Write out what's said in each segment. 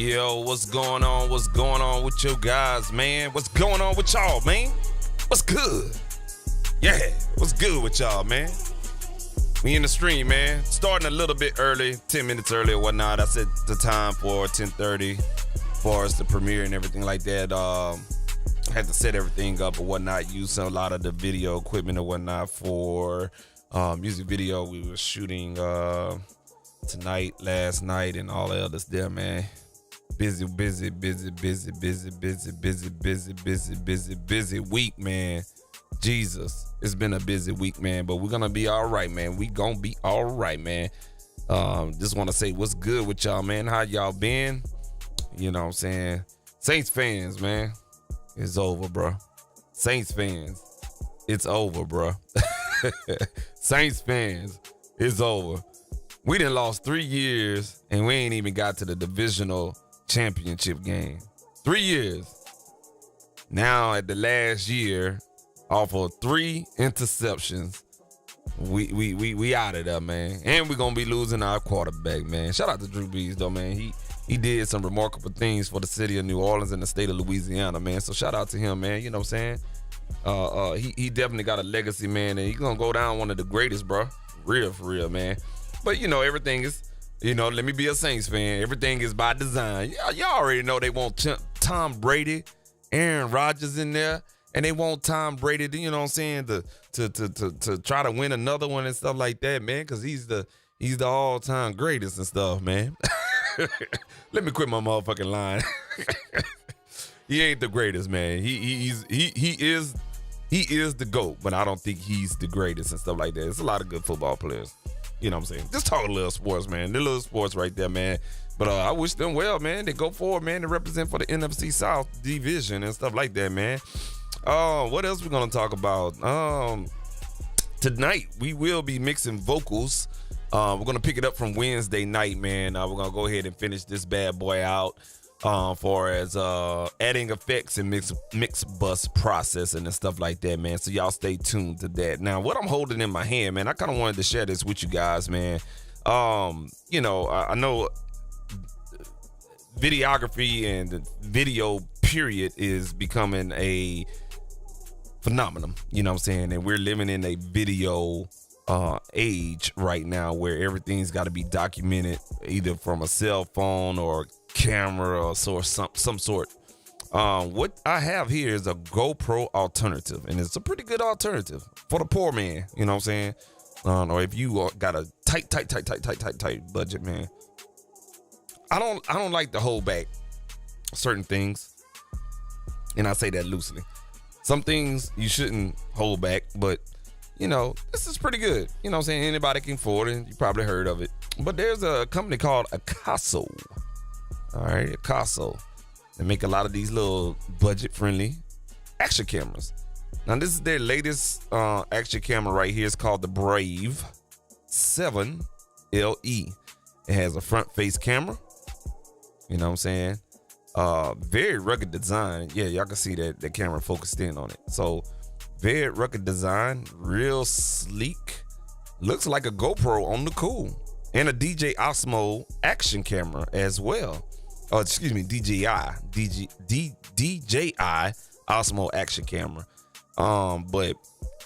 Yo, what's going on? What's going on with you guys, man? What's going on with y'all, man? What's good? Yeah, what's good with y'all, man? We in the stream, man. Starting a little bit early, 10 minutes early or whatnot. I set the time for 10:30 for us to premiere and everything like that. Had to set everything up or whatnot. Use a lot of the video equipment or whatnot for music video we were shooting tonight, last night, and all the others there, man. Busy week, man. Jesus, it's been a busy week, man, but we're gonna be all right, man. We gonna be all right, man. Just want to say what's good with y'all, man. How y'all been? You know what I'm saying? Saints fans, man, it's over, bro. Saints fans, it's over, bro. Saints fans, it's over. We done lost 3 years, and we ain't even got to the divisional championship game. 3 years. Now at the last year, off of 3 interceptions, we out of there, man. And we're gonna be losing our quarterback, man. Shout out to Drew Brees, though, man. He did some remarkable things for the city of New Orleans and the state of Louisiana, man. So shout out to him, man. You know what I'm saying? He definitely got a legacy, man, and he's gonna go down one of the greatest, bro. For real, man. But you know, everything is, you know, let me be a Saints fan. Everything is by design. Y'all already know they want Tom Brady, Aaron Rodgers in there, and they want Tom Brady, you know what I'm saying, to try to win another one and stuff like that, man, because he's the all-time greatest and stuff, man. Let me quit my motherfucking line. He ain't the greatest, man. He is the GOAT, but I don't think he's the greatest and stuff like that. There's a lot of good football players. You know what I'm saying? Just talk a little sports, man. The little sports right there, man. But I wish them well, man. They go forward, man, to represent for the NFC South division and stuff like that, man. What else we gonna talk about? Tonight we will be mixing vocals. We're gonna pick it up from Wednesday night, man. We're gonna go ahead and finish this bad boy out. For as adding effects and mix bus processing and stuff like that, man. So y'all stay tuned to that. Now, what I'm holding in my hand, man, I kind of wanted to share this with you guys, man. You know, I know videography and the video period is becoming a phenomenon, you know what I'm saying? And we're living in a video age right now where everything's got to be documented either from a cell phone or camera or some sort. What I have here is a GoPro alternative, and it's a pretty good alternative for the poor man, you know what I'm saying? Or if you got a tight budget, man. I don't like to hold back certain things, and I say that loosely. Some things you shouldn't hold back, but you know, this is pretty good. You know what I'm saying? Anybody can afford it. You probably heard of it. But there's a company called Acaso. All right, Acaso. They make a lot of these little budget-friendly action cameras. Now, this is their latest action camera right here. It's called the Brave 7 LE. It has a front-face camera. You know what I'm saying? Very rugged design. Yeah, y'all can see that the camera focused in on it. So, very rugged design, real sleek. Looks like a GoPro on the cool. And a DJI Osmo action camera as well. DJI Osmo action camera. But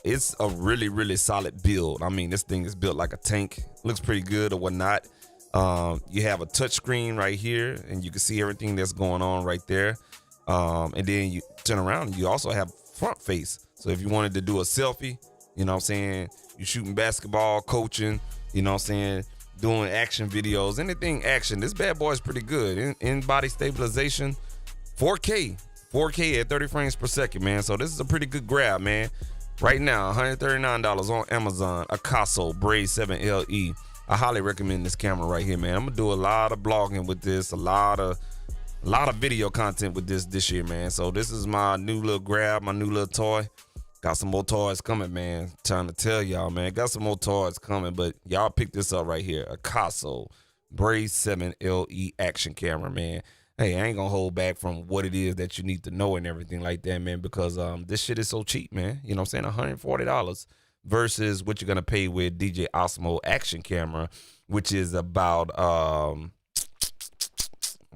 it's a really, really solid build. I mean, this thing is built like a tank. Looks pretty good or whatnot. You have a touch screen right here, and you can see everything that's going on right there. And then you turn around, and you also have front face. So if you wanted to do a selfie, you know what I'm saying, you shooting basketball, coaching, you know what I'm saying, doing action videos, anything action, this bad boy is pretty good. In body stabilization, 4K at 30 frames per second, man. So this is a pretty good grab, man. Right now, $139 on Amazon, Acaso Brave 7 LE. I highly recommend this camera right here, man. I'm gonna do a lot of blogging with this, a lot of video content with this year, man. So this is my new little grab, my new little toy. Got some more toys coming, man. Trying to tell y'all, man. Got some more toys coming, but y'all pick this up right here. Acaso Brave 7 LE action camera, man. Hey, I ain't gonna hold back from what it is that you need to know and everything like that, man, because this shit is so cheap, man. You know what I'm saying? $140 versus what you're gonna pay with DJI Osmo action camera, which is about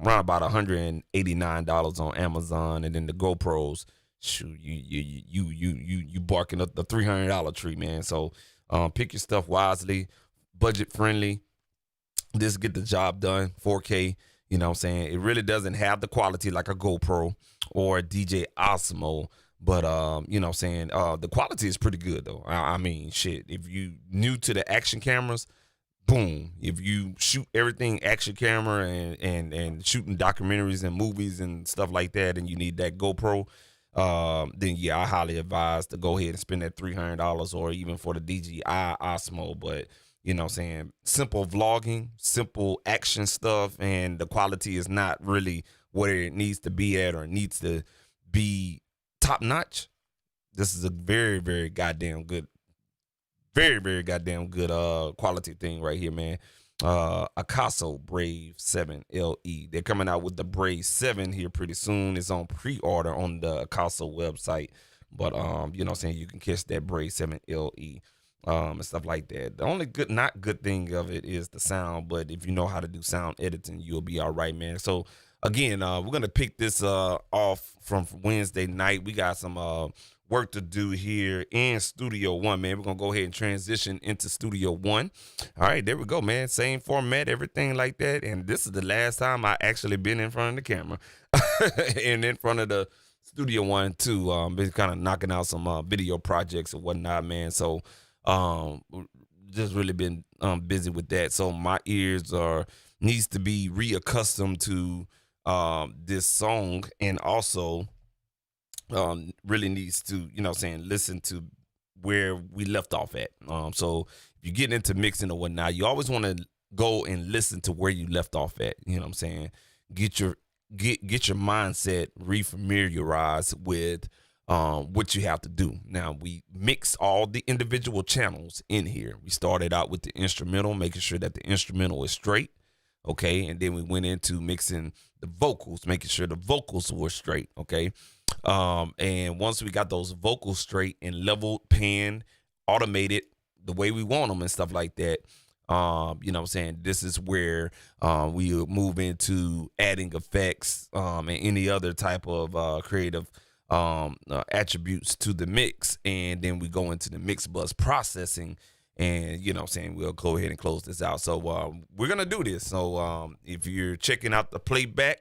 around about $189 on Amazon, and then the GoPros, shoot, you barking up the $300 tree, man. So pick your stuff wisely, budget friendly. This get the job done, 4K. You know what I'm saying? It really doesn't have the quality like a GoPro or a DJ Osmo, but you know what I'm saying? The quality is pretty good though. I mean, shit, if you new to the action cameras, boom. If you shoot everything action camera and shooting documentaries and movies and stuff like that, and you need that GoPro, then yeah, I highly advise to go ahead and spend that $300 or even for the DJI Osmo. But you know what I'm saying, simple vlogging, simple action stuff, and the quality is not really where it needs to be at or needs to be top notch. This is a very, very goddamn good, very, very goddamn good quality thing right here, man. Akaso Brave 7 LE. They're coming out with the Brave 7 here pretty soon. It's on pre-order on the Akaso website. But you know what I'm saying, you can catch that Brave 7 LE and stuff like that. The only not good thing of it is the sound, but if you know how to do sound editing, you'll be all right, man. So again, we're gonna pick this off from Wednesday night. We got some work to do here in Studio One, man. We're gonna go ahead and transition into Studio One. All right, there we go, man. Same format, everything like that. And this is the last time I actually been in front of the camera and in front of the Studio One too. Been kind of knocking out some video projects and whatnot, man. So just really been busy with that. So my ears needs to be reaccustomed to this song, and also really needs to, you know what I'm saying, listen to where we left off at. So if you get into mixing or whatnot, you always want to go and listen to where you left off at. You know what I'm saying? Get your mindset refamiliarized with what you have to do. Now, we mix all the individual channels in here. We started out with the instrumental, making sure that the instrumental is straight. Okay, and then we went into mixing the vocals, making sure the vocals were straight. Okay, and once we got those vocals straight and leveled, panned, automated the way we want them and stuff like that, you know what I'm saying, this is where we move into adding effects and any other type of creative attributes to the mix, and then we go into the mix bus processing. And, you know what I'm saying, we'll go ahead and close this out. So we're going to do this. So if you're checking out the playback,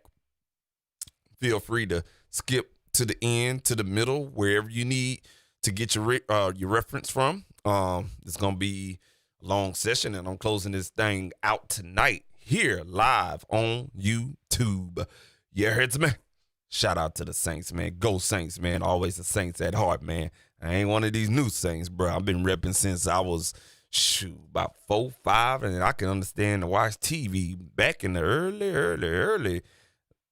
feel free to skip to the end, to the middle, wherever you need to get your reference from. It's going to be a long session, and I'm closing this thing out tonight here live on YouTube. You heard me? Shout out to the Saints, man. Go Saints, man. Always the Saints at heart, man. I ain't one of these new Saints, bro. I've been repping since I was, about 4, 5, and I can understand to watch TV back in the early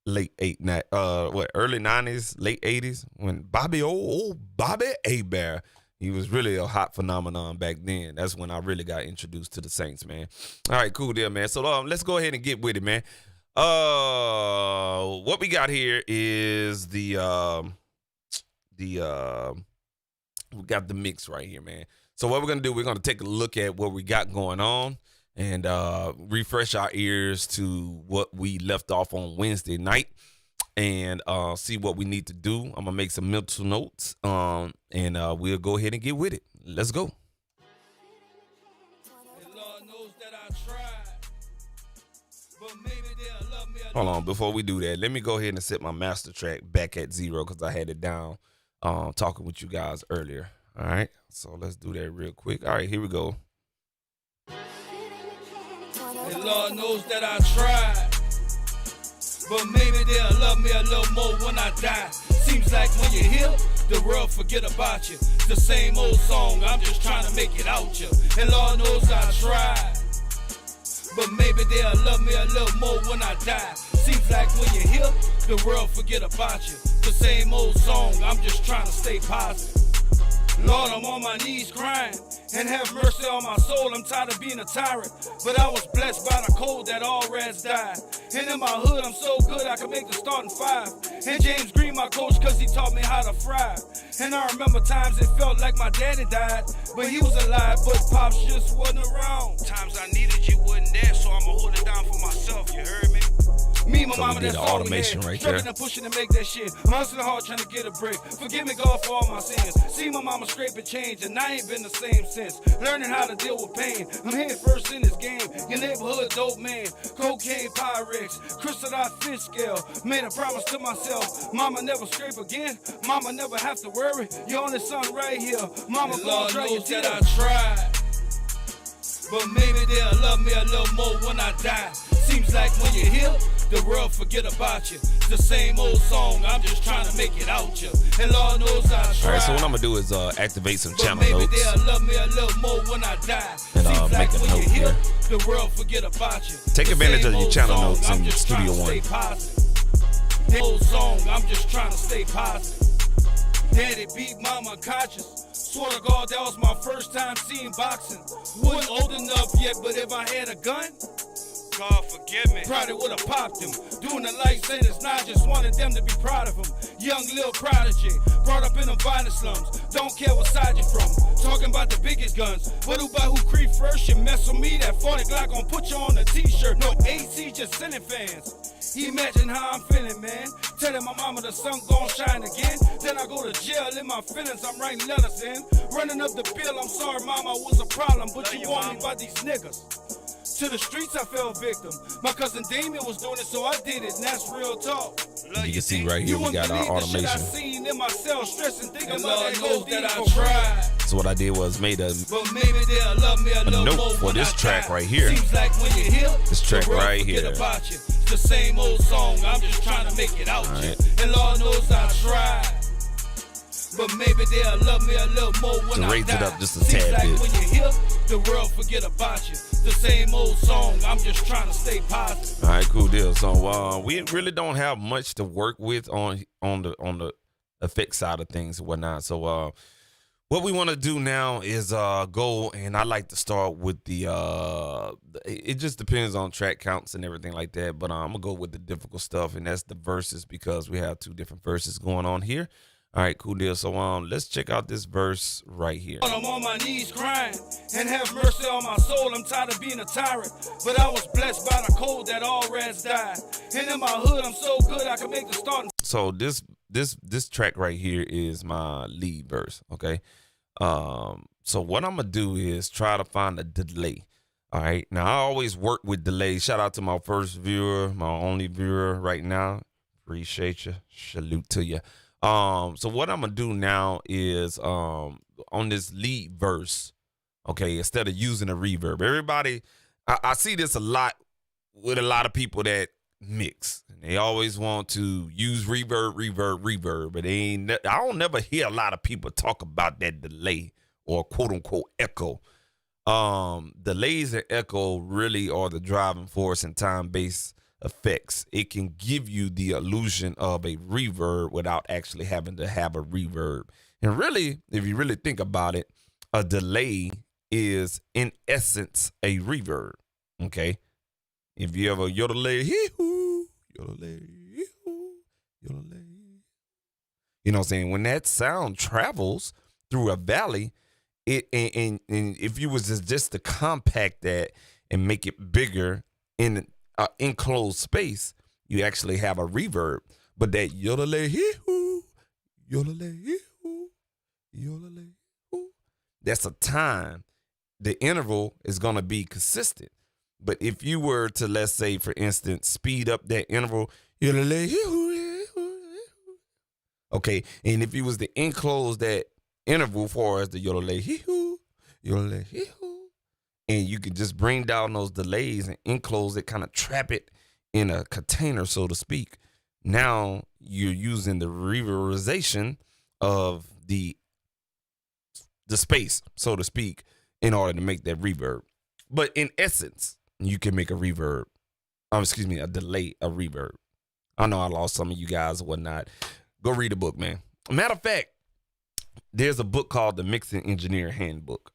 late early 90s, late 80s, when old Bobby Hebert, he was really a hot phenomenon back then. That's when I really got introduced to the Saints, man. All right, cool deal, man. So let's go ahead and get with it, man. What we got here is we got the mix right here, man. So what we're going to do, we're going to take a look at what we got going on and refresh our ears to what we left off on Wednesday night and see what we need to do. I'm going to make some mental notes and we'll go ahead and get with it. Let's go. Hold on, before we do that, let me go ahead and set my master track back at 0 because I had it down talking with you guys earlier. All right, so let's do that real quick. All right, here we go. And Lord knows that I tried, but maybe they'll love me a little more when I die. Seems like when you're here, the world forget about you. The same old song, I'm just trying to make it out you. And Lord knows I tried, but maybe they'll love me a little more when I die. Seems like when you're here, the world forget about you. The same old song, I'm just trying to stay positive. Lord, I'm on my knees crying, and have mercy on my soul. I'm tired of being a tyrant, but I was blessed by the cold that all rats died. And in my hood, I'm so good I can make the starting 5. And James Green, my coach, cause he taught me how to fry. And I remember times it felt like my daddy died, but he was alive, but Pops just wasn't around. Times I needed you wasn't there, so I'ma hold it down for myself, you heard me? Me and my So we mama, did that's the all we automation had. right there. Struggling and pushing to make that shit. I'm hustling hard trying to get a break. Forgive me, God, for all my sins. See my mama scraping change, and I ain't been the same since. Learning how to deal with pain. I'm head first in this game. Your neighborhood dope man. Cocaine Pyrex. Crystallized fish scale. Made a promise to myself. Mama never scrape again. Mama never have to worry. Your only son right here. Mama, Lord knows that I tried. But maybe they'll love me a little more when I die. Seems like when you're here, the world forget about you. The same old song, I'm just trying to make it out you. And Lord knows I tried. All right, so what I'm gonna do is activate some But channel maybe notes. they'll love me a little more when I die. And, Seems make like a when note you're here, here. the world forget about you. Take The advantage same of your old channel song, notes I'm in just trying Studio to One. stay positive. The old song, I'm just trying to stay positive. Daddy beat mama unconscious. Swear to God, that was my first time seeing boxing. Wasn't old enough yet, but if I had a gun, God forgive me, probably would have popped him. Doing the life sentence, now I just wanted them to be proud of him. Young little prodigy, brought up in them violent slums. Don't care what side you're from. Talking about the biggest guns. What about who creep first? You mess with me, that 40 Glock gon' put you on a t-shirt. No AC, just sending fans. Imagine how I'm feeling, man. Telling my mama the sun gon' shine again. Then I go to jail in my feelings, I'm writing letters in. Running up the bill, I'm sorry, mama, was a problem. But you want me by these niggas. To the streets I fell victim. My cousin Damien was doing it, so I did it, and that's real talk. You can see right here we got our automation. I seen in myself, stressing, thinking about that knows that I tried. So what I did was made a maybe they'll love me a note more for this track right here. Seems like when you're here, This track the world right forget here. about you. It's the same old song, I'm just trying to make it out. Right. And Lord knows I tried. But maybe they'll love me a little more when I raise die. it up just a Seems tad like bit. when you're here, the world forget about you. The same old song, I'm just trying to stay positive. All right, cool deal. So we really don't have much to work with on the effect side of things and whatnot. So what we want to do now is go, and I like to start with the it just depends on track counts and everything like that. But I'm gonna go with the difficult stuff, and that's the verses, because we have two different verses going on here. All right, cool deal. So let's check out this verse right here. I'm on my knees crying, and have mercy on my soul. I'm tired of being a tyrant, but I was blessed by the cold that all rats died. And in my hood, I'm so good I can make the start. So this track right here is my lead verse. Okay. So what I'm gonna do is try to find a delay. All right. Now I always work with delays. Shout out to my first viewer, my only viewer right now. Appreciate you. Salute to you. So what I'm gonna do now is on this lead verse, okay, instead of using a reverb. Everybody, I see this a lot with a lot of people that mix. They always want to use reverb, but I don't never hear a lot of people talk about that delay or quote unquote echo. Delays and echo really are the driving force in time-based effects. It can give you the illusion of a reverb without actually having to have a reverb. And really, if you really think about it, a delay is in essence a reverb. Okay. If you ever yodelay, hee-hoo, yodelay, hee-hoo, yodelay. You know what I'm saying? When that sound travels through a valley, and if you was just to compact that and make it bigger in enclosed space, you actually have a reverb. But that yodelay, hee-hoo, yodelay, hee-hoo, yodelay, hee-hoo, that's a time. The interval is going to be consistent. But if you were to, let's say, for instance, speed up that interval, okay, and if you was to enclose that interval for as the yodelay, and you could just bring down those delays and enclose it, kind of trap it in a container, so to speak. Now you're using the reverberization of the space, so to speak, in order to make that reverb. But in essence, you can make a reverb. A delay, a reverb. I know I lost some of you guys and whatnot. Go read a book, man. Matter of fact, there's a book called The Mixing Engineer Handbook.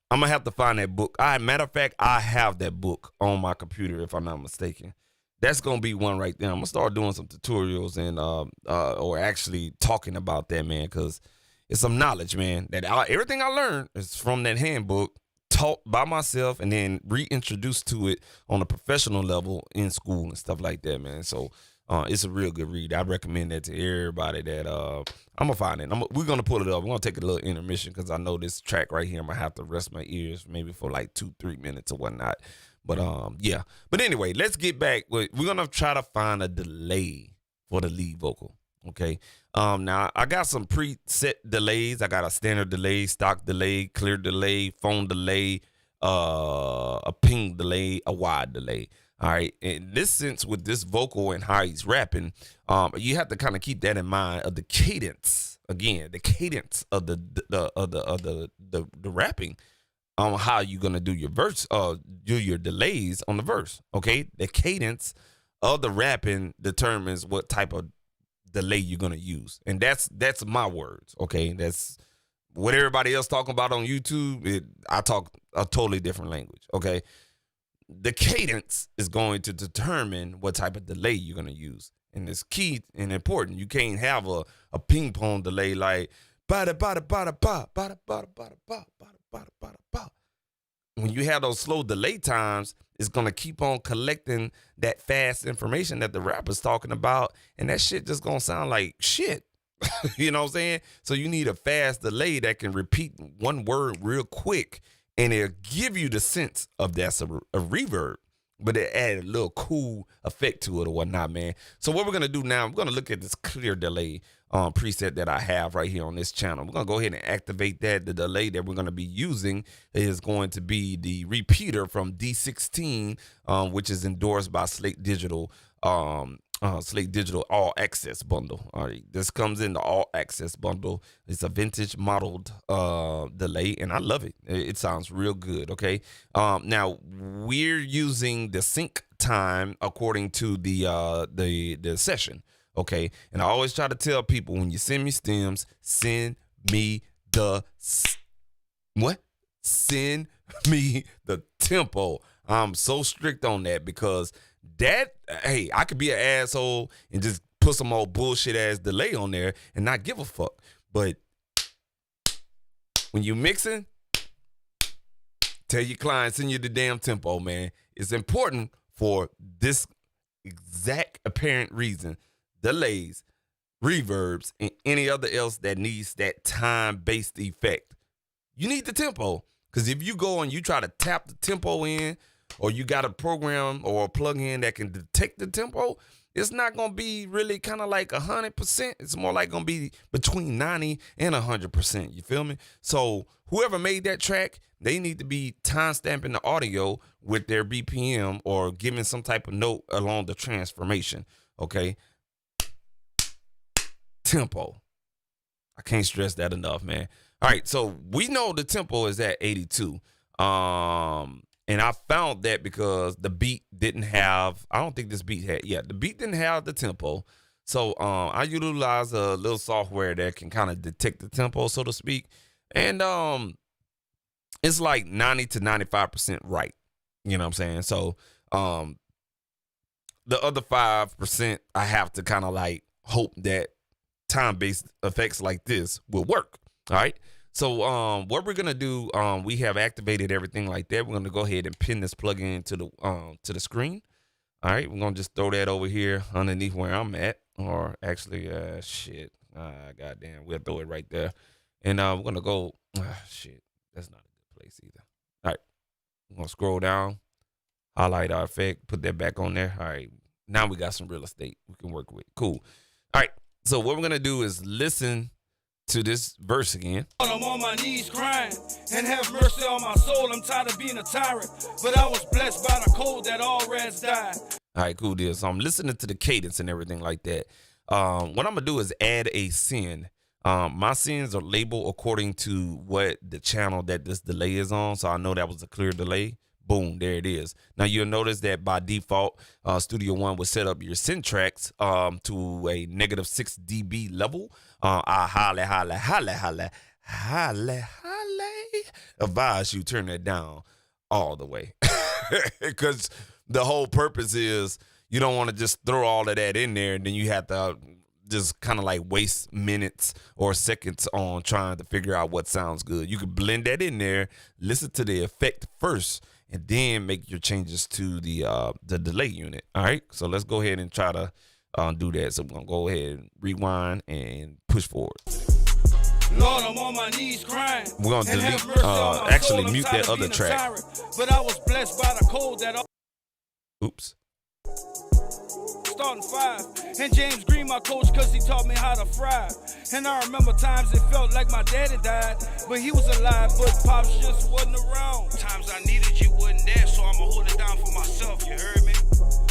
I'm going to have to find that book. Matter of fact, I have that book on my computer, if I'm not mistaken. That's going to be one right there. I'm going to start doing some tutorials and or actually talking about that, man, because it's some knowledge, man. That everything I learned is from that handbook. taught by myself and then reintroduced to it on a professional level in school and stuff like that, man. So it's a real good read. I recommend that to everybody that I'm gonna find it. We're gonna pull it up. We're gonna take a little intermission because I know this track right here, I'm gonna have to rest my ears maybe for like 2-3 minutes or whatnot. But yeah. But anyway, let's get back. We're gonna try to find a delay for the lead vocal. Okay. Now I got some preset delays. I got a standard delay, stock delay, clear delay, phone delay, a ping delay, a wide delay. All right. In this sense, with this vocal and how he's rapping, you have to kind of keep that in mind of the cadence. Again, the cadence of the rapping on how you're gonna do your verse, do your delays on the verse. Okay, the cadence of the rapping determines what type of delay you're gonna use, and that's my words. Okay, that's what everybody else talking about on YouTube. I talk a totally different language. Okay, the cadence is going to determine what type of delay you're gonna use, and it's key and important. You can't have a ping pong delay like bada bada bada ba bada bada bada ba bada bada bada ba. When you have those slow delay times, it's gonna keep on collecting that fast information that the rapper's talking about, and that shit just gonna sound like shit. You know what I'm saying? So you need a fast delay that can repeat one word real quick, and it'll give you the sense of that's a reverb, but it add a little cool effect to it or whatnot, man. So what we're gonna do now, we're gonna look at this clear delay preset that I have right here on this channel. We're gonna go ahead and activate that. The delay that we're gonna be using is going to be the repeater from D16, which is endorsed by Slate Digital. Slate Digital All Access bundle. All right, this comes in the All Access bundle. It's a vintage modeled delay, and I love it. It sounds real good. Okay, now we're using the sync time according to the session. Okay, and I always try to tell people, when you send me stems, send me the Send me the tempo. I'm so strict on that because hey, I could be an asshole and just put some old bullshit ass delay on there and not give a fuck. But when you mixing, tell your client, send you the damn tempo, man. It's important for this exact apparent reason. Delays, reverbs, and any other else that needs that time-based effect. You need the tempo. Because if you go and you try to tap the tempo in, or you got a program or a plug-in that can detect the tempo, it's not going to be really kind of like 100%. It's more like going to be between 90 and 100%. You feel me? So whoever made that track, they need to be time-stamping the audio with their BPM or giving some type of note along the transformation. Okay? Tempo. I can't stress that enough, man. All right, so we know the tempo is at 82. And I found that because the beat didn't have, I don't think this beat had, the beat didn't have the tempo. So I utilize a little software that can kind of detect the tempo, so to speak. And it's like 90 to 95% right. You know what I'm saying? So the other 5%, I have to kind of like hope that time-based effects like this will work. All right. So what we're gonna do, we have activated everything like that. We're gonna go ahead and pin this plugin to the screen. All right, we're gonna just throw that over here underneath where I'm at, or actually, goddamn, we'll throw it right there. And we're gonna go. Shit, that's not a good place either. All right, we're gonna scroll down, highlight our effect, put that back on there. All right, now we got some real estate we can work with. Cool. All right, so what we're gonna do is listen to this verse again. I'm on my knees crying, and have mercy on my soul. I'm tired of being a tyrant, but I was blessed by the cold that all rats died. All right, cool deal. So I'm listening to the cadence and everything like that. What I'm gonna do is add a sin. My sins are labeled according to what the channel that this delay is on. So I know that was a clear delay. Boom, there it is. Now you'll notice that by default, Studio One will set up your sin tracks to a -6 dB level. I highly advise you turn that down all the way, because the whole purpose is you don't want to just throw all of that in there and then you have to just kind of like waste minutes or seconds on trying to figure out what sounds good. You can blend that in there, listen to the effect first, and then make your changes to the delay unit. All right, so let's go ahead and try to do that. So we're gonna go ahead and rewind and push forward. Lord, I'm on my knees crying. We're gonna delete, actually mute that other track. But I was blessed by the cold that. Oops. Starting 5. And James Green, my coach, cause he taught me how to fry. And I remember times it felt like my daddy died, but he was alive, but Pops just wasn't around. Times I needed you wasn't there, so I'ma hold it down for myself, you heard me?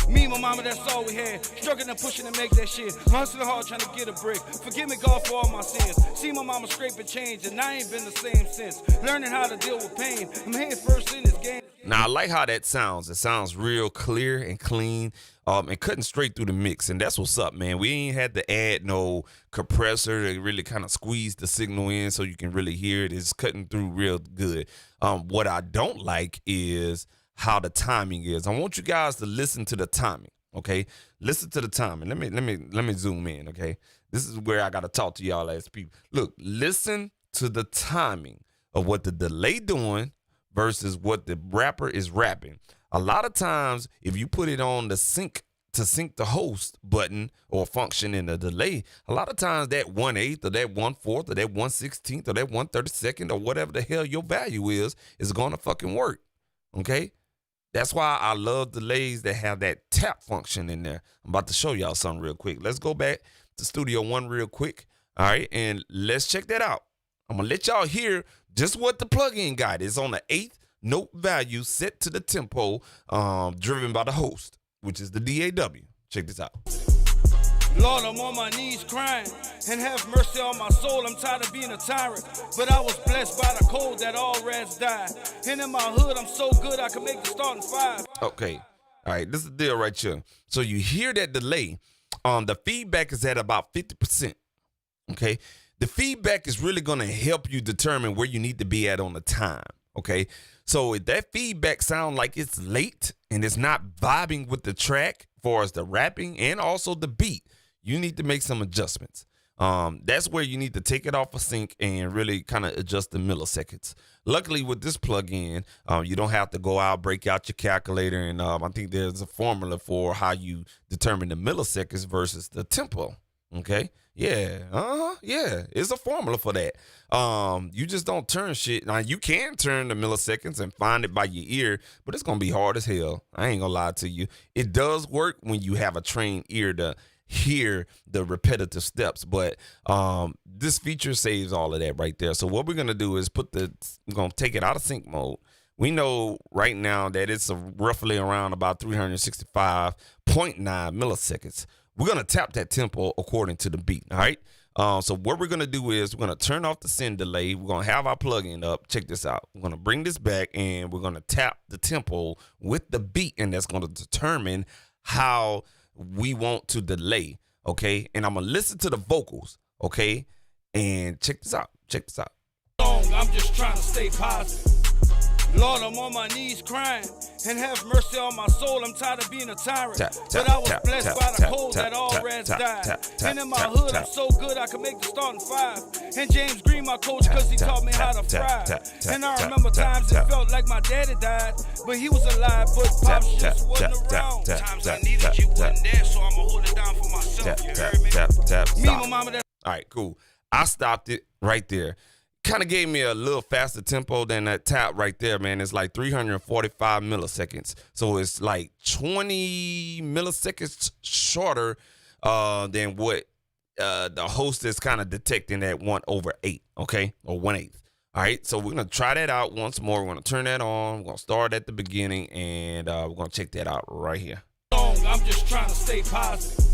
Me and my mama, that's all we had. Struggling and pushing to make that shit. Hustling hard trying to get a brick. Forgive me, God, for all my sins. See my mama scraping change, and I ain't been the same since. Learning how to deal with pain. I'm head first in this game. Now, I like how that sounds. It sounds real clear and clean, and cutting straight through the mix, and that's what's up, man. We ain't had to add no compressor to really kind of squeeze the signal in so you can really hear it. It's cutting through real good. What I don't like is how the timing is. I want you guys to listen to the timing, okay? Listen to the timing. Let me zoom in, okay? This is where I got to talk to y'all as people. Look, listen to the timing of what the delay doing versus what the rapper is rapping. A lot of times, if you put it on the sync the host button or function in the delay, a lot of times that 1/8 or that 1/4 or that 1/16 or that 1/32 or whatever the hell your value is going to fucking work, okay? That's why I love delays that have that tap function in there. I'm about to show y'all something real quick. Let's go back to Studio One real quick, all right? And let's check that out. I'm going to let y'all hear just what the plugin got. It's on the 8th note value set to the tempo, driven by the host, which is the DAW. Check this out. Lord, I'm on my knees crying, and have mercy on my soul. I'm tired of being a tyrant, but I was blessed by the cold that all rats died. And in my hood, I'm so good I can make the starting 5. Okay, all right, this is the deal right here. So you hear that delay. The feedback is at about 50%, okay? The feedback is really going to help you determine where you need to be at on the time, okay? So if that feedback sounds like it's late and it's not vibing with the track as far as the rapping and also the beat, you need to make some adjustments. That's where you need to take it off of sync and really kind of adjust the milliseconds. Luckily, with this plugin, you don't have to go out, break out your calculator, and I think there's a formula for how you determine the milliseconds versus the tempo. Okay, yeah, yeah, it's a formula for that. You just don't turn shit. Now, you can turn the milliseconds and find it by your ear, but it's gonna be hard as hell. I ain't gonna lie to you. It does work when you have a trained ear to hear the repetitive steps, but this feature saves all of that right there. So what we're gonna do is we're gonna take it out of sync mode. We know right now that it's roughly around about 365.9 milliseconds. We're gonna tap that tempo according to the beat. All right. So what we're gonna do is we're gonna turn off the send delay. We're gonna have our plugin up. Check this out. We're gonna bring this back and we're gonna tap the tempo with the beat, and that's gonna determine how we want to delay, okay? And I'm gonna listen to the vocals, okay? And check this out. Check this out. I'm just trying to stay positive. Lord, I'm on my knees crying, and have mercy on my soul. I'm tired of being a tyrant, but I was blessed by the cold that all rats died. And in my hood, I'm so good I can make the starting 5. And James Green, my coach, cause he taught me how to fry. And I remember times it felt like my daddy died, but he was alive, but Pops just wasn't around. Times I needed you wasn't there, so I'ma hold it down for myself, you heard me? Me and my mama, that. All right, cool. I stopped it right there. Kind of gave me a little faster tempo than that tap right there, man. It's like 345 milliseconds. So it's like 20 milliseconds shorter than what the host is kind of detecting at 1/8, okay? Or 1/8. All right, so we're going to try that out once more. We're going to turn that on. We're going to start at the beginning, and we're going to check that out right here. I'm just trying to stay positive.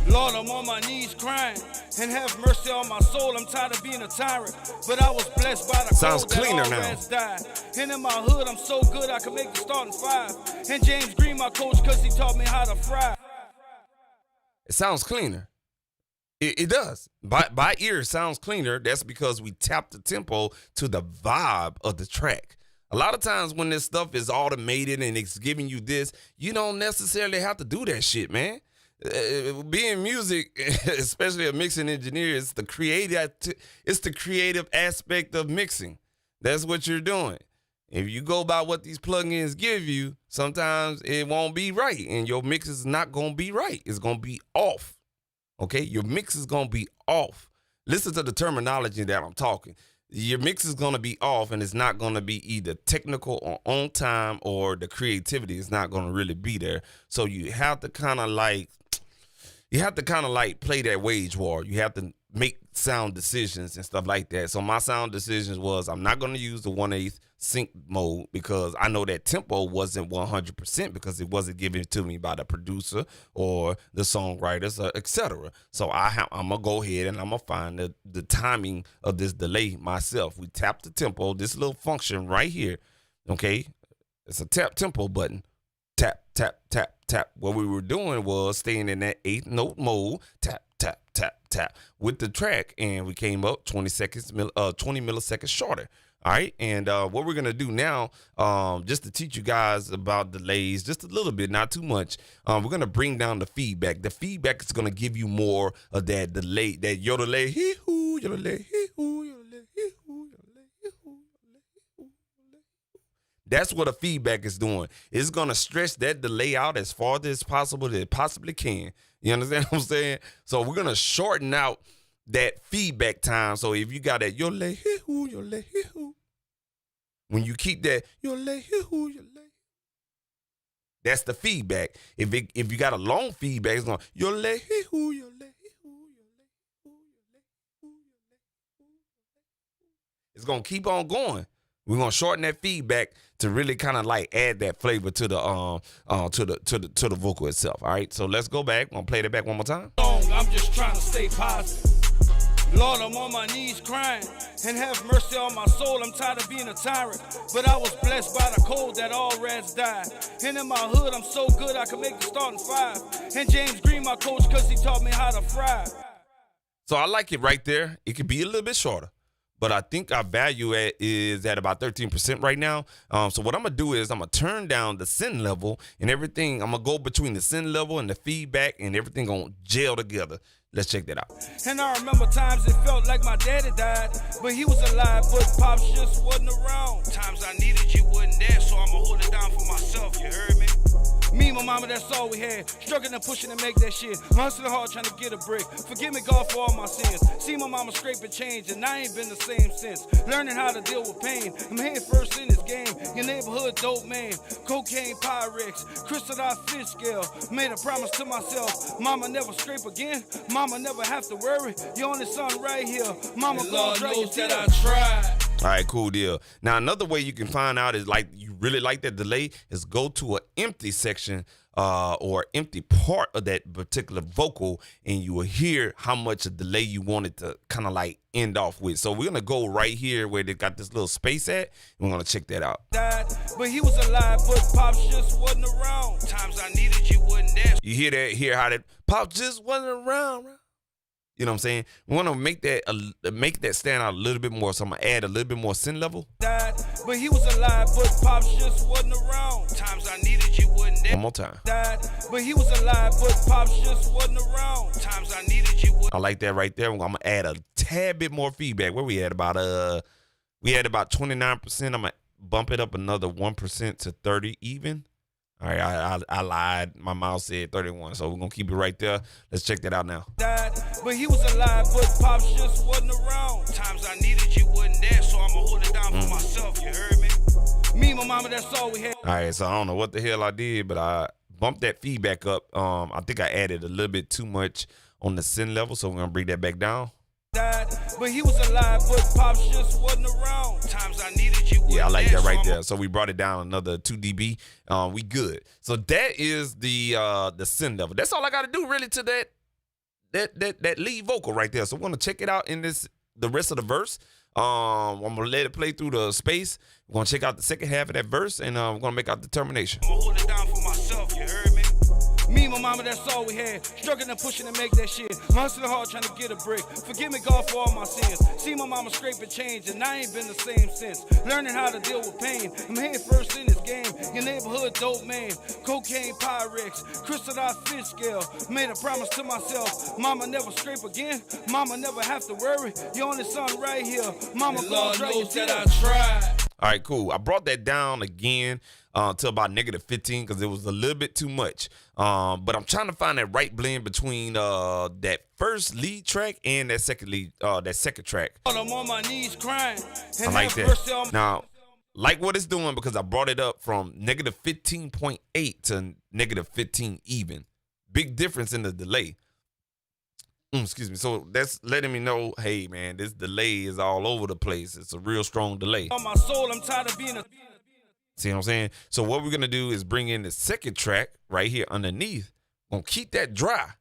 Lord, I'm on my knees crying, and have mercy on my soul. I'm tired of being a tyrant, but I was blessed by the sounds cold cleaner that all now. rats died. And in my hood, I'm so good I can make the starting 5. And James Green, my coach, cause he taught me how to fry. It sounds cleaner. It does. By ear, it sounds cleaner. That's because we tap the tempo to the vibe of the track. A lot of times when this stuff is automated and it's giving you this, you don't necessarily have to do that shit, man. being music, especially a mixing engineer, it's the creative aspect of mixing. That's what you're doing. If you go by what these plugins give you, sometimes it won't be right, and your mix is not gonna be right. It's gonna be off. Okay, your mix is gonna be off. Listen to the terminology that I'm talking. Your mix is gonna be off, and it's not gonna be either technical or on time, or the creativity is not gonna really be there. So you have to kind of like play that wage war. You have to make sound decisions and stuff like that. So my sound decisions was, I'm not going to use the 1/8 sync mode because I know that tempo wasn't 100% because it wasn't given to me by the producer or the songwriters, etc. So I'm going to go ahead and I'm going to find the timing of this delay myself. We tap the tempo, this little function right here. Okay. It's a tap tempo button. Tap, tap, tap, tap. What we were doing was staying in that 8th note mode. Tap, tap, tap, tap with the track, and we came up 20 milliseconds shorter. All right, and what we're gonna do now, just to teach you guys about delays, just a little bit, not too much. We're gonna bring down the feedback. The feedback is gonna give you more of that delay, that yodelay, hee hoo, yodelay, hee hoo, yodelay, hee hoo, yodelay, hee hoo, yodelay, hee hoo. That's what a feedback is doing. It's gonna stretch that delay out as far as possible that it possibly can. You understand what I'm saying? So we're gonna shorten out that feedback time. So if you got that yodelay, hee hoo, yodelay, hee hoo, when you keep that yodelay, hee hoo, yodelay, that's the feedback. If you got a long feedback, it's going yodelay, hee hoo, yodelay, hee hoo, yodelay, hee hoo, yodelay, hee hoo, yodelay, hee hoo. It's gonna keep on going. We're gonna shorten that feedback to really kind of like add that flavor to the to the vocal itself. All right, so let's go back. I'm gonna play that back one more time. I'm just trying to stay positive. Lord, I'm on my knees crying, and have mercy on my soul. I'm tired of being a tyrant, but I was blessed by the cold that all rats died. And in my hood, I'm so good I can make the starting five. And James Green, my coach, cause he taught me how to fry. So I like it right there. It could be a little bit shorter, but I think our value is at about 13% right now. So what I'm going to do is I'm going to turn down the send level and everything. I'm going to go between the send level and the feedback, and everything going to gel together. Let's check that out. And I remember times it felt like my daddy died, but he was alive, but Pops just wasn't around. Times I needed you wasn't there, so I'ma hold it down for myself, you heard me? Me and my mama, that's all we had. Struggling and pushing to make that shit. Hustling hard trying to get a brick. Forgive me, God, for all my sins. See my mama scraping change, and I ain't been the same since. Learning how to deal with pain. I'm head first in this game. Your neighborhood dope man. Cocaine, Pyrex. Crystallized fish scale. Made a promise to myself. Mama never scrape again. Mama never have to worry. Your only son right here. Mama gonna drag you that I tried. All right, cool deal. Now, another way you can find out is like you really like that delay is go to an empty section or empty part of that particular vocal, and you will hear how much a delay you want it to kind of like end off with. So we're going to go right here where they got this little space at, and we're going to check that out. But he was alive, but Pops just wasn't around. Times I needed you wasn't there. You hear that? Hear how that Pops just wasn't around. You know what I'm saying? We want to make that stand out a little bit more. So I'm going to add a little bit more send level. But he was alive, but Pops just wasn't around. Times I needed you wasn't there. One more time. But he was alive, but Pops just wasn't around. Times I needed you wasn't. I like that right there. I'm going to add a tad bit more feedback. Where we at about 29%. I'm going to bump it up another 1% to 30 even. All right, I lied. My mouth said 31, so we're going to keep it right there. Let's check that out now. But he was alive, but Pops just wasn't around. Times I needed you wasn't there, so I'ma hold it down for myself, you heard me? Me and my mama, that's all we had. All right, so I don't know what the hell I did, but I bumped that feedback up. I think I added a little bit too much on the send level, so we're going to bring that back down. But he was alive, but Pops just wasn't around. Times I needed you. Yeah, I like that right there. So we brought it down another 2 dB. We good. So that is the send level. That's all I got to do really to that lead vocal right there. So we're gonna check it out in the rest of the verse. I'm gonna let it play through the space. We're gonna check out the second half of that verse, and we're gonna make our determination. I'm gonna hold it down for myself. You heard me? Me and my mama, that's all we had. Struggling and pushing to make that shit. Hustling hard trying to get a break. Forgive me, God, for all my sins. See my mama scraping change, and I ain't been the same since. Learning how to deal with pain. I'm head first in this game. Your neighborhood dope man. Cocaine, Pyrex, crystallized fish scale. Made a promise to myself. Mama never scrape again. Mama never have to worry. Your only son right here. Mama, Lord knows that I tried. All right, cool. I brought that down again to about -15 because it was a little bit too much. But I'm trying to find that right blend between that first lead track and that second track. I'm on my knees crying. I like that. Now, like what it's doing because I brought it up from -15.8 to -15 even. Big difference in the delay. Excuse me. So that's letting me know, hey man, this delay is all over the place. It's a real strong delay. On my soul, I'm tired of being a. See what I'm saying? So what we're gonna do is bring in the second track right here underneath. Gonna keep that dry.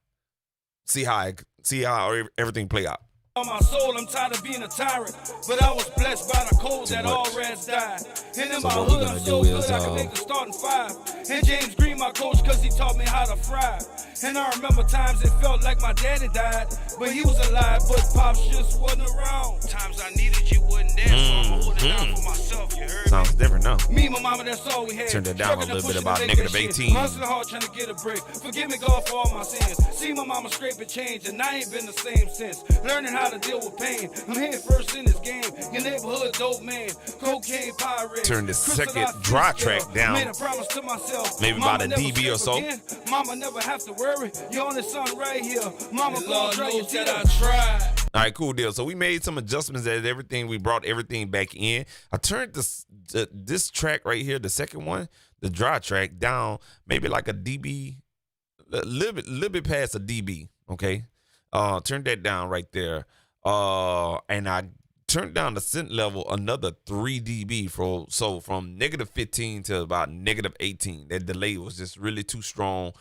See how everything play out. On my soul, I'm tired of being a tyrant, but I was blessed by the cold that all rats died. And in my hood, I'm so good I can make the starting five. And James Green, my coach, cause he taught me how to fry. And I remember times it felt like my daddy died, but he was alive, but Pops just wasn't around. Times I needed you wasn't there, so I'm holding out for myself, you heard Sounds different now. me and my mama, that's all we had. Turn that down a little bit, about -18. Hustling hard trying to get a break. Forgive me, God, for all my sins. See my mama scraping change, and I ain't been the same since. Learning how to deal with pain. I'm head first in this game. Your neighborhood dope man. Cocaine, Pyrex. Turn the second dry track down. Made a promise to myself. Maybe about a dB or so. Again. Mama never have to worry. Your only son right here. Mama, Lord knows that I tears. tried. All right, cool deal. So we made some adjustments at everything. We brought everything back in. I turned this track right here, the second one, the dry track, down maybe like a dB, a little bit past a dB. Okay, turned that down right there. And I turned down the synth level another 3 dB so from -15 to about -18. That delay was just really too strong.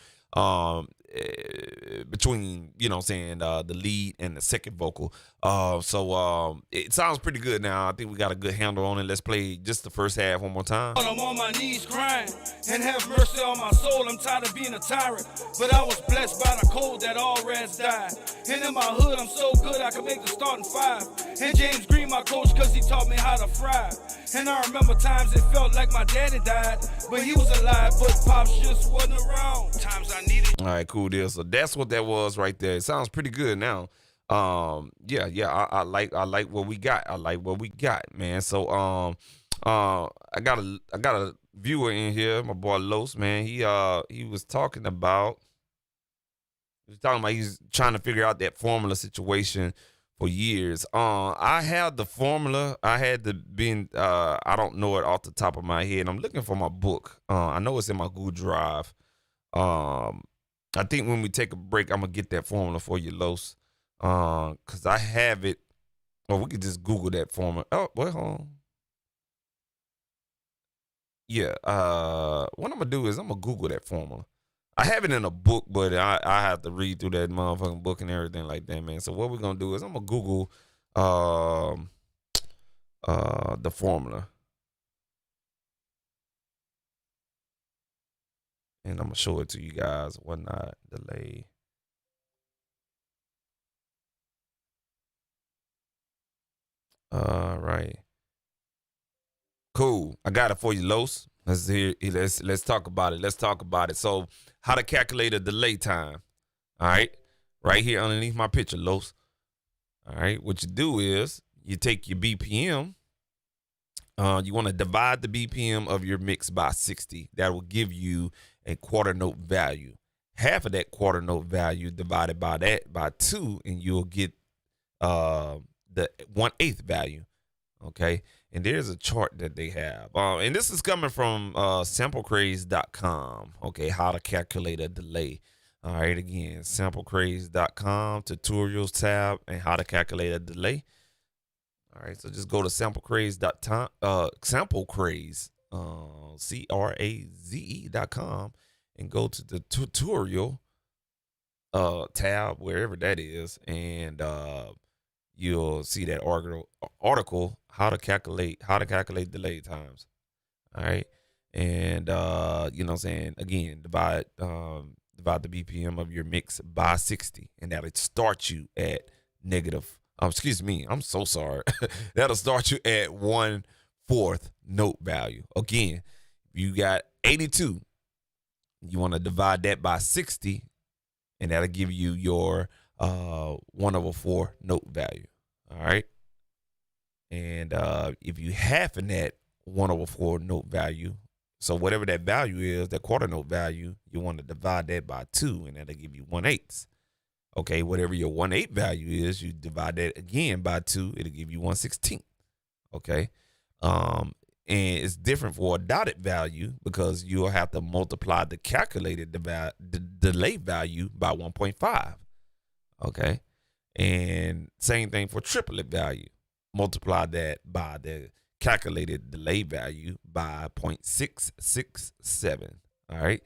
Between, you know what I'm saying, the lead and the second vocal. So it sounds pretty good now. I think we got a good handle on it. Let's play just the first half one more time. I'm on my knees crying, and have mercy on my soul. I'm tired of being a tyrant, but I was blessed by the cold that all rats died. And in my hood, I'm so good I can make the starting five. And James Green, my coach, cause he taught me how to fry. And I remember times it felt like my daddy died, but he was alive, but Pops just wasn't around. Times I needed. All right, cool deal. So that's what that was right there. It sounds pretty good now. Yeah, I like what we got. I like what we got, man. So I got a viewer in here, my boy Los, man. He was talking about he's trying to figure out that formula situation for years. I have the formula. I had to be I don't know it off the top of my head. I'm looking for my book. I know it's in my Google Drive. I think when we take a break, I'm gonna get that formula for you, Los. Cause I have it. Or we could just Google that formula. Oh, well, hold on. Yeah. What I'm gonna do is I'm gonna Google that formula. I have it in a book, but I have to read through that motherfucking book and everything like that, man. So what we're gonna do is I'm gonna Google the formula. And I'm gonna show it to you guys. Whatnot delay. All right. Cool. I got it for you, Los. Let's talk about it. Let's talk about it. So, how to calculate a delay time. All right. Right here underneath my picture, Los. All right. What you do is you take your BPM. You want to divide the BPM of your mix by 60. That will give you a quarter note value. Half of that quarter note value divided by 2, and you'll get the 1/8 value. Okay. And there's a chart that they have. And this is coming from samplecraze.com. Okay. How to calculate a delay. All right. Again, samplecraze.com, tutorials tab, and how to calculate a delay. All right. So just go to samplecraze.com, samplecraze, CRAZE.com, and go to the tutorial tab, wherever that is. And, you'll see that article, how to calculate delay times. All right. And, you know what I'm saying? Again, divide divide the BPM of your mix by 60, and that'll start you at negative. Excuse me, I'm so sorry. That'll start you at 1/4 note value. Again, if you got 82, you want to divide that by 60, and that'll give you your 1/4 note value. All right. And if you half in that 1/4 note value, so whatever that value is, that quarter note value, you want to divide that by 2, and that'll give you 1/8. Okay, whatever your 1/8 value is, you divide that again by 2, it'll give you 1/16. Okay. And it's different for a dotted value because you'll have to multiply the calculated delay value by 1.5. Okay. And same thing for triplet value. Multiply that by the calculated delay value by 0.667. All right.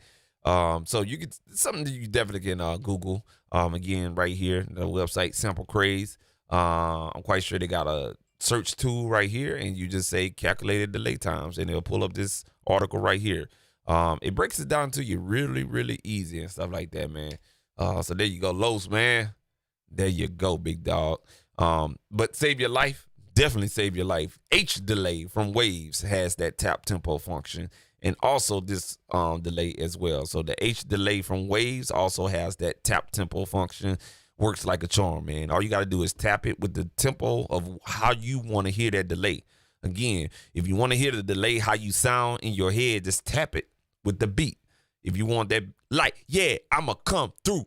So you get something that you definitely can Google. Again, right here, the website Sample Craze. I'm quite sure they got a search tool right here, and you just say calculated delay times, and it'll pull up this article right here. It breaks it down to you really, really easy and stuff like that, man. So there you go, Los, man. There you go, big dog. But save your life. Definitely save your life. H delay from Waves has that tap tempo function, and also this delay as well. So the H delay from Waves also has that tap tempo function. Works like a charm, man. All you got to do is tap it with the tempo of how you want to hear that delay. Again, if you want to hear the delay, how you sound in your head, just tap it with the beat. If you want that, like, yeah, I'ma come through.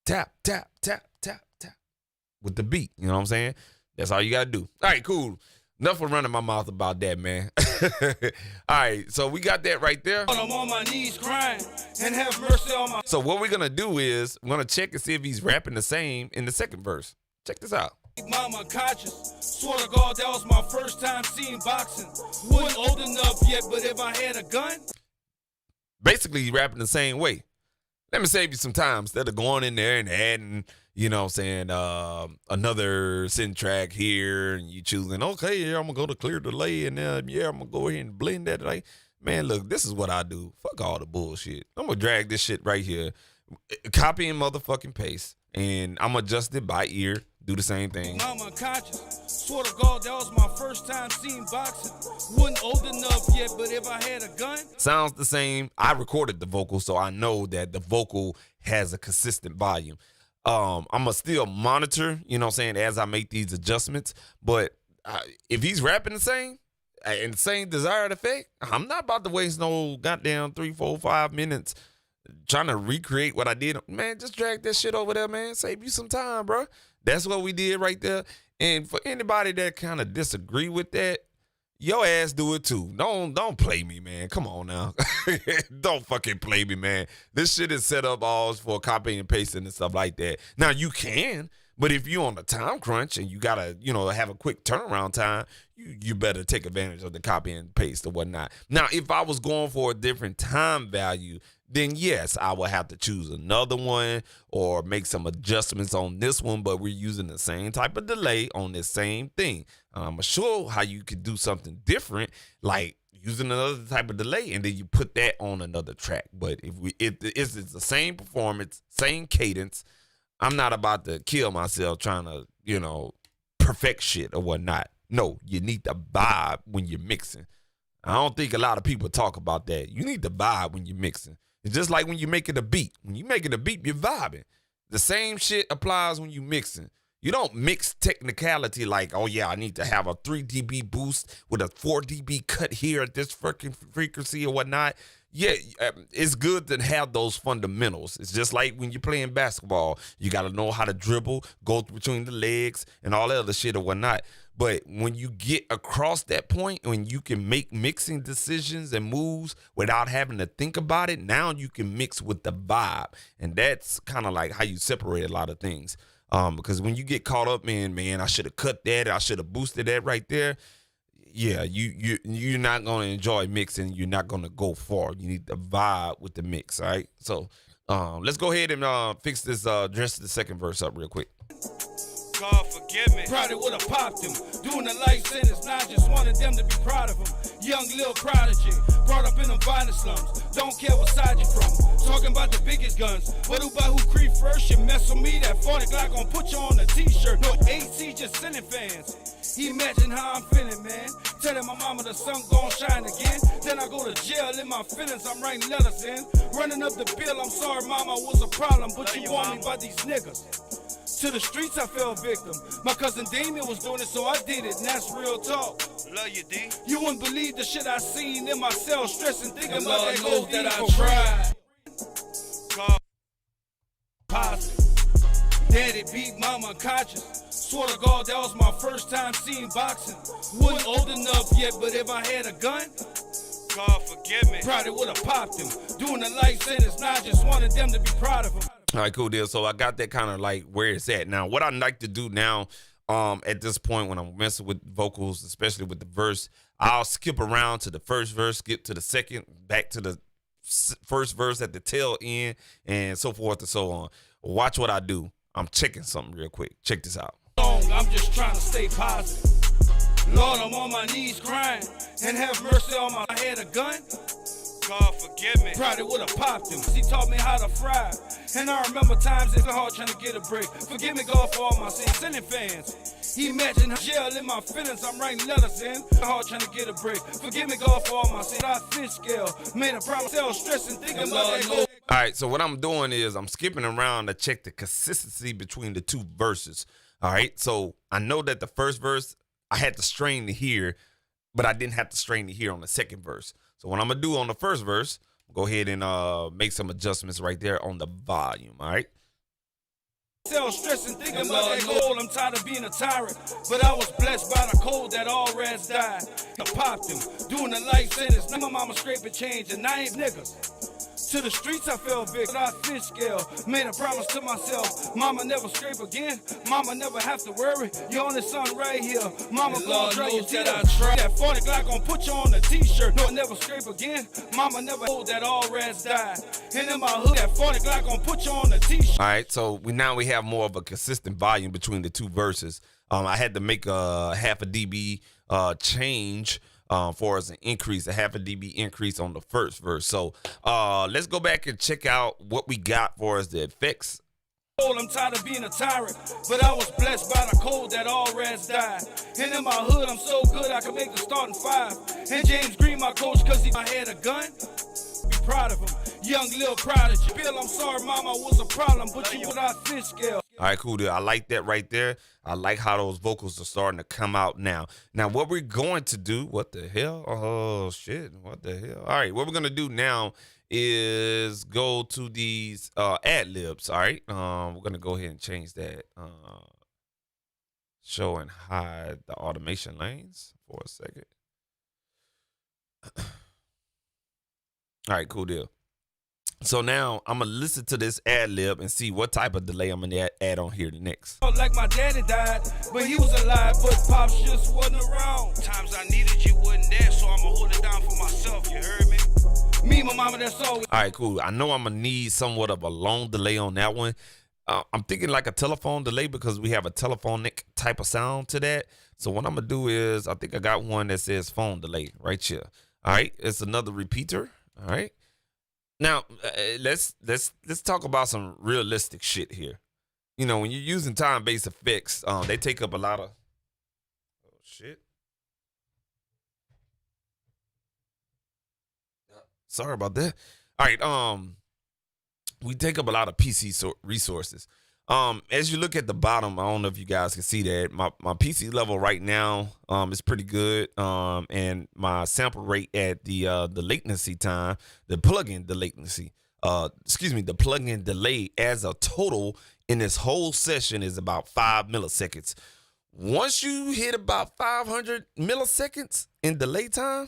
Tap, tap, tap, tap, tap with the beat. You know what I'm saying? That's all you got to do. All right, cool. Enough of running my mouth about that, man. All right, so we got that right there. I'm on my knees crying and have mercy on my. So what we're going to do is we're going to check and see if he's rapping the same in the second verse. Check this out. Mama conscious. Swear to God, that was my first time seeing boxing. Wasn't old enough yet, but if I had a gun. Basically, he's rapping the same way. Let me save you some time instead of going in there and adding, you know what I'm saying, another synth track here, and you choosing, okay, yeah, I'm going to go to clear delay, and then, yeah, I'm going to go ahead and blend that delay. Man, look, this is what I do. Fuck all the bullshit. I'm going to drag this shit right here, copy and motherfucking paste, and I'm going to adjust it by ear, do the same thing. Mama conscious. Swear to God, that was my first time seeing boxing. Wasn't old enough yet, but if I had a gun. Sounds the same. I recorded the vocal, so I know that the vocal has a consistent volume. I'm going to still monitor, you know what I'm saying, as I make these adjustments. But if he's rapping the same and the same desired effect, I'm not about to waste no goddamn 3, 4, 5 minutes trying to recreate what I did. Man, just drag that shit over there, man. Save you some time, bro. That's what we did right there. And for anybody that kind of disagree with that, your ass do it too. Don't play me, man. Come on now. Don't fucking play me, man. This shit is set up all for copying and pasting and stuff like that. Now you can, but if you're on a time crunch and you gotta, you know, have a quick turnaround time, you better take advantage of the copy and paste or whatnot. Now, if I was going for a different time value, then yes, I would have to choose another one or make some adjustments on this one, but we're using the same type of delay on this same thing. I'm going to show how you could do something different, like using another type of delay, and then you put that on another track. But if it's the same performance, same cadence, I'm not about to kill myself trying to, you know, perfect shit or whatnot. No, you need to vibe when you're mixing. I don't think a lot of people talk about that. You need to vibe when you're mixing. It's just like when you're making a beat. When you're making a beat, you're vibing. The same shit applies when you're mixing. You don't mix technicality like, oh, yeah, I need to have a 3 dB boost with a 4 dB cut here at this fucking frequency or whatnot. Yeah, it's good to have those fundamentals. It's just like when you're playing basketball. You got to know how to dribble, go between the legs, and all that other shit or whatnot. But when you get across that point, when you can make mixing decisions and moves without having to think about it, now you can mix with the vibe. And that's kind of like how you separate a lot of things. Because when you get caught up in, man, I should have cut that, I should have boosted that right there. Yeah, you're not going to enjoy mixing. You're not going to go far. You need to vibe with the mix, all right? So let's go ahead and fix this, dress the second verse up real quick. God forgive me. Probably would have popped him. Doing a life sentence, now I just wanted them to be proud of him. Young little prodigy, brought up in them violent slums. Don't care what side you from. Talking about the biggest guns. But who creep first? You mess with me, that 40 Glock gon' put you on a t-shirt. No AC, just sending fans. Imagine how I'm feeling, man. Telling my mama the sun gon' shine again. Then I go to jail in my feelings, I'm writing letters in. Running up the bill, I'm sorry mama was a problem, but you want me by these niggas. To the streets I fell victim. My cousin Damien was doing it, so I did it, and that's real talk. Love you, D. You wouldn't believe the shit I seen in my cell, stressing, thinking And about Lord that knows gold that I for tried. God. positive. Daddy beat mama unconscious. Swear to God, that was my first time seeing boxing. Wasn't old enough yet, but if I had a gun, God forgive me. probably would've popped him. Doing a life sentence, now I just wanted them to be proud of him. All right, cool deal. So I got that kind of like where it's at now. What I like to do now, at this point when I'm messing with vocals, especially with the verse, I'll skip around to the first verse, skip to the second, back to the first verse at the tail end, and so forth and so on. Watch what I do. I'm checking something real quick. Check this out. I'm just trying to stay positive. Lord, I'm on my knees crying, and have mercy on my head a gun. God forgive me. Probably would've popped him. He taught me how to fry. And I remember times it's hard trying to get a break. Forgive me, God, for all my sins. Sending fans. Imagine jail in my feelings. I'm writing letters in. Hard trying to get a break. Forgive me, God, for all my sins. I fish scale. Made a promise. Still stressing, thinking about that gold. All right, so what I'm doing is I'm skipping around to check the consistency between the two verses. All right, so I know that the first verse, I had to strain to hear, but I didn't have to strain to hear on the second verse. So what I'm going to do on the first verse, go ahead and make some adjustments right there on the volume, all right? Still stressing, thinking about that gold. I'm tired of being a tyrant, but I was blessed by the cold that all rats died. I popped him, doing a life sentence. Now my mama scraping change, and I ain't niggas. To the streets I fell victim. I fish scale. Made a promise to myself. Mama never scrape again. Mama never have to worry. Your only son right here. Mama gon' dry your teeth. That 40 Glock gon' put you on a t-shirt. No, never scrape again. Mama never hold that all rats died. And in my hood, that 40 Glock gon' put you on a t-shirt. All right, so we have more of a consistent volume between the two verses. I had to make a half a dB change for us an increase, a half a dB increase on the first verse. So let's go back and check out what we got for us the effects. I'm tired of being a tyrant, but I was blessed by the cold that all rats died. And in my hood, I'm so good I can make the starting five. And James Green, my coach, cause he had a gun. Be proud of him, young little prodigy. Bill, I'm sorry, mama was a problem, but you without fish scale. All right, cool deal. I like that right there. I like how those vocals are starting to come out now. Now, what we're going to do, what the hell? Oh, shit. What the hell? All right, what we're going to do now is go to these ad-libs, all right? We're going to go ahead and change that. Show and hide the automation lanes for a second. All right, cool deal. So now I'm going to listen to this ad-lib and see what type of delay I'm going to add on here next. Like my daddy died, but he was alive, but Pops just wasn't around. Times I needed you wasn't there, so I'ma hold it down for myself, you heard me? Me, my mama, that's all. All right, cool. I know I'm going to need somewhat of a long delay on that one. I'm thinking like a telephone delay because we have a telephonic type of sound to that. So what I'm going to do is I think I got one that says phone delay right here. All right, it's another repeater. All right. Now, let's talk about some realistic shit here. You know, when you're using time-based effects, they take up a lot of shit. Sorry about that. All right, we take up a lot of PC resources. As you look at the bottom, I don't know if you guys can see that. My PC level right now is pretty good. And my sample rate at the latency time, the plugin delay as a total in this whole session is about 5 milliseconds. Once you hit about 500 milliseconds in delay time,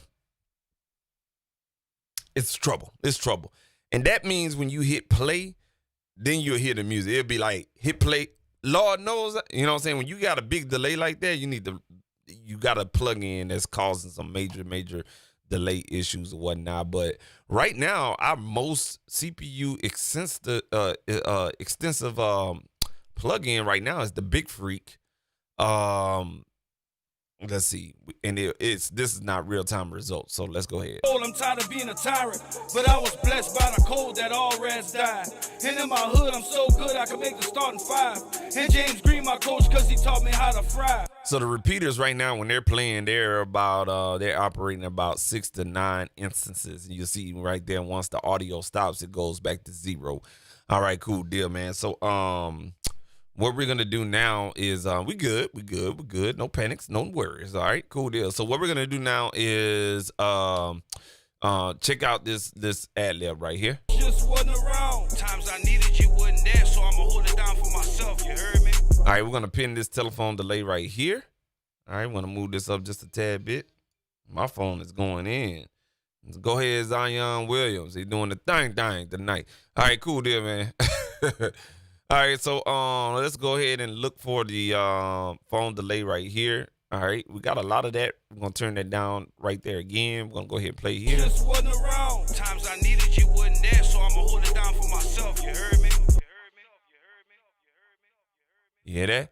it's trouble. It's trouble. And that means when you hit play, then you'll hear the music. It'll be like hit play. Lord knows, you know what I'm saying? When you got a big delay like that, you got a plug in that's causing some major delay issues or whatnot. But right now, our most CPU extensive plug-in right now is the Big Freak. Let's see. And this is not real-time results, so let's go ahead. I'm tired of being a tyrant, but I was blessed by the code that all rats died. And in my hood, I'm so good I can make the starting five. And James Green, my coach, because he taught me how to fry. So the repeaters right now, when they're playing, they're operating about 6 to 9 instances. And you see right there, once the audio stops, it goes back to 0. All right, cool deal, man. So what we're gonna do now is we good. No panics, no worries. All right, cool deal. So what we're gonna do now is check out this ad lib right here. Just wasn't around. Times I needed you wasn't there, so I'ma hold it down for myself, you heard me? All right, we're gonna pin this telephone delay right here. All right, we're gonna move this up just a tad bit. My phone is going in. Let's go ahead, Zion Williams. He's doing the thing tonight. All right, cool deal, man. All right, so let's go ahead and look for the phone delay right here. All right, we got a lot of that. We're gonna turn that down right there again. We're gonna go ahead and play here. Just wasn't around. Times I needed you wasn't there, so I'ma hold it down for myself, you heard me? You hear that?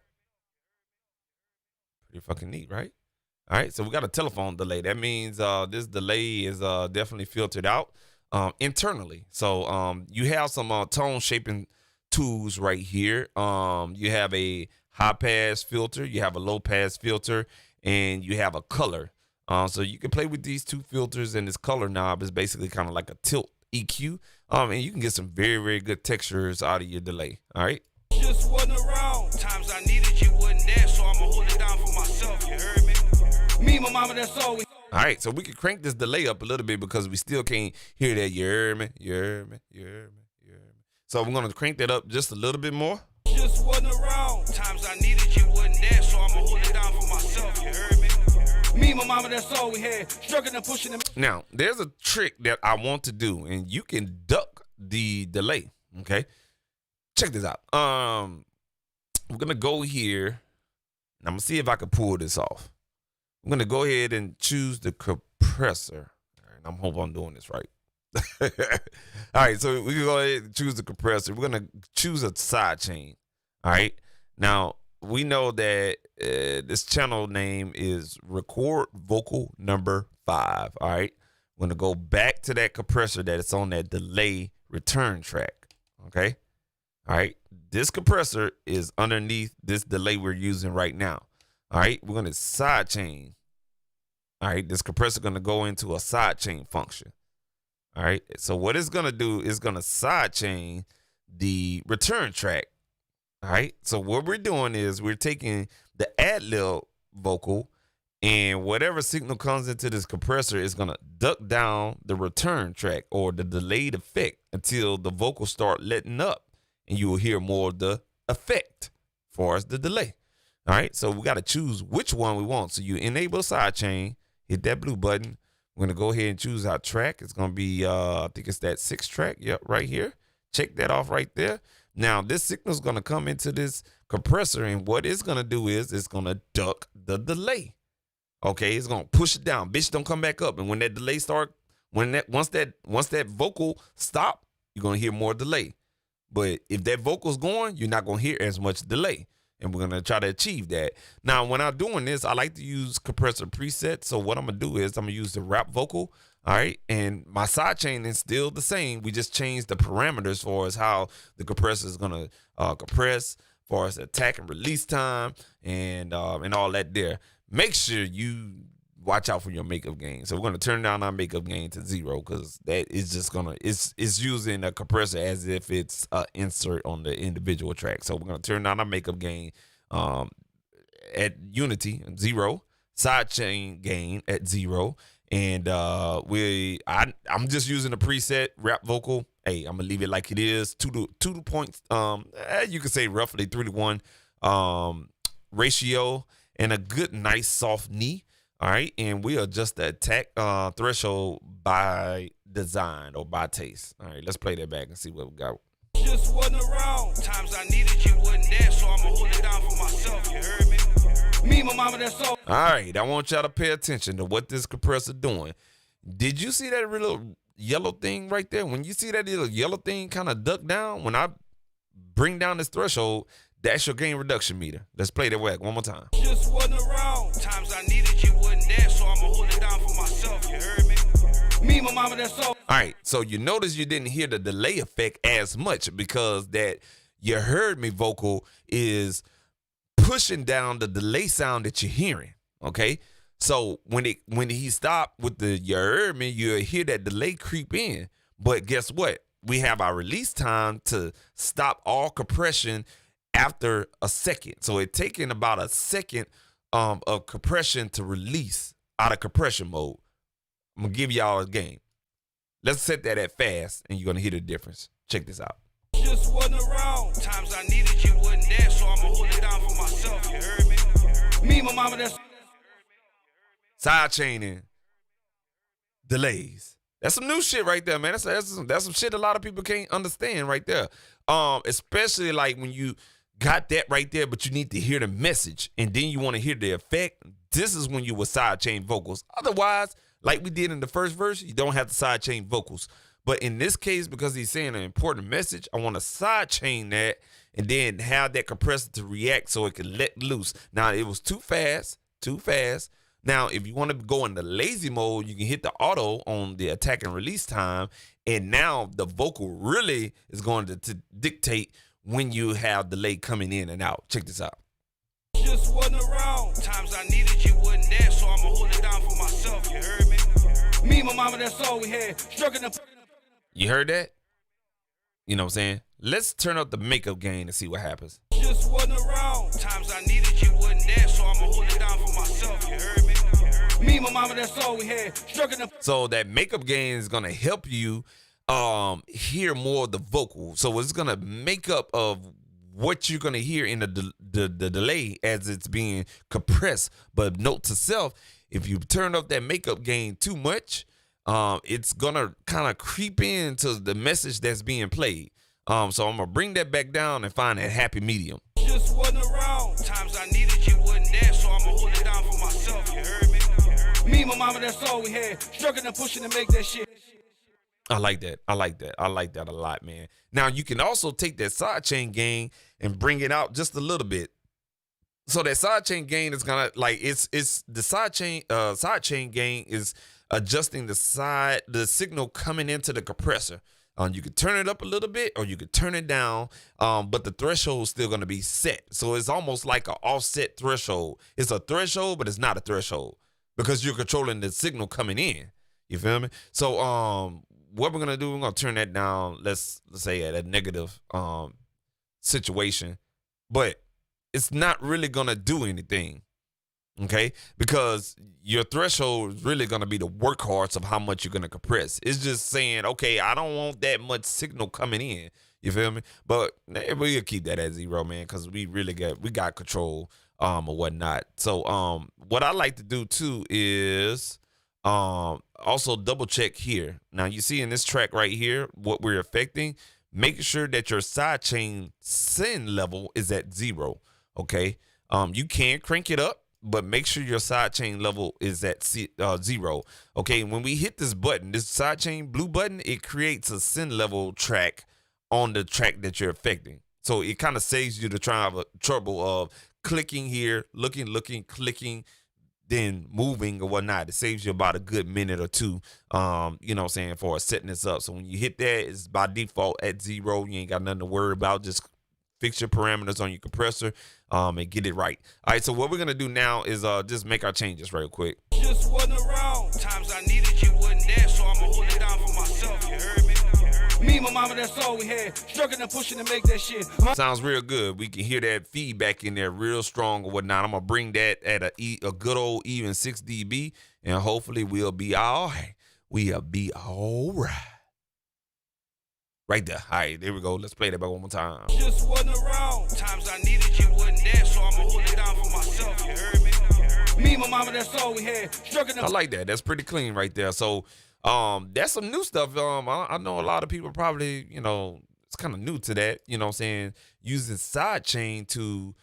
Pretty fucking neat, right? All right, so we got a telephone delay. That means this delay is definitely filtered out internally. So you have some tone shaping tools right here. You have a high pass filter, you have a low pass filter, and you have a color. So you can play with these two filters, and this color knob is basically kind of like a tilt EQ. And you can get some very, very good textures out of your delay. All right. Just wasn't around. Times I needed you wasn't there, so I'ma hold it down for myself, you heard me? Me and my mama, that's all we. All right, so we can crank this delay up a little bit because we still can't hear that. You heard me, you heard me, you heard me, you heard me. So we're gonna crank that up just a little bit more. Just wasn't around. Times I needed you wasn't there, so I'ma hold it down for myself, you heard me? Me and my mama, that's all we had. Struggling and pushing them. Now, there's a trick that I want to do, and you can duck the delay. Okay, check this out. We're gonna go here, and I'm gonna see if I can pull this off. I'm gonna go ahead and choose the compressor. All right, I'm hoping I'm doing this right. All right, so we can go ahead and choose the compressor. We're gonna choose a side chain. All right, now we know that this channel name is record vocal number 5. All right, we're gonna go back to that compressor that is on that delay return track. Okay, all right, this compressor is underneath this delay we're using right now. All right, we're gonna side chain. All right, this compressor gonna go into a side chain function. All right, so what it's gonna do is gonna side chain the return track. All right, so what we're doing is we're taking the ad lib vocal, and whatever signal comes into this compressor is gonna duck down the return track or the delayed effect until the vocals start letting up, and you will hear more of the effect as far as the delay. All right, so we got to choose which one we want. So you enable sidechain, hit that blue button. We're going to go ahead and choose our track. It's going to be, I think it's that 6th track. Yep, right here. Check that off right there. Now, this signal is going to come into this compressor, and what it's going to do is it's going to duck the delay. Okay, it's going to push it down. Bitch, don't come back up. And when that delay start, once that vocal stop, you're going to hear more delay. But if that vocal's going, you're not going to hear as much delay. And we're going to try to achieve that. Now, when I'm doing this, I like to use compressor presets. So what I'm going to do is I'm going to use the rap vocal. All right. And my side chain is still the same. We just changed the parameters for as how the compressor is going to compress, for as attack and release time, and all that there. Make sure you watch out for your makeup gain. So we're going to turn down our makeup gain to 0 because that is just going to, it's using a compressor as if it's an insert on the individual track. So we're going to turn down our makeup gain at unity 0, sidechain gain at 0. And I'm just using a preset rap vocal. Hey, I'm going to leave it like it is. 2 points. You could say roughly 3 to 1 ratio, and a good, nice, soft knee. All right, and we adjust the attack threshold by design or by taste. All right, let's play that back and see what we got. Just wasn't around. Times I needed you wasn't there, so I'ma hold it down for myself, you heard me? Me and my mama, that's all. All right, I want y'all to pay attention to what this compressor doing. Did you see that little yellow thing right there? When you see that little yellow thing kind of duck down, when I bring down this threshold, that's your gain reduction meter. Let's play that back one more time. Just wasn't around. Times I needed my mama, that's all. All right, so you notice you didn't hear the delay effect as much because that you heard me vocal is pushing down the delay sound that you're hearing. Okay, so when he stopped with the you heard me, you'll hear that delay creep in. But guess what? We have our release time to stop all compression after a second. So it's taking about a second of compression to release out of compression mode. I'm gonna give y'all a game. Let's set that at fast, and you're gonna hear the difference. Check this out. Just wasn't around. Times I needed you wasn't there, so I'ma hold it down for myself. You heard me? Me and my mama, that's Side chaining delays. That's some new shit right there, man. That's some shit a lot of people can't understand right there. Especially like when you got that right there, but you need to hear the message, and then you want to hear the effect. This is when you would side chain vocals. Otherwise, like we did in the first verse, you don't have to side chain vocals. But in this case, because he's saying an important message, I want to side chain that and then have that compressor to react so it can let loose. Now, it was too fast. Now, if you want to go in the lazy mode, you can hit the auto on the attack and release time. And now the vocal really is going to dictate when you have delay coming in and out. Check this out. just wasn't around. Times I needed you wasn't there, so I'ma hold it down for myself. You heard me? Me and my mama, that's all we had. Struggling to. You heard that? You know what I'm saying? Let's turn up the makeup gain and see what happens. Just wasn't around. Times I needed you wasn't there, so I'ma hold it down for myself. You heard me? Me and my mama, that's all we had. Struggling to. So that makeup gain is gonna help you hear more of the vocal. So it's gonna make up of what you're gonna hear in the delay as it's being compressed. But note to self, if you turn up that makeup gain too much, it's gonna kind of creep into the message that's being played. So I'm gonna bring that back down and find that happy medium. Just wasn't around. Times I needed you wasn't there, so I'ma hold it down for myself. You heard me? Me and my mama, that's all we had. Struggling and pushing to make that shit. I like that a lot, man. Now you can also take that sidechain gain and bring it out just a little bit. So that sidechain gain is gonna it's the sidechain gain is adjusting the signal coming into the compressor. You could turn it up a little bit or you could turn it down, but the threshold is still going to be set. So it's almost like an offset threshold. It's a threshold, but it's not a threshold because you're controlling the signal coming in. You feel me? So what we're going to do, we're going to turn that down, let's say at a negative situation, but it's not really going to do anything. Okay, because your threshold is really going to be the workhorse of how much you're going to compress. It's just saying, okay, I don't want that much signal coming in. You feel me? But we'll keep that at 0, man, because we got control or whatnot. So what I like to do too is also double check here. Now you see in this track right here what we're affecting. Making sure that your sidechain send level is at 0. Okay, you can crank it up, but make sure your sidechain level is at 0. Okay, when we hit this button, this sidechain blue button, it creates a send level track on the track that you're affecting. So it kind of saves you the trouble of clicking here, looking, clicking, then moving or whatnot. It saves you about a good minute or two, you know what I'm saying, for setting this up. So when you hit that, it's by default at 0. You ain't got nothing to worry about. Just fix your parameters on your compressor and get it right. All right, so what we're going to do now is just make our changes real quick. Just wasn't around. Times I needed you wasn't there, so I'ma hold it down for myself. You heard me? Me and my mama, that's all we had. Struggling and pushing to make that shit. Sounds real good. We can hear that feedback in there real strong or whatnot. I'm going to bring that at a good old even 6 dB, and hopefully we'll be all right. We'll be all right. Right there. All right, there we go. Let's play that back one more time. Just wasn't around. Times I needed you wasn't there, so I'ma hold it down for myself. You heard me? Me and my mama, that's all we had. Struggling. I like that. That's pretty clean right there. So that's some new stuff. I know a lot of people probably, it's kind of new to that, you know what I'm saying, using sidechain to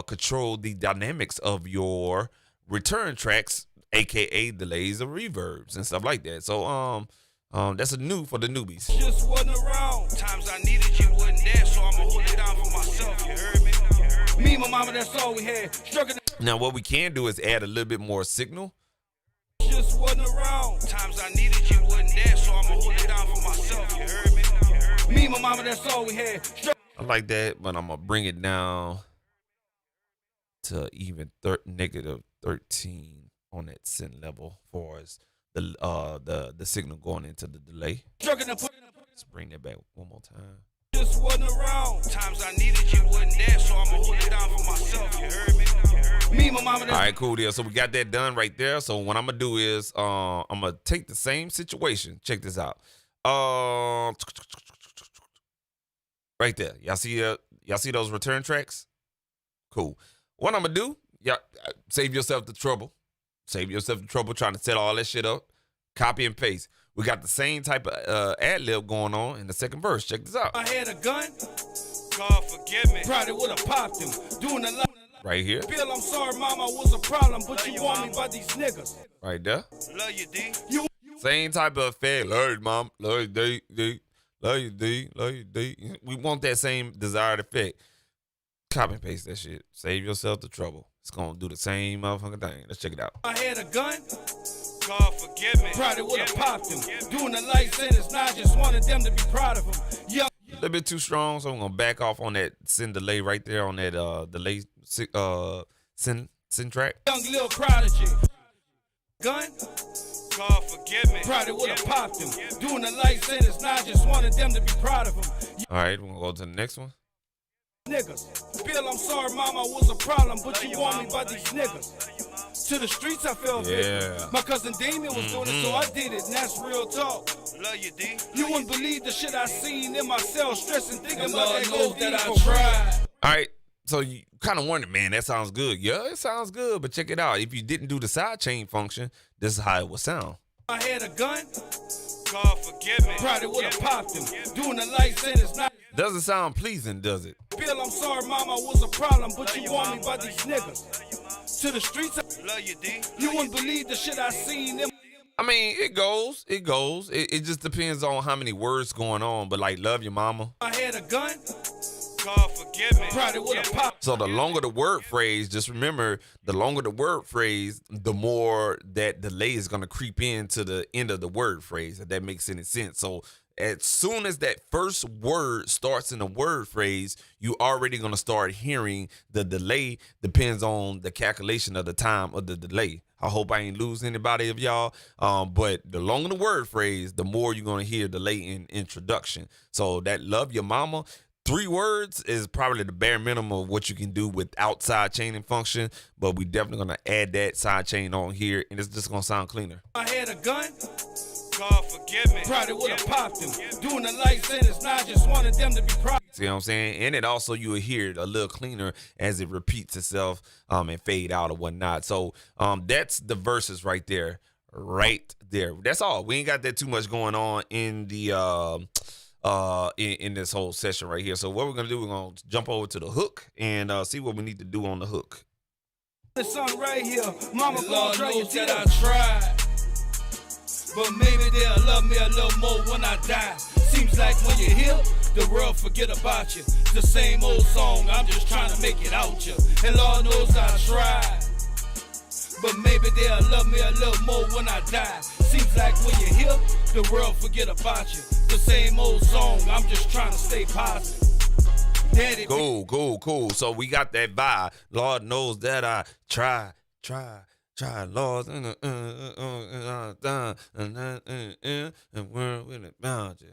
control the dynamics of your return tracks, aka delays or reverbs and stuff like that. So that's a new for the newbies. Just wasn't around. Times I needed you wasn't there, so I'ma hold it down for myself. You heard me? Me and my mama, that's all we had. Struggling. Now what we can do is add a little bit more signal. just wasn't around. Times I needed you wasn't there, so I'ma hold it down for myself. You heard me? Me and my mama, that's all we had. I like that, but I'm gonna bring it down to even negative 13 on that send level for us. The signal going into the delay. Let's bring that back one more time. Just wasn't around. Times I needed you wasn't there, so I'ma hold it down for myself. You heard me? Me and my mama, All right, cool deal. So we got that done right there. So what I'm gonna do is I'm gonna take the same situation. Check this out. Right there. Y'all see those return tracks? Cool. What I'm gonna do? Yeah, save yourself the trouble. Save yourself the trouble trying to set all that shit up. Copy and paste. We got the same type of ad-lib going on in the second verse. Check this out. I had a gun. God forgive me. Probably would have popped him. Doing a lot. Right here. Bill, I'm sorry, mama, was a problem, but you want me by these niggas. Right there. Love you, D. Same type of effect. Love you, mom. Love you, D. Love you, D. Love you, D. We want that same desired effect. Copy and paste that shit. Save yourself the trouble. It's gonna do the same motherfucking thing. Let's check it out. I had a gun. God forgive me. Probably would have popped him. Doing a life sentence, now I just wanted them to be proud of him. Yeah. A little bit too strong, so I'm gonna back off on that send delay right there on that delay send track. Young little prodigy. Gun. God forgive me. Probably would have popped him. Doing a life sentence, now I just wanted them to be proud of him. All right, we're gonna go to the next one. Niggas. Bill, I'm sorry, mama, was a problem, but you want me by these niggas. To the streets I fell victim. My cousin Damien was doing it, so I did it, and that's real talk. Love you, D. You wouldn't believe the shit I seen in myself, stressing, thinking about that knows that that I I tried. All right, so you kind of wonder, man, that sounds good. Yeah, it sounds good, but check it out. If you didn't do the side chain function, this is how it would sound. I had a gun. God forgive me. Probably would have popped him. Doing a life sentence, not. Doesn't sound pleasing, does it? Bill, I'm sorry, mama, was a problem, but you want me by these niggas. To the streets, Love you, D. you wouldn't believe the shit I seen in. I mean, it goes. It just depends on how many words going on. But like, love your mama. I had a gun. God forgive me. Probably would have popped. So the longer the word phrase, just remember, the longer the word phrase, the more that delay is gonna creep into the end of the word phrase. If that makes any sense. So as soon as that first word starts in a word phrase, you already gonna start hearing the delay. Depends on the calculation of the time of the delay. I hope I ain't lose anybody of y'all. But the longer the word phrase, the more you're gonna hear delay in introduction. So that love your mama. 3 words is probably the bare minimum of what you can do with outside chaining function, but we definitely gonna add that side chain on here, and it's just gonna sound cleaner. I had a gun. God forgive me. Probably would have popped him. Doing a life sentence, now I just wanted them to be proud. See what I'm saying? And it also, you will hear it a little cleaner as it repeats itself and fade out or whatnot. So that's the verses right there. That's all. We ain't got that too much going on in the in this whole session right here. So what we're gonna do, we're gonna jump over to the hook and see what we need to do on the hook. The song right here, mama, The Lord gonna knows try that to I tried, but maybe they'll love me a little more when I die. Seems like when you're here, the world forget about you. The same old song, I'm just trying to make it out you. And Lord knows I tried, but maybe they'll love me a little more when I die. Seems like when you're here, the world forget about you. The same old song, I'm just trying to stay positive. Daddy, Cool. So we got that vibe. Lord knows that I try, Lord, and world with it, bound you.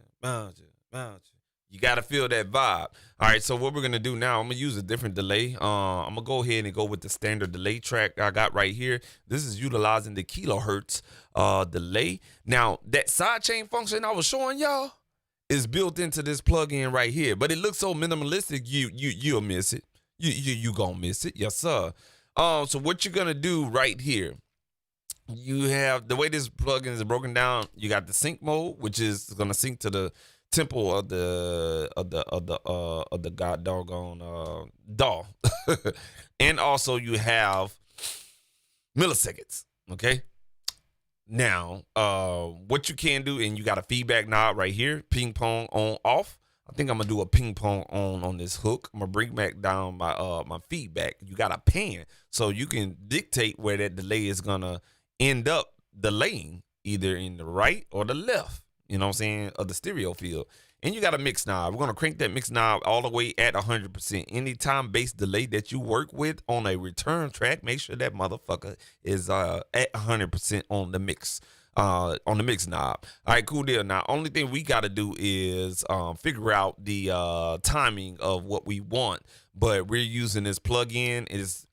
You gotta feel that vibe. All right, so what we're gonna do now, I'm gonna use a different delay. I'm gonna go ahead and go with the standard delay track I got right here. This is utilizing the kilohertz delay. Now, that sidechain function I was showing y'all is built into this plugin right here, but it looks so minimalistic, you'll miss it. You gonna miss it, yes sir. So what you're gonna do right here, you have the way this plugin is broken down. You got the sync mode, which is gonna sync to the tempo of the god doggone DAW, and also you have milliseconds. Okay. Now, what you can do, and you got a feedback knob right here, ping pong on off. I think I'm gonna do a ping pong on this hook. I'm gonna bring back down my feedback. You got a pan, so you can dictate where that delay is gonna end up delaying either in the right or the left, you know what I'm saying, of the stereo field. And you got a mix knob. We're going to crank that mix knob all the way at 100%. Any time-based delay that you work with on a return track, make sure that motherfucker is at 100% on the mix. On the mix knob. All right, cool deal. Now, only thing we got to do is figure out the timing of what we want. But we're using this plug-in. Is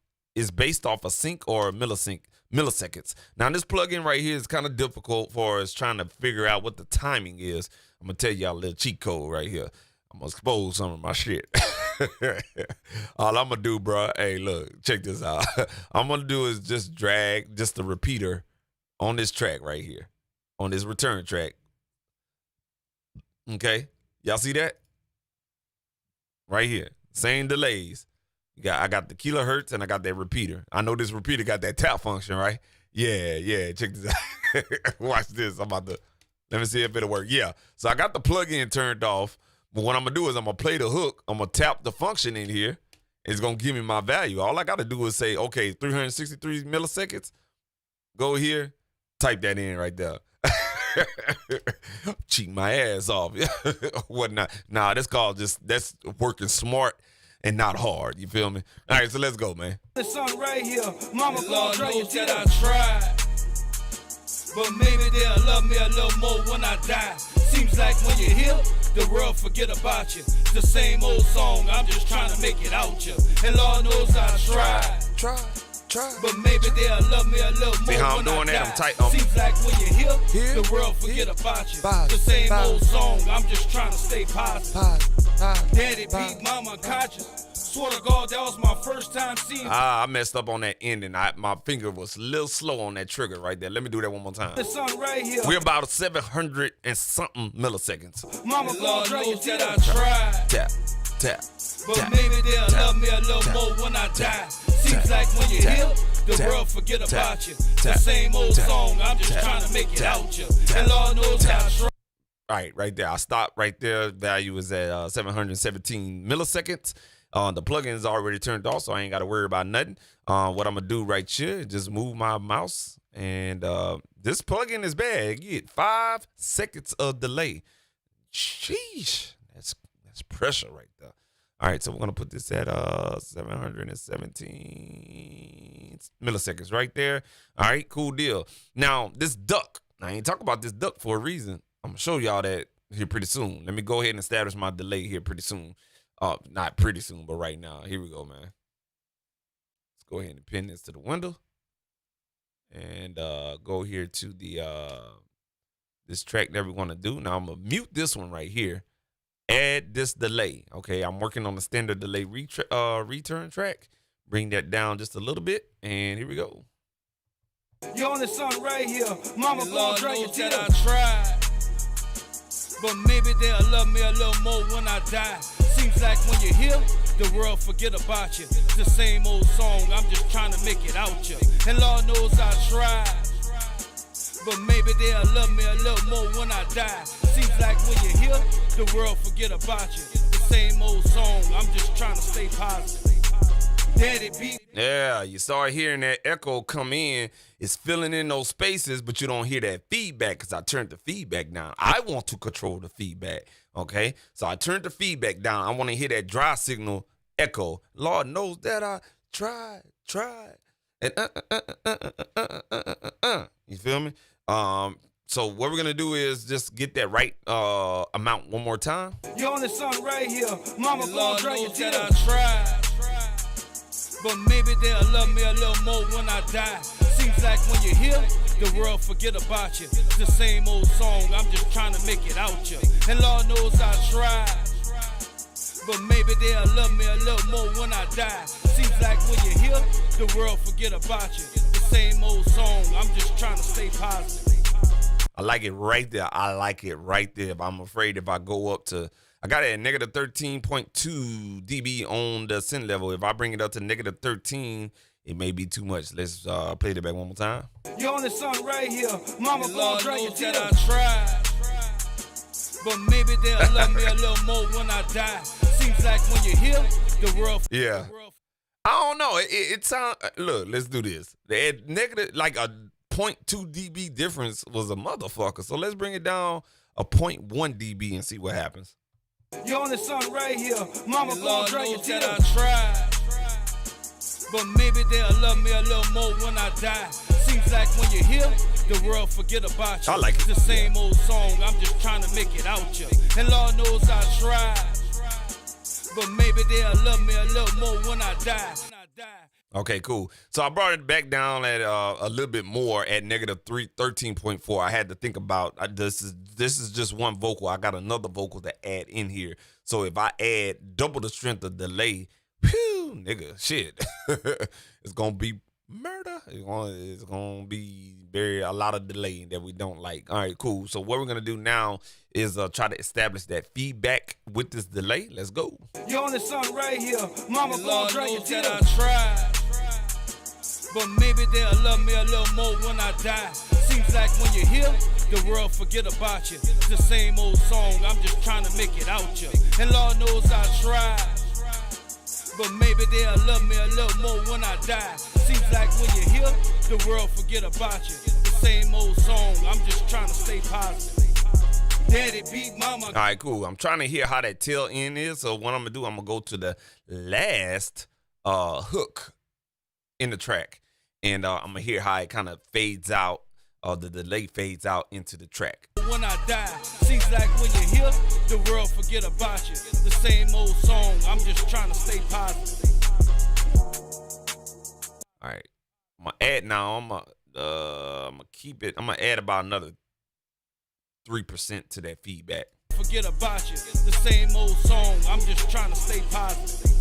based off a sync or a milliseconds. Now, this plug-in right here is kind of difficult for us trying to figure out what the timing is. I'm going to tell y'all a little cheat code right here. I'm going to expose some of my shit. All I'm going to do, bro, hey, look, check this out. I'm going to do is just drag just the repeater on this track right here, on this return track. Okay, y'all see that? Right here, same delays. I got the kilohertz and I got that repeater. I know this repeater got that tap function, right? Yeah, check this out. Watch this, let me see if it'll work. Yeah, so I got the plug-in turned off, but what I'm gonna do is I'm gonna play the hook, I'm gonna tap the function in here, it's gonna give me my value. All I gotta do is say, okay, 363 milliseconds, go here, type that in right there. Cheating my ass off. Whatnot. Nah, that's working smart and not hard. You feel me? All right, so let's go, man. The song right here, Mama Lord knows that I tried, but maybe they'll love me a little more when I die. Seems like when you're here, the world forget about you. The same old song, I'm just trying to make it out you. And Lord knows I tried. But maybe they'll love me a little more. See how I'm when doing I that? die. I'm tight. Seems like when you're here, the world forget about you. The same old song, I'm just trying to stay positive. Daddy beat mama conscious. Swear to God, that was my first time seeing. I messed up on that ending. My finger was a little slow on that trigger right there. Let me do that one more time. The song right here. We're about 700 and something milliseconds. Mama Lord knows that I tried. Tap. But maybe they'll love me a little more when I die. Seems like when you're here, the world forget about you. The same old song, I'm just trying to make it out you. And Lord knows I tried. All right there. I stopped right there. Value is at 717 milliseconds. The plugin is already turned off, so I ain't got to worry about nothing. What I'm going to do right here is just move my mouse. And this plugin is bad. You get 5 seconds of delay. Sheesh. That's pressure right there. All right, so we're going to put this at 717 milliseconds right there. All right, cool deal. Now, this duck. I ain't talking about this duck for a reason. I'm going to show y'all that here pretty soon. Let me go ahead and establish my delay here pretty soon. Not pretty soon, but right now. Here we go, man. Let's go ahead and pin this to the window. And go here to the this track that we want to do. Now, I'm going to mute this one right here. Add this delay. Okay, I'm working on the standard delay return track. Bring that down just a little bit. And here we go. You're on the song right here. Mama Lord knows that I tried, but maybe they'll love me a little more when I die. Seems like when you're here, the world forget about you. The same old song, I'm just trying to make it out you. And Lord knows I tried, but maybe they'll love me a little more when I die. Seems like when you're here, the world forget about you. The same old song, I'm just trying to stay positive. Daddy beat. Yeah, you start hearing that echo come in. It's filling in those spaces, but you don't hear that feedback because I turned the feedback down. I want to control the feedback, okay? So I turned the feedback down. I want to hear that dry signal echo. Lord knows that I tried. And you feel me? So what we're going to do is just get that right amount one more time. You're on the song right here. Mama Lord knows that I tried, but maybe they'll love me a little more when I die. Seems like when you're here, the world forget about you. The same old song, I'm just trying to make it out you. And Lord knows I tried, but maybe they'll love me a little more when I die. Seems like when you're here, the world forget about you. The same old song, I'm just trying to stay positive. I like it right there. But I'm afraid if I go up to, I got it at negative 13.2 dB on the send level. If I bring it up to negative 13, it may be too much. Let's play it back one more time. You're on the song right here. Mama Lord knows that I tried, but maybe they'll love me a little more when I die. Seems like when you're here, the world. Yeah. I don't know. It sounds. Look, let's do this. At negative, like a 0.2 dB difference was a motherfucker. So let's bring it down a 0.1 dB and see what happens. You on the song right here. Mama Lord gon' drag your knows that tears. I tried, but maybe they'll love me a little more when I die. Seems like when you're here, the world forget about you. I like it. It's the same old song, I'm just trying to make it out you. And Lord knows I tried, but maybe they'll love me a little more when I die. Okay, cool. So I brought it back down at a little bit more at negative 13.4. I had to think about this is just one vocal. I got another vocal to add in here. So if I add double the strength of delay, whew, nigga, shit, it's gonna be murder. It's gonna be a lot of delay that we don't like. All right, cool. So what we're gonna do now is try to establish that feedback with this delay. Let's go. You on the song right here. Mama gon' Lord drag your knows that tears. I tried, but maybe they'll love me a little more when I die. Seems like when you're here, the world forget about you. It's the same old song, I'm just trying to make it out you. And Lord knows I tried, but maybe they'll love me a little more when I die. Seems like when you're here, the world forget about you. The same old song, I'm just trying to stay positive. Daddy beat mama. All right, cool. I'm trying to hear how that tail end is. So what I'm gonna do, I'm gonna go to the last hook in the track, and I'm gonna hear how it kind of fades out. The delay fades out into the track. When I die, seems like when you're here, the world forget about you. The same old song, I'm just trying to stay positive. All right, I'm gonna add now. I'm gonna keep it. I'm gonna add about another 3% to that feedback. Forget about you. The same old song, I'm just trying to stay positive.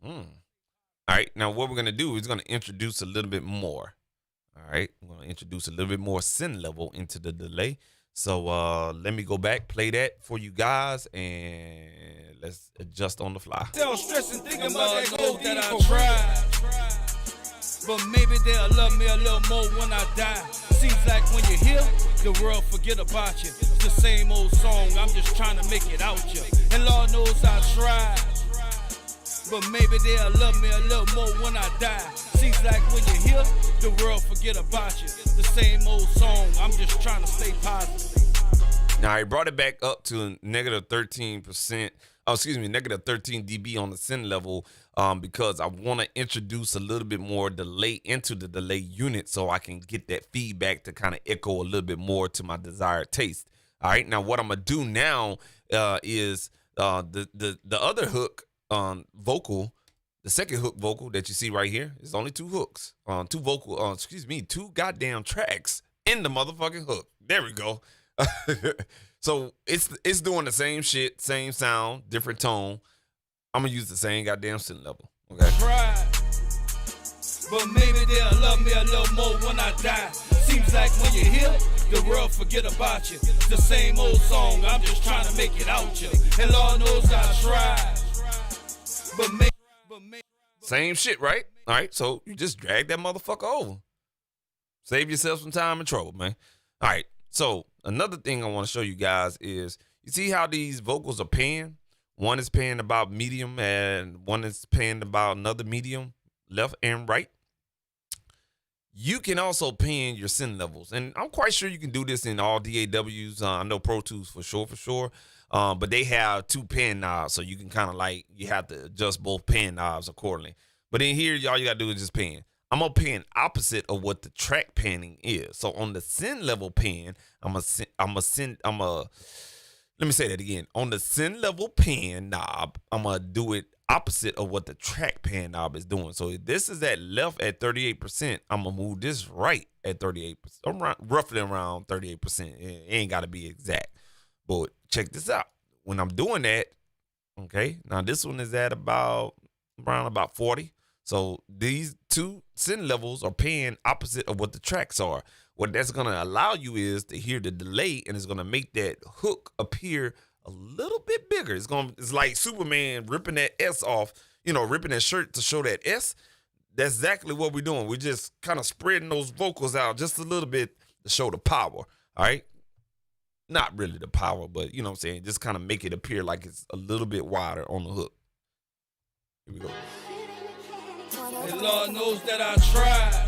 All right, now what we're gonna do is gonna introduce a little bit more. All right, I'm gonna introduce a little bit more sin level into the delay. So let me go back, play that for you guys, and let's adjust on the fly. Still stressing, thinking And about Lord that knows gold that that I I tried, but maybe they'll love me a little more when I die. Seems like when you're here, the world forget about you. It's the same old song, I'm just trying to make it out you. And Lord knows I tried, but maybe they'll love me a little more when I die. Seems like when you're here, the world forget about you. The same old song, I'm just trying to stay positive. Now I brought it back up to negative 13%. Oh, excuse me, negative 13 dB on the sin level, because I want to introduce a little bit more delay into the delay unit so I can get that feedback to kind of echo a little bit more to my desired taste. All right, now what I'm gonna do now is the other hook vocal. The second hook vocal that you see right here is only two hooks, two goddamn tracks in the motherfucking hook. There we go. So it's doing the same shit, same sound, different tone. I'm gonna use the same goddamn sin level. Okay. Tried, but maybe they'll love me a little more when I die. Seems like when you're here, the world forget about you. The same old song, I'm just trying to make it out you. And Lord knows I tried, but maybe. Same shit, right? All right, so you just drag that motherfucker over. Save yourself some time and trouble, man. All right, so another thing I want to show you guys is, you see how these vocals are paying? One is paying about medium and one is paying about another medium, left and right. You can also pan your sin levels, and I'm quite sure you can do this in all DAWs. I know Pro Tools for sure. But they have two pan knobs, so you can kind of like, you have to adjust both pan knobs accordingly. But in here, all you gotta do is just pan. I'm gonna pan opposite of what the track panning is. So on the sin level pan, let me say that again. On the sin level pan knob, I'm gonna do it opposite of what the track pan knob is doing. So if this is at left at 38%, I'm gonna move this right at 38%, roughly around 38%. It ain't gotta be exact. But check this out. When I'm doing that, okay, now this one is at around about 40. So these two sin levels are paying opposite of what the tracks are. What that's going to allow you is to hear the delay, and it's going to make that hook appear a little bit bigger. It's like Superman ripping that S off, ripping that shirt to show that S. That's exactly what we're doing. We're just kind of spreading those vocals out just a little bit to show the power. All right. Not really the power, but you know what I'm saying? Just kind of make it appear like it's a little bit wider on the hook. Here we go. And Lord knows that I tried,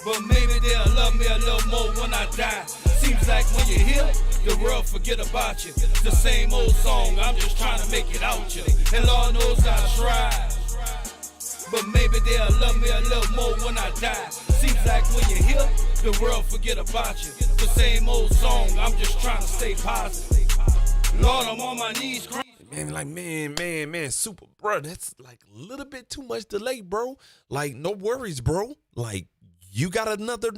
but maybe they'll love me a little more when I die. Seems like when you're here, the world forget about you. The same old song, I'm just trying to make it out you. And Lord knows I tried, but maybe they'll love me a little more when I die. Seems like when you're here, the world forget about you. The same old song, I'm just trying to stay positive. Lord, I'm on my knees crying. Man, like, man, super, bro, that's like a little bit too much delay, bro. Like, no worries, bro. Like, you got another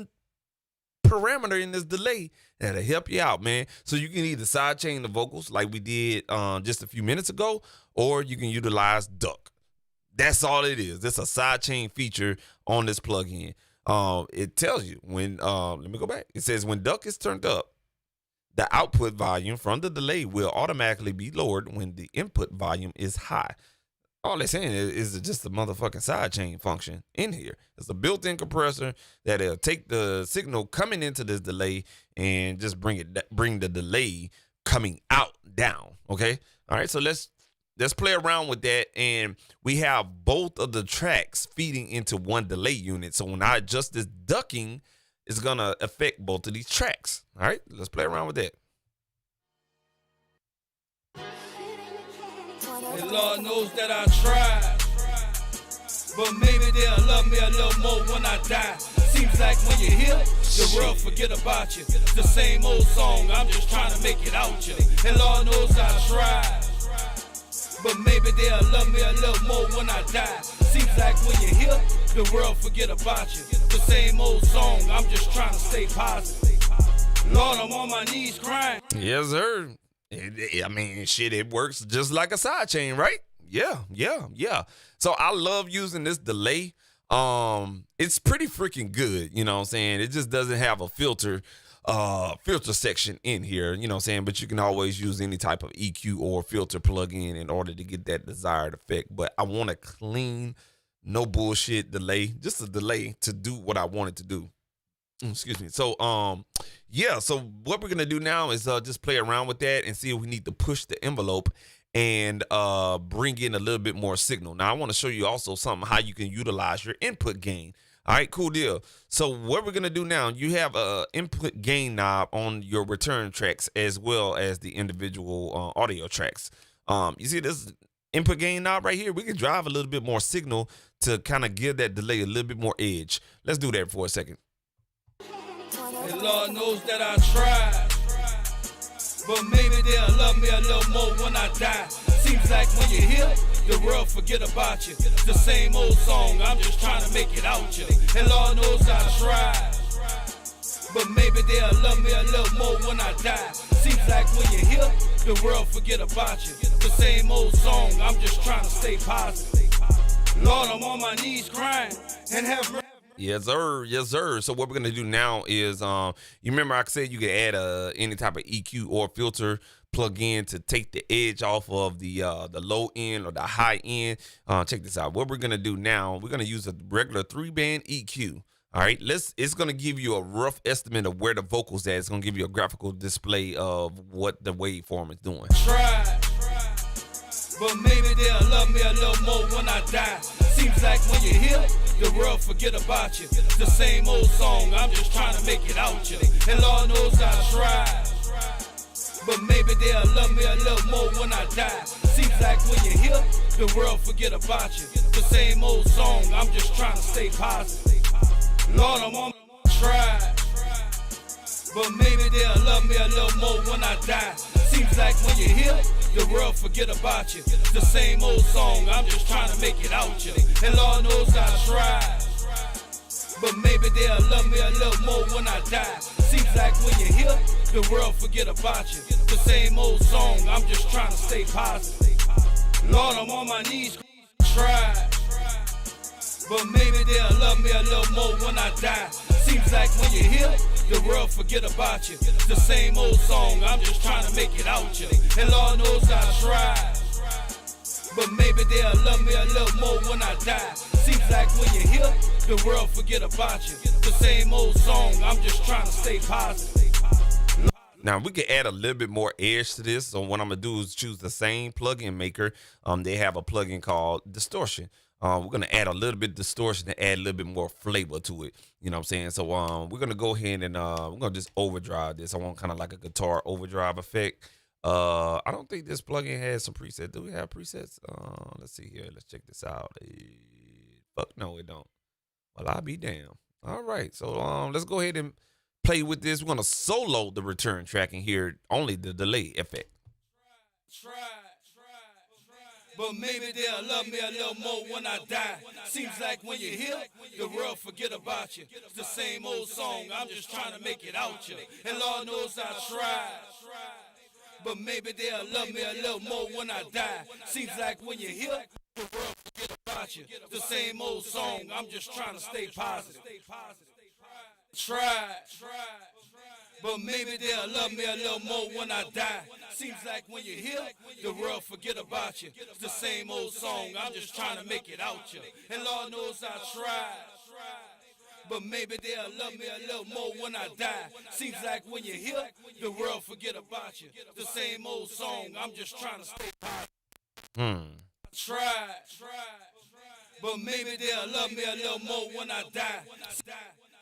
parameter in this delay that'll help you out, man. So you can either sidechain the vocals like we did just a few minutes ago, or you can utilize duck. That's all it is. It's a sidechain feature on this plugin. It tells you when, let me go back. It says when duck is turned up, the output volume from the delay will automatically be lowered when the input volume is high. All they're saying is just a motherfucking sidechain function in here. It's a built-in compressor that'll take the signal coming into this delay and just bring the delay coming out down. Okay. All right. So let's play around with that. And we have both of the tracks feeding into one delay unit. So when I adjust this ducking, it's going to affect both of these tracks. All right. Let's play around with that. And Lord knows that I tried, but maybe they'll love me a little more when I die. Seems like when you're here, the world forget about you. The same old song, I'm just trying to make it out you. And Lord knows I tried, but maybe they'll love me a little more when I die. Seems like when you're here, the world forget about you. The same old song, I'm just trying to stay positive. Lord, I'm on my knees crying. Yes, sir. I mean, shit, it works just like a sidechain, right? Yeah. So I love using this delay. It's pretty freaking good, you know what I'm saying? It just doesn't have a filter section in here, you know what I'm saying? But you can always use any type of EQ or filter plugin in order to get that desired effect. But I want a clean, no bullshit delay, just a delay to do what I want it to do. Excuse me. So, yeah. So what we're gonna do now is just play around with that and see if we need to push the envelope and bring in a little bit more signal. Now, I want to show you also something how you can utilize your input gain. All right, cool deal. So what we're gonna do now, you have a input gain knob on your return tracks as well as the individual audio tracks. You see this input gain knob right here? We can drive a little bit more signal to kind of give that delay a little bit more edge. Let's do that for a second. And Lord knows that I tried, but maybe they'll love me a little more when I die. Seems like when you're here, the world forget about you. The same old song, I'm just trying to make it out you. And Lord knows I tried, but maybe they'll love me a little more when I die. Seems like when you're here, the world forget about you. The same old song, I'm just trying to stay positive. Lord, I'm on my knees crying and have mercy. Yes, sir. Yes, sir. So what we're gonna do now is, you remember I said you could add any type of EQ or filter plug-in to take the edge off of the low end or the high end. Check this out. What we're gonna do now, we're gonna use a regular 3-band EQ. All right, it's gonna give you a rough estimate of where the vocals at. It's gonna give you a graphical display of what the waveform is doing. Try, but maybe they'll love me a little more when I die. Seems like when you're here, the world forget about you. The same old song, I'm just trying to make it out you. And Lord knows I tried, but maybe they'll love me a little more when I die. Seems like when you're here, the world forget about you. The same old song, I'm just trying to stay positive. Lord, I'm on my tried, but maybe they'll love me a little more when I die. Seems like when you're here, the world forget about you. The same old song, I'm just trying to make it out you. And Lord knows I tried, but maybe they'll love me a little more when I die. Seems like when you're here, the world forget about you. The same old song, I'm just trying to stay positive. Lord, I'm on my knees, tried, but maybe they'll love me a little more when I die. Seems like when you're here, the world forget about you. The same old song, I'm just trying to make it out you. And Lord knows I tried, but maybe they'll love me a little more when I die. Seems like when you're here, the world forget about you. The same old song, I'm just trying to stay positive. Now we can add a little bit more edge to this. So what I'm gonna do is choose the same plugin maker. They have a plugin called Distortion. We're gonna add a little bit of distortion to add a little bit more flavor to it. You know what I'm saying? So we're gonna go ahead and we're gonna just overdrive this. I want kind of like a guitar overdrive effect. I don't think this plugin has some presets. Do we have presets? Let's see here. Let's check this out. Fuck no, it don't. Well, I'll be damned. All right, so let's go ahead and play with this. We're gonna solo the return track and hear only the delay effect. Try. But maybe they'll love me a little more when I die. Seems like when you're here, the world forget about you. It's the same old song, I'm just trying to make it out you. And Lord knows I tried. But maybe they'll love me a little more when I die. Seems like when you're here, the world forget about you. It's the same old song, I'm just trying to stay positive. Try. But maybe they'll love me a little more when I die. Seems like when you're here, the world forget about you. It's the same old song, I'm just trying to make it out you. And Lord knows I tried. But maybe they'll love me a little more when I die. Seems like when you're here, the world forget about you. It's the same old song, I'm just trying to stay positive. Try. But maybe they'll love me a little more when I die.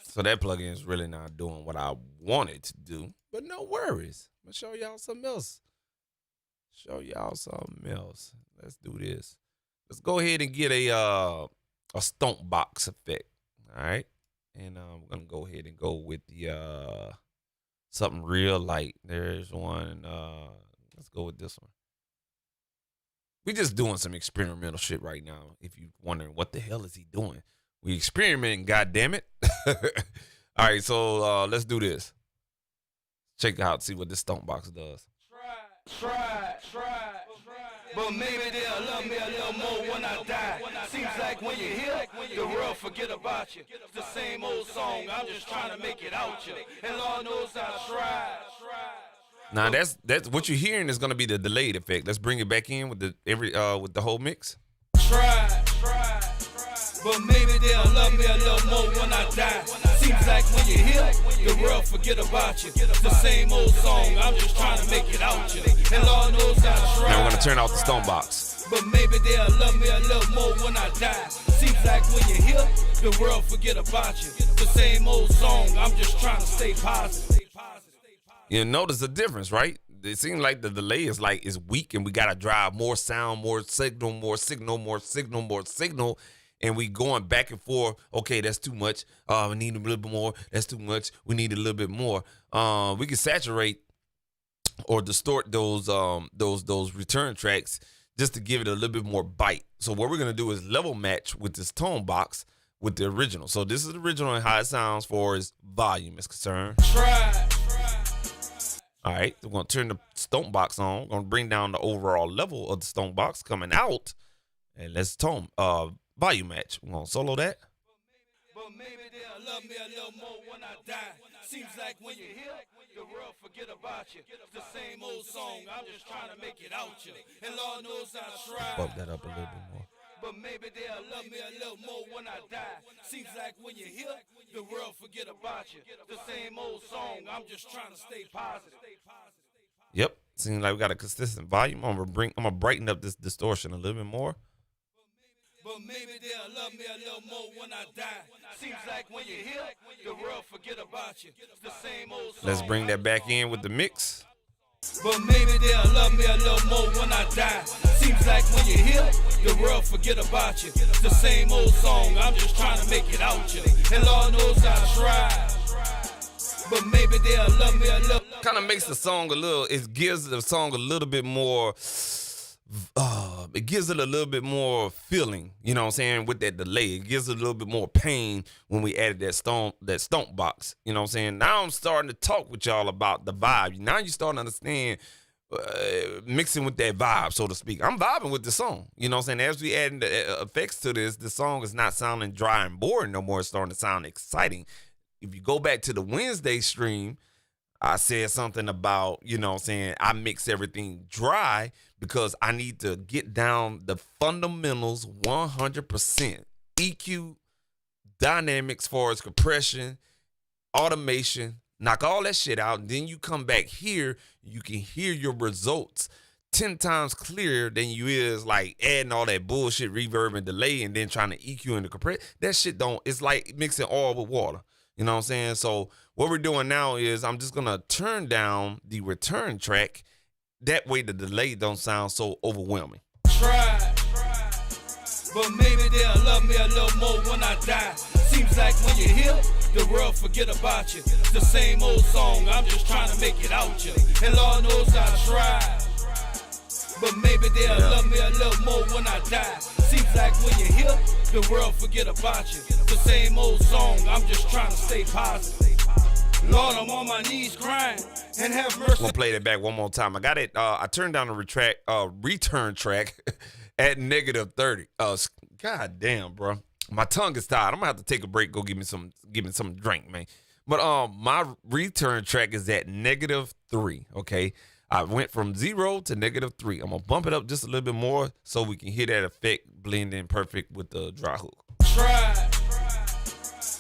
So that plugin is really not doing what I wanted to do, but no worries. I'm gonna show y'all something else. Let's do this. Let's go ahead and get a stomp box effect. All right, and we're gonna go ahead and go with the something real light. There's one. Let's go with this one. We just doing some experimental shit right now. If you're wondering what the hell is he doing, we experimenting. God damn it! All right, so let's do this. Check out, see what this stomp box does. Try. But maybe they'll love me a little more when I die. Seems like when you're here, the world forget about you. It's the same old song, I'm just trying to make it out you. And Lord knows I tried. Now that's what you're hearing is gonna be the delayed effect. Let's bring it back in with the whole mix. Try. But maybe they'll love me a little more when I die. Seems like when you're here, the world forget about you. It's the same old song, I'm just trying to make it out you. And Lord knows I tried. Now we're gonna turn off the stomp box. But maybe they'll love me a little more when I die. Seems like when you're here, the world forget about you. It's the same old song, I'm just trying to stay positive. You notice the difference, right? It seems like the delay is weak, and we gotta drive more sound, more signal, and we going back and forth. Okay, that's too much. We need a little bit more. That's too much. We need a little bit more. We can saturate or distort those return tracks just to give it a little bit more bite. So what we're gonna do is level match with this tone box with the original. So this is the original and how it sounds for as volume is concerned. Try. All right, we're gonna turn the stomp box on. We're gonna bring down the overall level of the stomp box coming out, and let's tone volume match. We're gonna solo that. But maybe they'll love me a little more when I die. Seems like when you're here, the world forget about you. It's the same old song, I'm just trying to make it out you. And Lord knows I tried. Bump that up a little bit more. But maybe they'll love me a little more when I die. Seems like when you're here, the world forget about you. The same old song, I'm just trying to stay positive. Yep, seems like we got a consistent volume. I'm gonna brighten up this distortion a little bit more. But maybe they'll love me a little more when I die. Seems like when you're here, the world forget about you. It's the same old song. Let's bring that back in with the mix. But maybe they'll love me a little more when I die. Seems like when you're here, the world forget about you. It's the same old song, I'm just trying to make it out you. And Lord knows I tried. But maybe they'll love me a little. Kind of makes the song it gives the song a little bit more, it gives it a little bit more feeling, you know what I'm saying, with that delay. It gives it a little bit more pain when we added that stomp box, you know what I'm saying. Now I'm starting to talk with y'all about the vibe. Now you starting to understand mixing with that vibe, so to speak. I'm vibing with the song, you know what I'm saying. As we add the effects to this, the song is not sounding dry and boring no more. It's starting to sound exciting. If you go back to the Wednesday stream, I said something about, you know what I'm saying, I mix everything dry because I need to get down the fundamentals 100%. EQ, dynamics as far as compression, automation, knock all that shit out. And then you come back here, you can hear your results 10 times clearer than you is like adding all that bullshit reverb and delay and then trying to EQ and the compress. That shit don't, it's like mixing oil with water. You know what I'm saying? So what we're doing now is I'm just gonna turn down the return track. That way the delay don't sound so overwhelming. Try, but maybe they'll love me a little more when I die. Seems like when you're here, the world forget about you. The same old song, I'm just trying to make it out you. And Lord knows I tried. But maybe they'll love me a little more when I die. Seems like when you're here, the world forget about you. The same old song, I'm just trying to stay positive. Lord, I'm on my knees crying and have mercy. I'm gonna play that back one more time. I got it. I turned down the return track at -30. God damn, bro. My tongue is tired. I'm gonna have to take a break. Go give me some drink, man. But my return track is at -3. Okay. I went from 0 to -3. I'm gonna bump it up just a little bit more so we can hear that effect blend in perfect with the dry hook. Try,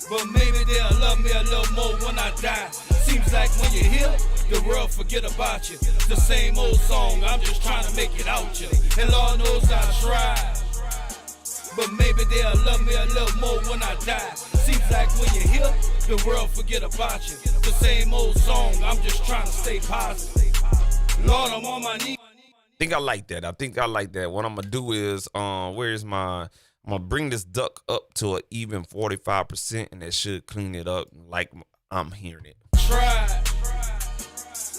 but maybe they'll love me a little more when I die. Seems like when you're here, the world forget about you. The same old song, I'm just trying to make it out you. And Lord knows I tried. But maybe they'll love me a little more when I die. Seems like when you're here, the world forget about you. The same old song, I'm just trying to stay positive. Lord, I'm on my knees. I think I like that. What I'm gonna do is, I'm gonna bring this duck up to an even 45%, and that should clean it up like I'm hearing it. Try,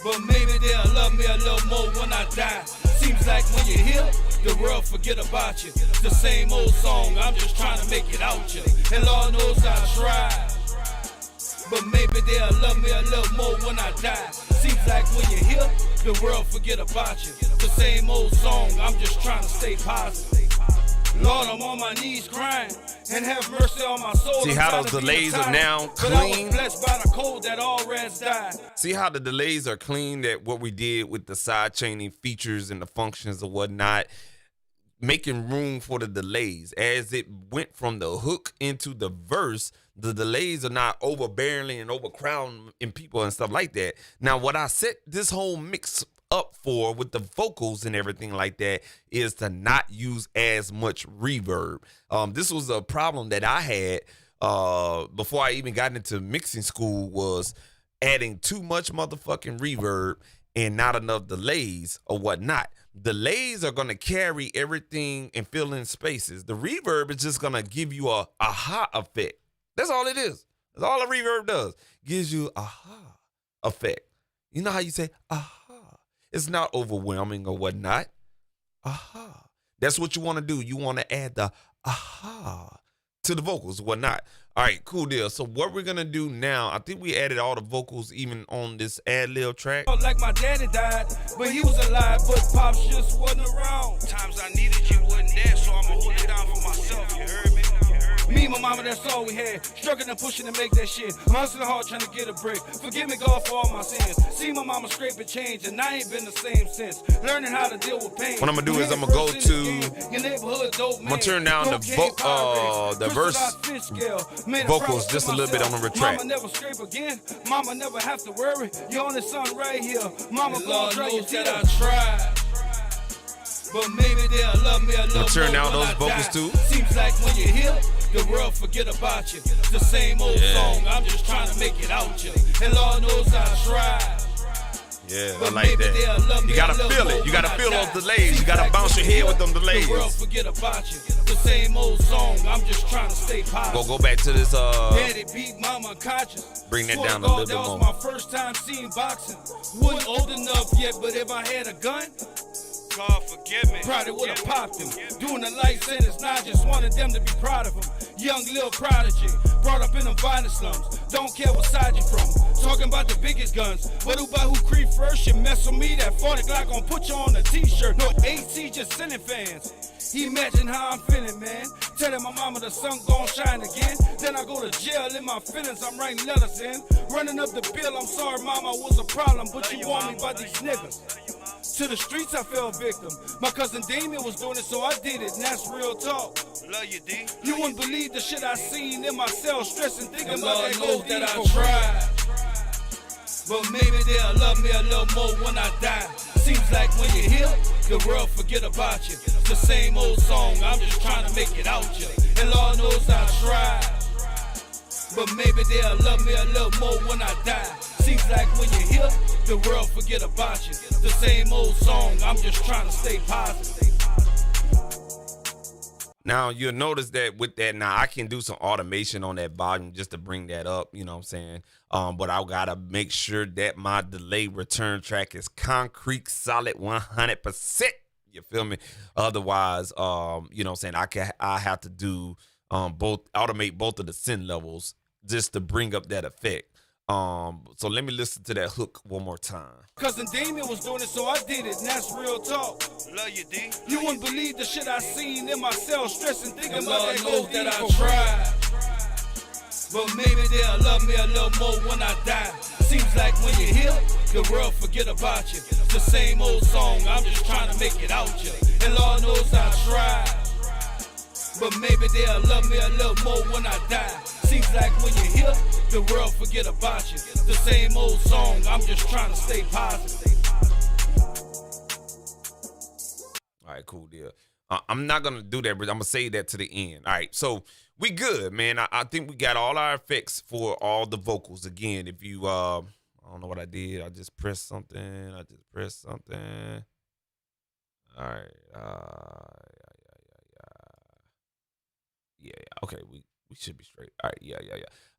but maybe they'll love me a little more when I die. Seems like when you're here, the world forget about you. The same old song, I'm just trying to make it out you. And Lord knows I tried. But maybe they'll love me a little more when I die. Seems like when you're here, the world forget about you. The same old song, I'm just trying to stay positive. Lord, I'm on my knees crying and have mercy on my soul. See how those delays are now clean? But I was blessed by the cold that all rats died. See how the delays are clean, that what we did with the side chaining features and the functions and whatnot, making room for the delays. As it went from the hook into the verse, the delays are not overbearing and overcrowding in people and stuff like that. Now, what I set this whole mix up for with the vocals and everything like that is to not use as much reverb. This was a problem that I had before I even got into mixing school, was adding too much motherfucking reverb and not enough delays or whatnot. Delays are going to carry everything and fill in spaces. The reverb is just going to give you a aha effect. That's all it is. That's all a reverb does. Gives you aha effect. You know how you say aha? It's not overwhelming or whatnot. Aha. That's what you want to do. You want to add the aha to the vocals or whatnot. All right, cool deal. So what we're going to do now, I think we added all the vocals even on this ad-lib track. Like my daddy died, but he was alive, but Pops just wasn't around. Times I needed you wasn't there, so I'ma hold it down for myself, you heard me? Me and my mama, that's all we had. Struggling and pushing to make that shit. Hustling hard trying to get a break. Forgive me, God, for all my sins. See my mama scrape and change, and I ain't been the same since. Learning how to deal with pain. What I'm gonna do is I'm gonna go to, I'm gonna turn down the verse vocals just a little bit on the track. Mama never scrape again. Mama never have to worry. Your only son right here. Mama gonna try your that I tried. But maybe they'll love me a little more. Turn down those vocals too. Seems like when you're here, the world forget about you. The same old song, I'm just trying to make it out you. And Lord knows I tried. Yeah, I like that. You gotta feel it. You gotta feel those delays. You gotta bounce your head with them delays. The world forget about you. The same old song, I'm just trying to stay positive. Go back to this. Daddy beat mama conscious. Bring that down a little bit more. That was my first time seeing boxing. Wasn't old enough yet, but if I had a gun, God forgive me. Probably would have popped him. Doing the life sentence, now I just wanted them to be proud of him. Young little prodigy, brought up in them violent slums. Don't care what side you from. Talking about the biggest guns. But who creep first, you mess with me. That 40 Glock gon' put you on a t-shirt. No AC, just sending fans. Imagine how I'm feeling, man. Telling my mama the sun gon' shine again. Then I go to jail in my feelings, I'm writing letters in. Running up the bill, I'm sorry mama, was a problem. But you want me by these niggas. To the streets I fell victim. My cousin Damien was doing it, so I did it, and that's real talk. Love you, D. You wouldn't believe the shit I seen in my cell, stressing, thinking about that knows that I tried. But maybe they'll love me a little more when I die. Seems like when you hear, the world forget about you. The same old song, I'm just trying to make it out you. And Lord knows I tried, but maybe they'll love me a little more when I die. Seems like when you hear, the world forget about you. The same old song, I'm just trying to stay positive. Now, you'll notice that with that, now I can do some automation on that volume just to bring that up, you know what I'm saying? But I got to make sure that my delay return track is concrete, solid, 100%. You feel me? Otherwise, you know what I'm saying, I have to do automate both of the send levels just to bring up that effect. So let me listen to that hook one more time. Cousin Damien was doing it, so I did it, and that's real talk. Love you, D. You wouldn't believe the shit I seen in myself, stressing, thinking about Lord that knows gold that I tried. But maybe they'll love me a little more when I die. Seems like when you hear, the world forget about you. The same old song, I'm just trying to make it out you. And Lord knows I tried, but maybe they'll love me a little more when I die. Seems like when you hear, the world forget about you. The same old song, I'm just trying to stay positive. All right, cool deal. I'm not going to do that, but I'm going to say that to the end. All right, so we good, man. I think we got all our effects for all the vocals. Again, if you, I don't know what I did. I just pressed something. All right. Yeah. Okay, we should be straight. All right, yeah.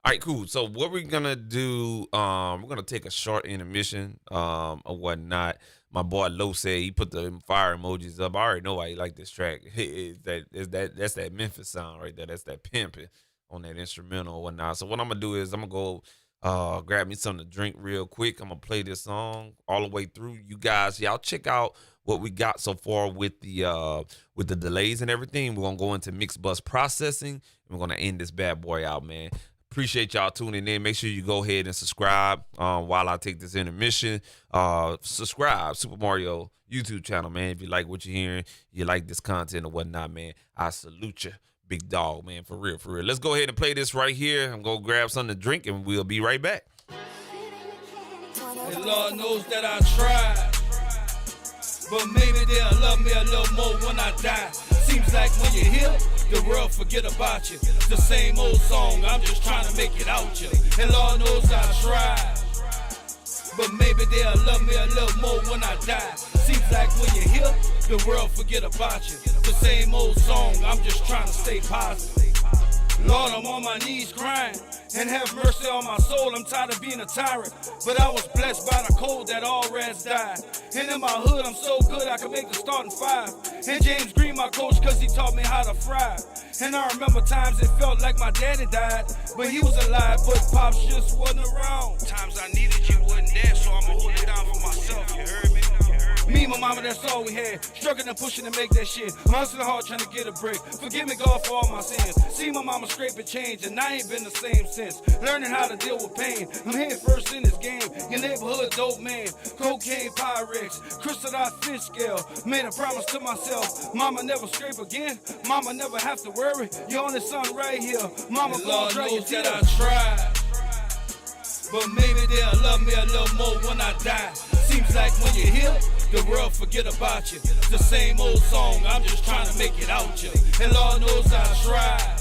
All right, cool. So what we're gonna do, we're gonna take a short intermission, or whatnot. My boy Lo said he put the fire emojis up. I already know why he like this track. That's that Memphis sound right there. That's that pimping on that instrumental or whatnot. So what I'm gonna do is I'm gonna go grab me something to drink real quick. I'm gonna play this song all the way through. You guys, y'all check out what we got so far with the delays and everything. We're gonna go into mixed bus processing, and we're gonna end this bad boy out, man. Appreciate y'all tuning in. Make sure you go ahead and subscribe while I take this intermission. Subscribe, Super Mario YouTube channel, man. If you like what you're hearing, you like this content or whatnot, man, I salute you. Big dog, man, for real. Let's go ahead and play this right here. I'm going to grab something to drink, and we'll be right back. And Lord knows that I tried, but maybe they'll love me a little more when I die. Seems like when you hear, the world forget about you. The same old song, I'm just trying to make it out you. And Lord knows I tried, but maybe they'll love me a little more when I die. Seems like when you hear, the world forget about you. The same old song, I'm just trying to stay positive. Lord, I'm on my knees crying, and have mercy on my soul. I'm tired of being a tyrant, but I was blessed by the cold that all rats died. And in my hood, I'm so good I can make the starting five. And James Green, my coach, cause he taught me how to fry. And I remember times it felt like my daddy died, but he was alive, but Pops just wasn't around. Times I needed you wasn't there, so I'ma hold it down for myself, you heard me? Me and my mama, that's all we had. Struggling and pushing to make that shit. I'm hustling hard trying to get a break. Forgive me, God, for all my sins. See my mama scraping change, and I ain't been the same since. Learning how to deal with pain. I'm head first in this game. Your neighborhood dope man. Cocaine, Pyrex, crystallized fish scale. Made a promise to myself. Mama never scrape again. Mama never have to worry. Your only son right here. Mama, Lord gonna knows that I tried, but maybe they'll love me a little more when I die. Seems like when you hear, the world forget about you. The same old song, I'm just trying to make it out you. And Lord knows I tried,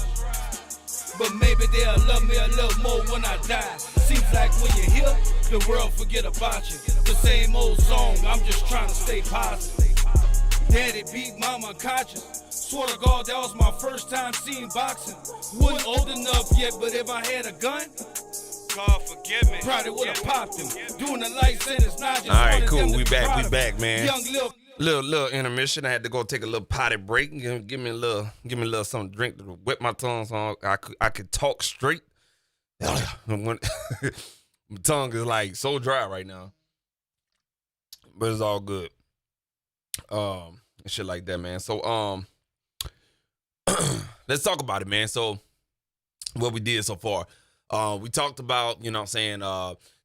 but maybe they'll love me a little more when I die. Seems like when you hear, the world forget about you. The same old song, I'm just trying to stay positive. Daddy beat mama unconscious. Swear to God, that was my first time seeing boxing. Wasn't old enough yet, but if I had a gun, God forgive me. probably would have popped him. Doing the life sentence, not just All right, wanted cool. them to We be back, proud of me. man. Young Little intermission. I had to go take a little potty break. Give me a little something to drink to wet my tongue so I could talk straight. My tongue is like so dry right now, but it's all good. Shit like that, man. So let's talk about it, man. So what we did so far. We talked about, you know what I'm saying,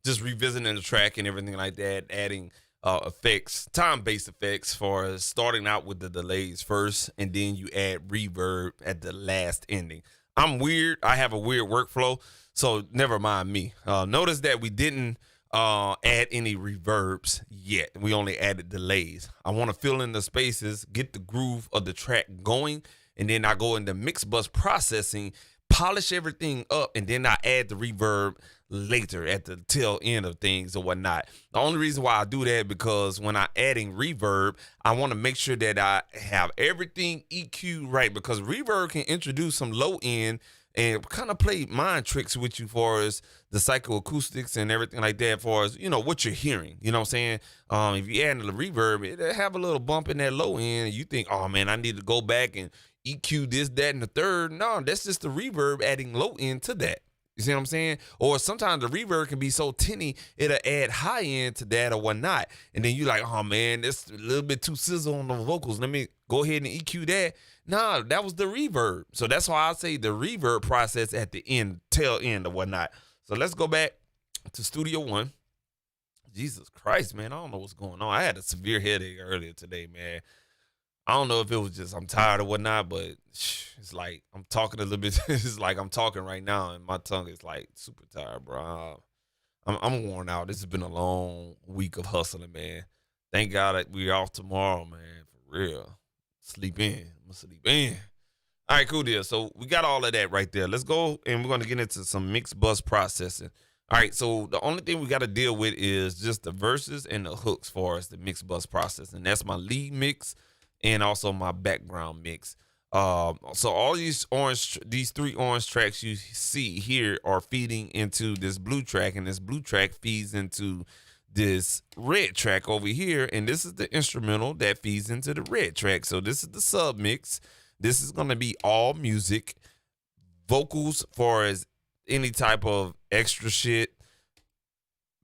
just revisiting the track and everything like that, adding effects, time-based effects for starting out with the delays first, and then you add reverb at the last ending. I'm weird. I have a weird workflow, so never mind me. Notice that we didn't add any reverbs yet. We only added delays. I want to fill in the spaces, get the groove of the track going, and then I go into mix bus processing, polish everything up, and then I add the reverb later at the tail end of things or whatnot. The only reason why I do that because when I'm adding reverb, I want to make sure that I have everything EQ right, because reverb can introduce some low end and kind of play mind tricks with you for as the psychoacoustics and everything like that, for as, you know, what you're hearing. You know what I'm saying? If you add the reverb, it'll have a little bump in that low end. You think, oh, man, I need to go back and EQ this, that, and the third. No, that's just the reverb adding low end to that. You see what I'm saying? Or sometimes the reverb can be so tinny, it'll add high end to that or whatnot. And then you like, oh, man, that's a little bit too sizzle on the vocals. Let me go ahead and EQ that. Nah, that was the reverb. So that's why I say the reverb process at the end, tail end or whatnot. So let's go back to Studio One. Jesus Christ, man, I don't know what's going on. I had a severe headache earlier today, man. I don't know if it was just I'm tired or whatnot, but it's like I'm talking a little bit. It's like I'm talking right now, and my tongue is like super tired, bro. I'm worn out. This has been a long week of hustling, man. Thank God that we're off tomorrow, man, for real. Sleep in. I'm going to sleep in. All right, cool deal. So we got all of that right there. Let's go, and we're going to get into some mixed bus processing. All right, so the only thing we got to deal with is just the verses and the hooks for us, the mixed bus processing. That's my lead mix and also my background mix. So all these three orange tracks you see here are feeding into this blue track, and this blue track feeds into this red track over here, and this is the instrumental that feeds into the red track. So this is the sub mix. This is going to be all music, vocals for as any type of extra shit,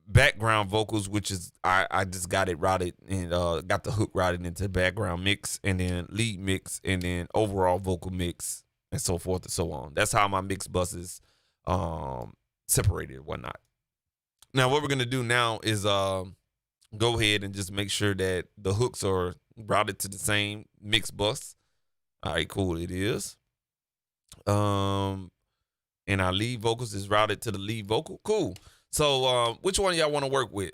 background vocals, which is I just got it routed and got the hook routed into the background mix, and then lead mix, and then overall vocal mix, and so forth and so on. That's how my mix bus is separated and whatnot. Now, what we're going to do now is go ahead and just make sure that the hooks are routed to the same mix bus. All right, cool, it is. And our lead vocals is routed to the lead vocal. Cool. So which one y'all want to work with?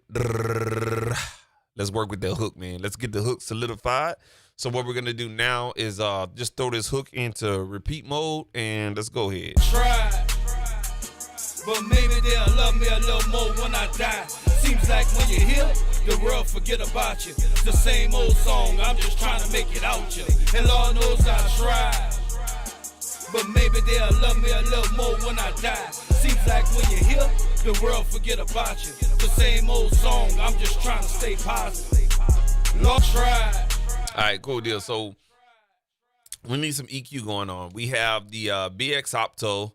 Let's work with the hook, man. Let's get the hook solidified. So what we're going to do now is just throw this hook into repeat mode, and let's go ahead. Try. But maybe they'll love me a little more when I die. Seems like when you're here, the world forget about you. The same old song, I'm just trying to make it out you. And Lord knows I tried. But maybe they'll love me a little more when I die. Seems like when you're here, the world forget about you. The same old song, I'm just trying to stay positive. Lord tried. All right, cool deal. So we need some EQ going on. We have the BX Opto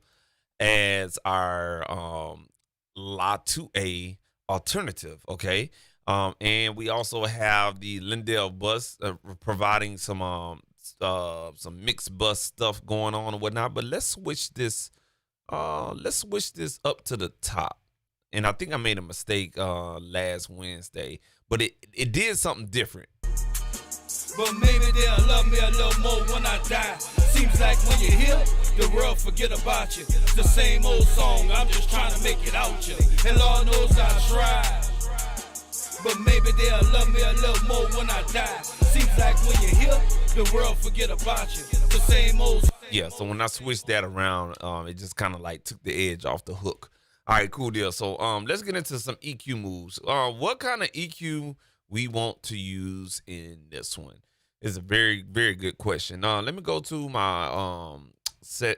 as our La 2A alternative, okay? And we also have the Lindell bus providing some mixed bus stuff going on and whatnot. But let's switch this up to the top. And I think I made a mistake last Wednesday, but it did something different. But maybe they'll love me a little more when I die. Seems like when you're here, the world forget about you. The same old song, I'm just trying to make it out you. And Lord knows I tried. But maybe they'll love me a little more when I die. Seems like when you're here, the world forget about you. The same old. Yeah, so when I switched that around, it just kind of like took the edge off the hook. All right, cool deal. So let's get into some EQ moves. What kind of EQ we want to use in this one is a very, very good question. Let me go to my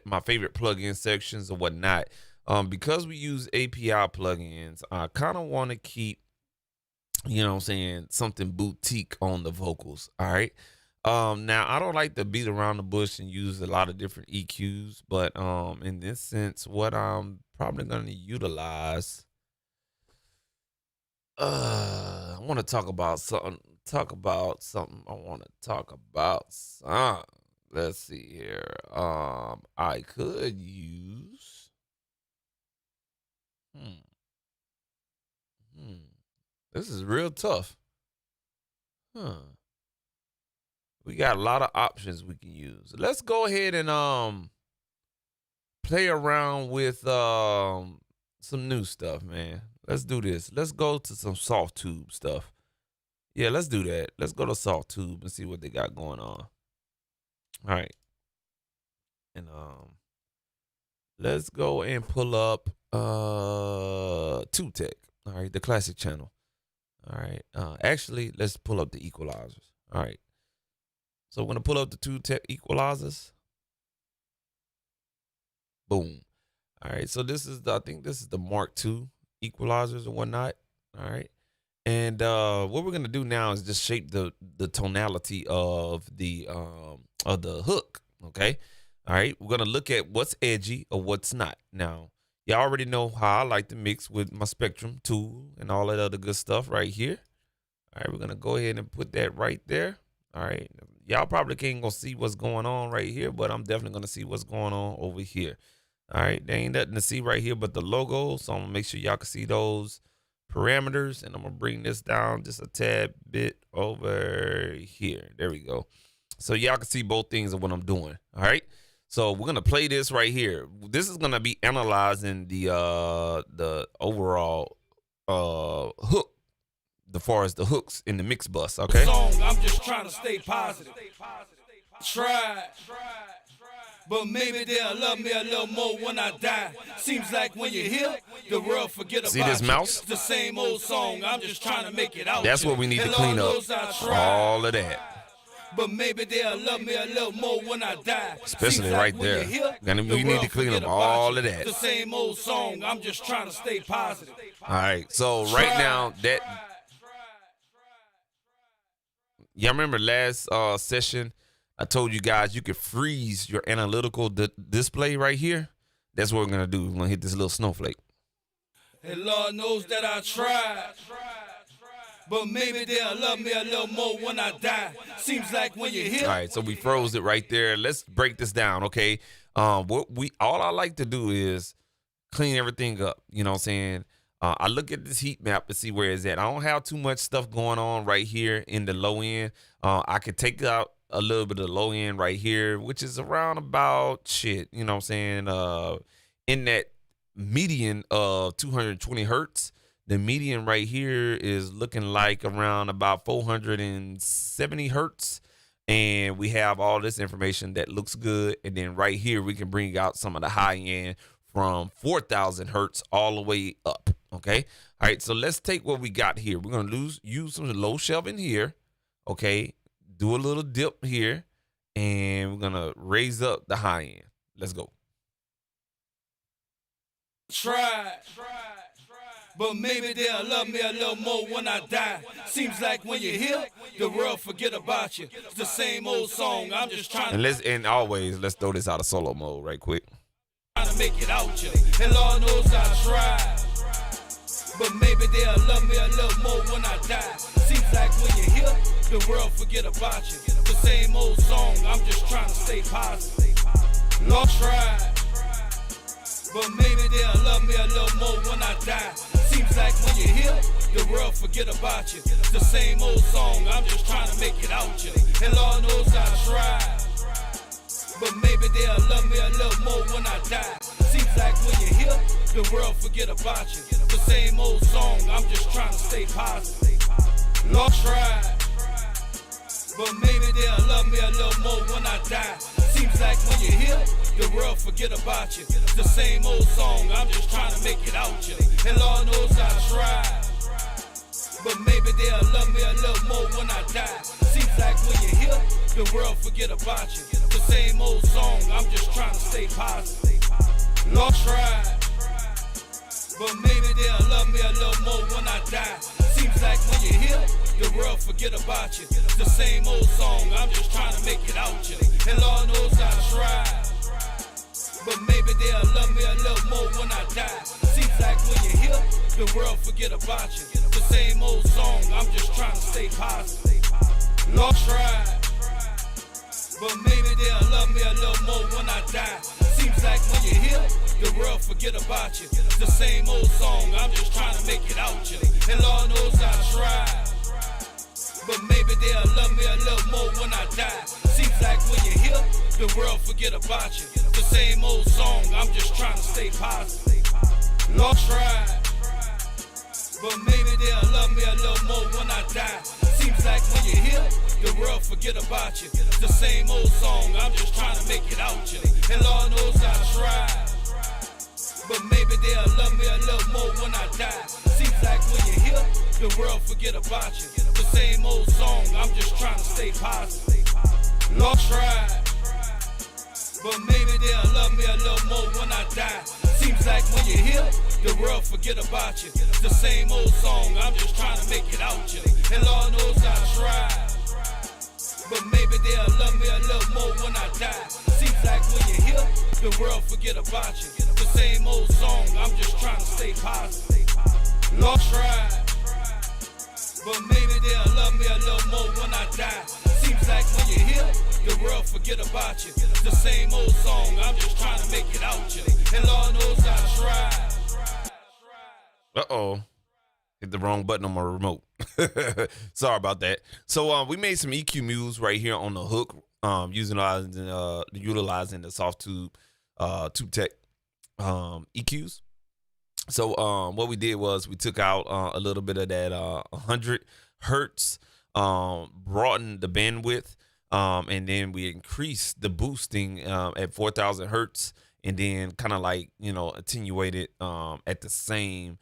my favorite plugin sections or whatnot. Because we use API plugins, I kind of want to keep, you know what I'm saying, something boutique on the vocals. All right. Now I don't like to beat around the bush and use a lot of different EQs, but in this sense, what I'm probably going to utilize, I want to talk about something. Let's see here. I could use. This is real tough. We got a lot of options we can use. Let's go ahead and play around with some new stuff, man. Let's do this. Let's go to some soft tube stuff. Yeah, let's do that. Let's go to soft tube and see what they got going on. All right. And let's go and pull up Tube Tech. All right, the classic channel. All right. Actually, let's pull up the equalizers. All right. So we're gonna pull up the Tube Tech equalizers. Boom. All right. So this is I think this is the Mark II equalizers and whatnot. All right. And what we're gonna do now is just shape the tonality of the hook. Okay. All right. We're gonna look at what's edgy or what's not. Now, y'all already know how I like to mix with my Spectrum tool and all that other good stuff right here. All right. We're gonna go ahead and put that right there. All right. Y'all probably can't go see what's going on right here, but I'm definitely gonna see what's going on over here. All right. There ain't nothing to see right here but the logo. So I'm gonna make sure y'all can see those parameters, and I'm gonna bring this down just a tad bit over here. There we go. So y'all can see both things of what I'm doing. All right. So we're gonna play this right here. This is gonna be analyzing the overall hook, as far as the hooks in the mix bus. Okay. I'm just trying to stay positive. Try. But maybe they'll love me a little more when I die. Seems like when you're here, the world forget about you. See this mouse? It's the same old song. I'm just trying to make it out. That's what we need to clean up. All of that. But maybe they'll love me a little more when I die. Especially right there. We need to clean up all of that. The same old song. I'm just trying to stay positive. All right. So right now that y'all remember last session, I told you guys you could freeze your analytical display right here. That's what we're going to do. We're going to hit this little snowflake. And Lord knows that I tried. But maybe they'll love me a little more when I die. Seems like when you're here. All right, so we froze it right there. Let's break this down, okay? All I like to do is clean everything up. You know what I'm saying? I look at this heat map to see where it's at. I don't have too much stuff going on right here in the low end. I could take out a little bit of the low end right here, which is around about you know what I'm saying? In that median of 220 hertz. The median right here is looking like around about 470 hertz. And we have all this information that looks good. And then right here, we can bring out some of the high end from 4,000 hertz all the way up. Okay. All right. So let's take what we got here. We're going to use some low shelving here. Okay. Do a little dip here. And we're going to raise up the high end. Let's go. Try. But maybe they'll love me a little more when I die. Seems like when you're here, the world forget about you. It's the same old song. I'm just trying to. And always, let's throw this out of solo mode right quick. Trying to make it out you. And Lord knows I tried. But maybe they'll love me a little more when I die. Seems like when you're here, the world forget about you. The same old song. I'm just trying to stay positive. Lord tried. But maybe they'll love me a little more when I die. Seems like when you're here, the world forget about you. The same old song, I'm just trying to make it out you. And Lord knows I tried. But maybe they'll love me a little more when I die. Seems like when you're here, the world forget about you. The same old song, I'm just trying to stay positive. Lord tried. But maybe they'll love me a little more when I die. Seems like when you're here, the world forget about you. The same old song, I'm just trying to make it out you. And Lord knows I tried. But maybe they'll love me a little more when I die. Seems like when you're here, the world forget about you. The same old song, I'm just trying to stay positive. Lord tried. But maybe they'll love me a little more when I die. Seems like when you're here, the world forget about you. The same old song, I'm just trying to make it out you. And Lord knows I tried. But maybe they'll love me a little more when I die. Seems like when you're here, the world forget about you. The same old song, I'm just trying to stay positive. Lord tried. But maybe they'll love me a little more when I die. Seems like when you're here, the world forget about you. The same old song, I'm just trying to make it out you. And Lord knows I tried. But maybe they'll love me a little more when I die. Seems like when you're here, the world forget about you. The same old song, I'm just trying to stay positive. Lord tried. the world forget about you. The same old song, I'm just trying to make it out you. And Lord knows I tried, but maybe they'll love me a little more when I die. Seems like when you're here, the world forget about you. The same old song, I'm just trying to stay positive. Lord tried, but maybe they'll love me a little more when I die. Seems like when you're here, the world forget about you. The same old song, I'm just trying to make it out you. And Lord knows I tried, but maybe they'll love me a little more when I die. Seems like when you're here, the world forget about you. The same old song, I'm just trying to stay positive. Lord tried, but maybe they'll love me a little more when I die. Seems like when you're here, the world forget about you. The same old song, I'm just trying to make it out you. And Lord knows I tried. Uh-oh. Hit the wrong button on my remote. Sorry about that. So we made some EQ moves right here on the hook, utilizing the soft tube tech EQs. So what we did was we took out a little bit of that 100 hertz, broadened the bandwidth, and then we increased the boosting at 4,000 hertz, and then kind of like, attenuated at the same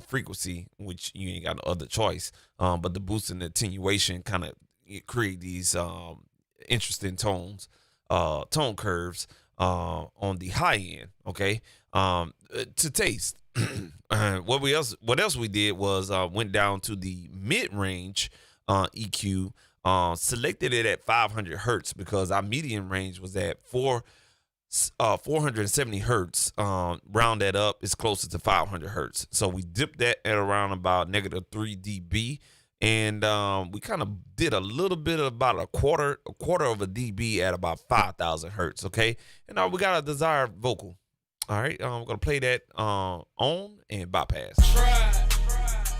frequency, which you ain't got no other choice. But the boost and the attenuation kind of create these interesting tone curves on the high end. Okay, to taste. What else we did was went down to the mid range EQ, selected it at 500 hertz because our median range was at 470 hertz. Round that up, it's closer to 500 hertz. So we dipped that at around about -3 dB, and we kind of did a little bit of about a quarter of a dB at about 5,000 hertz. Okay, and now we got a desired vocal. All right, we're gonna play that on and bypass.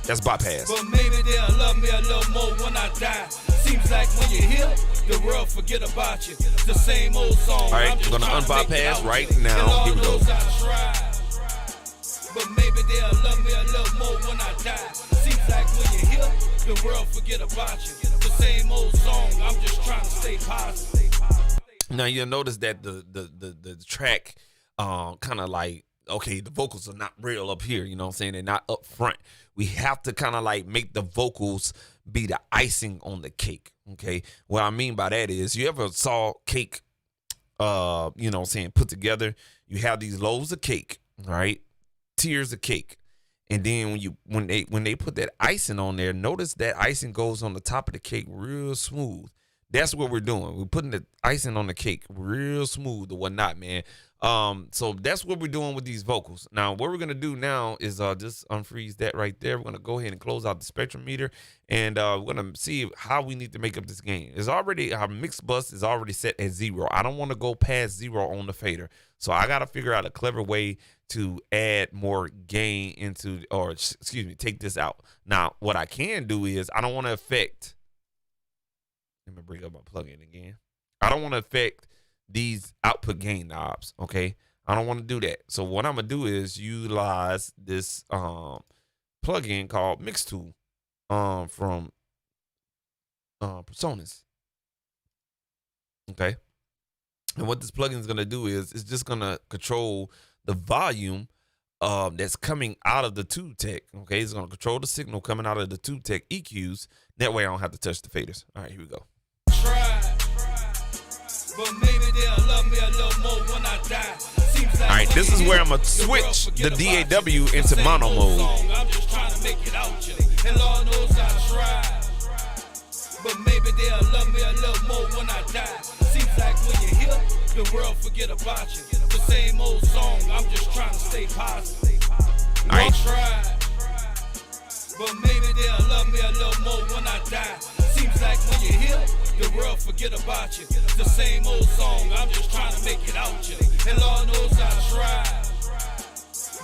That's bypass. But maybe they'll love me a little more when I die. Seems like when you're here, the world forget about you. The same old song. All right, we're gonna unbypass right now. Here we go. But maybe they'll love me a little more when I die. Seems like when you're here, the world forget about you. The same old song. I'm just trying to stay positive. Now you'll notice that the track kind of like, okay, the vocals are not real up here, you know what I'm saying? They're not up front. We have to kind of like make the vocals be the icing on the cake, okay? What I mean by that is, you ever saw cake, you know what I'm saying, put together? You have these loaves of cake, right? Tiers of cake. And then when they put that icing on there, notice that icing goes on the top of the cake real smooth. That's what we're doing. We're putting the icing on the cake real smooth or whatnot, man. So that's what we're doing with these vocals. Now, what we're going to do now is just unfreeze that right there. We're going to go ahead and close out the spectrum meter, and we're going to see how we need to make up this gain. Our mix bus is already set at 0. I don't want to go past 0 on the fader. So I got to figure out a clever way to add more gain into, or excuse me, take this out. Now, what I can do is, I don't want to affect, let me bring up my plugin again. I don't want to affect these output gain knobs, okay? I don't want to do that. So what I'm gonna do is utilize this plugin called Mix Tool from Personas. Okay. And what this plugin is gonna do is it's just gonna control the volume that's coming out of the tube tech. Okay, it's gonna control the signal coming out of the tube tech EQs. That way I don't have to touch the faders. All right, here we go. But maybe they'll love me a little more when I die. Like, all right, this is where I'm gonna switch the DAW into mono mode. I'm just trying to make it out you. And Lord knows I tried. But maybe they'll love me a little more when I die. Seems like when you're here, the world forget about you. The same old song, I'm just trying to stay positive. All right. Tried. But maybe they'll love me a little more when I die. Seems like when you're here, the world forget about you. The same old song, I'm just trying to make it out you. And Lord knows I tried.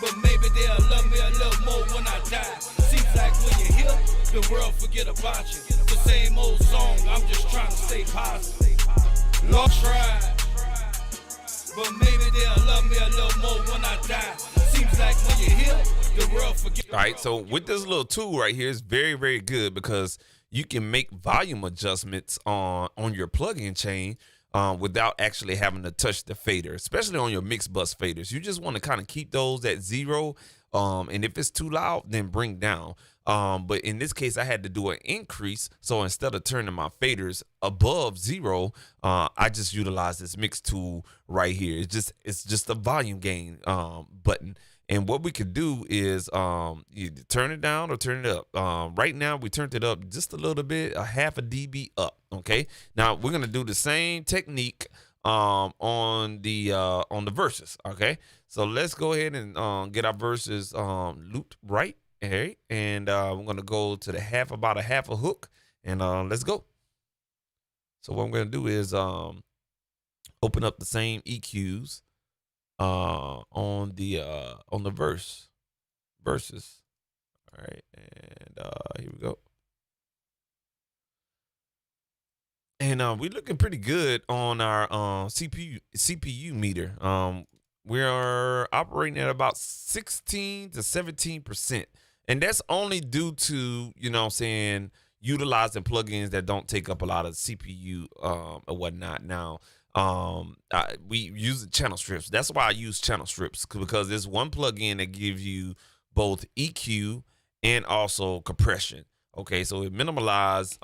But maybe they'll love me a little more when I die. Seems like when you're here, the world forget about you. The same old song, I'm just trying to stay positive. Lord tried. But maybe they'll love me a little more when I die. Seems like when you're here, the world forget. All right, so with this little tool right here, it's very, very good because you can make volume adjustments on your plug-in chain without actually having to touch the fader, especially on your mix bus faders. You just want to kind of keep those at 0. And if it's too loud, then bring down. But in this case, I had to do an increase. So instead of turning my faders above 0, I just utilized this mix tool right here. It's just a volume gain button. And what we could do is you turn it down or turn it up. Right now, we turned it up just a little bit, a half a dB up. Okay. Now we're gonna do the same technique on the verses. Okay. So let's go ahead and get our verses looped right. All right. And we're gonna go to the about a half a hook, and let's go. So what I'm gonna do is open up the same EQs on the verses. All right, and here we go. And we're looking pretty good on our CPU meter. We are operating at about 16 to 17%, and that's only due to, you know what I'm saying, utilizing plugins that don't take up a lot of CPU or whatnot. Now, we use the channel strips. That's why I use channel strips, because there's one plugin that gives you both EQ and also compression. Okay, so it minimalizes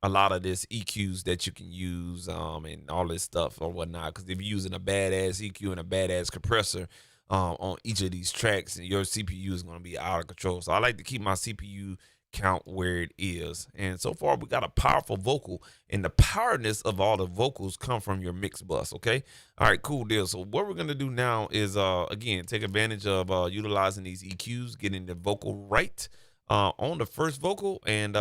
a lot of this EQs that you can use and all this stuff or whatnot. Because if you're using a badass EQ and a badass compressor on each of these tracks, your CPU is going to be out of control. So I like to keep my CPU count where it is. And so far we got a powerful vocal, and the powerness of all the vocals come from your mix bus. Okay, all right, cool deal. So what we're gonna do now is again take advantage of utilizing these EQs, getting the vocal right on the first vocal and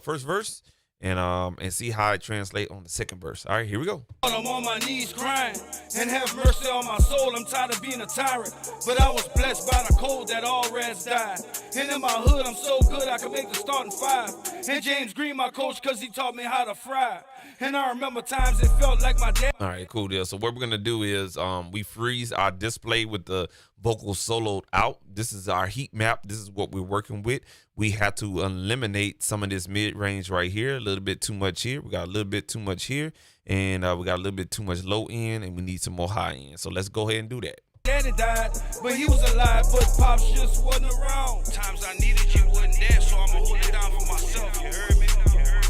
first verse, and see how it translates on the second verse. All right, here we go. I'm on my knees crying, and have mercy on my soul. I'm tired of being a tyrant, but I was blessed by the cold that all rats died. And in my hood, I'm so good I can make the starting 5. And James Green, my coach, cause he taught me how to fry. And I remember times it felt like my dad. All right, cool deal. So what we're gonna do is we freeze our display with the vocal soloed out. This is our heat map. This is what we're working with. We have to eliminate some of this mid-range right here. A little bit too much here. We got a little bit too much here. And we got a little bit too much low end, and we need some more high end. So let's go ahead and do that. Daddy died, but he was alive, but Pops just wasn't around. Times I needed you wasn't there, so I'ma hold it down for myself, you heard me?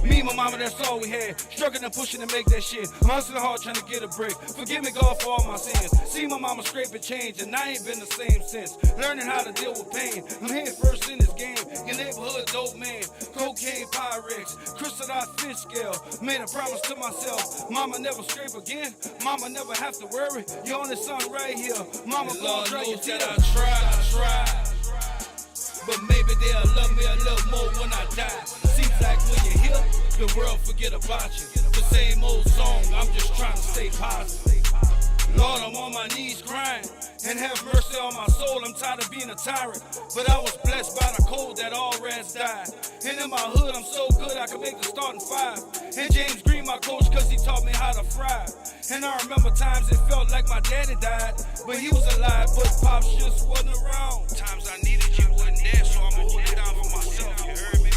Me and my mama, that's all we had. Struggling and pushing to make that shit. I'm hustling hard trying to get a break. Forgive me, God, for all my sins. See my mama scrape and change, and I ain't been the same since. Learning how to deal with pain. I'm head first in this game. Your neighborhood dope man. Cocaine, Pyrex, crystallized fish scale. Made a promise to myself. Mama never scrape again. Mama never have to worry. Your only son right here. Mama, Lord dry your knows that tears. I tried. But maybe they'll love me a little more when I die. Seems like when you're here, the world forget about you. The same old song, I'm just trying to stay positive. Lord, I'm on my knees crying, and have mercy on my soul. I'm tired of being a tyrant, but I was blessed by the cold that all rats died. And in my hood, I'm so good I can make the starting 5. And James Green, my coach, cause he taught me how to fry. And I remember times it felt like my daddy died, but he was alive, but Pops just wasn't around. Times I needed you wasn't there, so I'ma hold it down for myself, you heard me?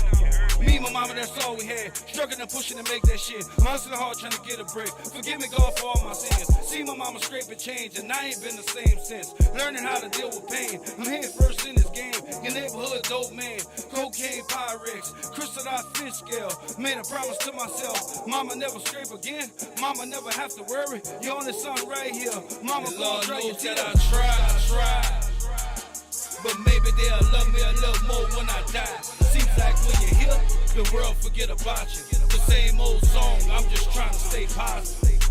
Me and my mama, that's all we had. Struggling and pushing to make that shit. I'm hustling hard trying to get a break. Forgive me, God, for all my sins. See my mama scrape and change, and I ain't been the same since. Learning how to deal with pain. I'm head first in this game. Your neighborhood dope man. Cocaine, Pyrex, crystallized fish scale. Made a promise to myself. Mama never scrape again. Mama never have to worry. Your only son right here. Mama, Lord dry your knows that tears. I tried. But maybe they'll love me a little more when I die. Seems like when you're here, the world forget about you. The same old song, I'm just trying to stay positive.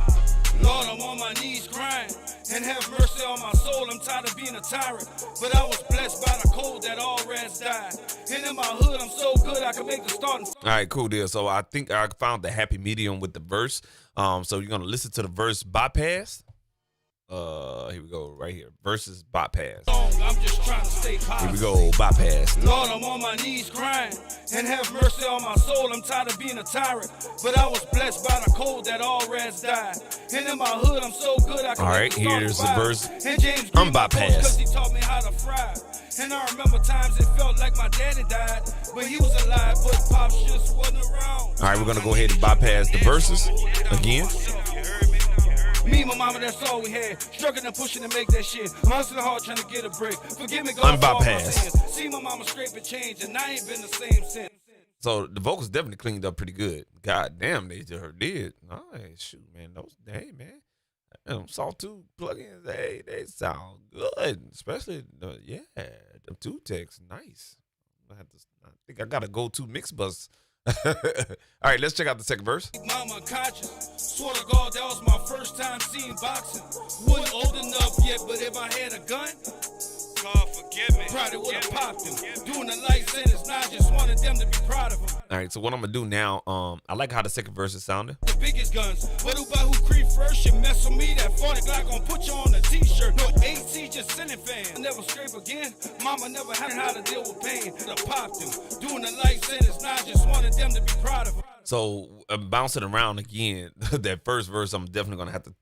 Lord, I'm on my knees crying, and have mercy on my soul. I'm tired of being a tyrant, but I was blessed by the cold that all rats died. And in my hood, I'm so good I can make the starting. All right, cool deal. So I think I found the happy medium with the verse. So you're gonna listen to the verse bypass. Here we go, right here. Versus bypass. I'm just trying to stay Here we positive. go, bypass. Lord, I'm on my knees crying, and have mercy on my soul. I'm tired of being a tyrant, but I was blessed by the cold that all rats died. And in my hood, I'm so good I can All make right, the starting here's the 5. verse. And James Green, my coach, Unbypassed. cause he taught me how to fry. And I remember times it felt like my daddy died, but he was alive, but Pops just wasn't around. All right, we're gonna go ahead and bypass the verses again. Me and my mama, that's all we had. Struggling and pushing to make that shit. I'm hustling hard trying to get a break. Forgive me, God, for all my sins. See my mama scrape and change, and I ain't been the same since. So the vocals definitely cleaned up pretty good. God damn, they just did. All right, shoot, man. Those, hey, man. Them Sawtooth plugins, they sound good. Especially, the 2 techs, nice. I think I got a go-to mix bus. All right, let's check out the second verse. Mama conscious, swear to God, that was my first time seeing boxing. Wasn't old enough yet, but if I had a gun, God forgive me. probably would have popped him. Doing a life sentence, now I just wanted them to be proud of him. All right, so what I'm gonna do now, I like how the second verse is sounding. The biggest guns, but who creep first, you mess with me, that 40 Glock gon' put you on a t-shirt. No AC, just sending fans. Never scrape again, mama never had how to deal with pain. I popped him, doing a life sentence, now I just wanted them to be proud of him. So bouncing around again, that first verse, I'm definitely gonna have to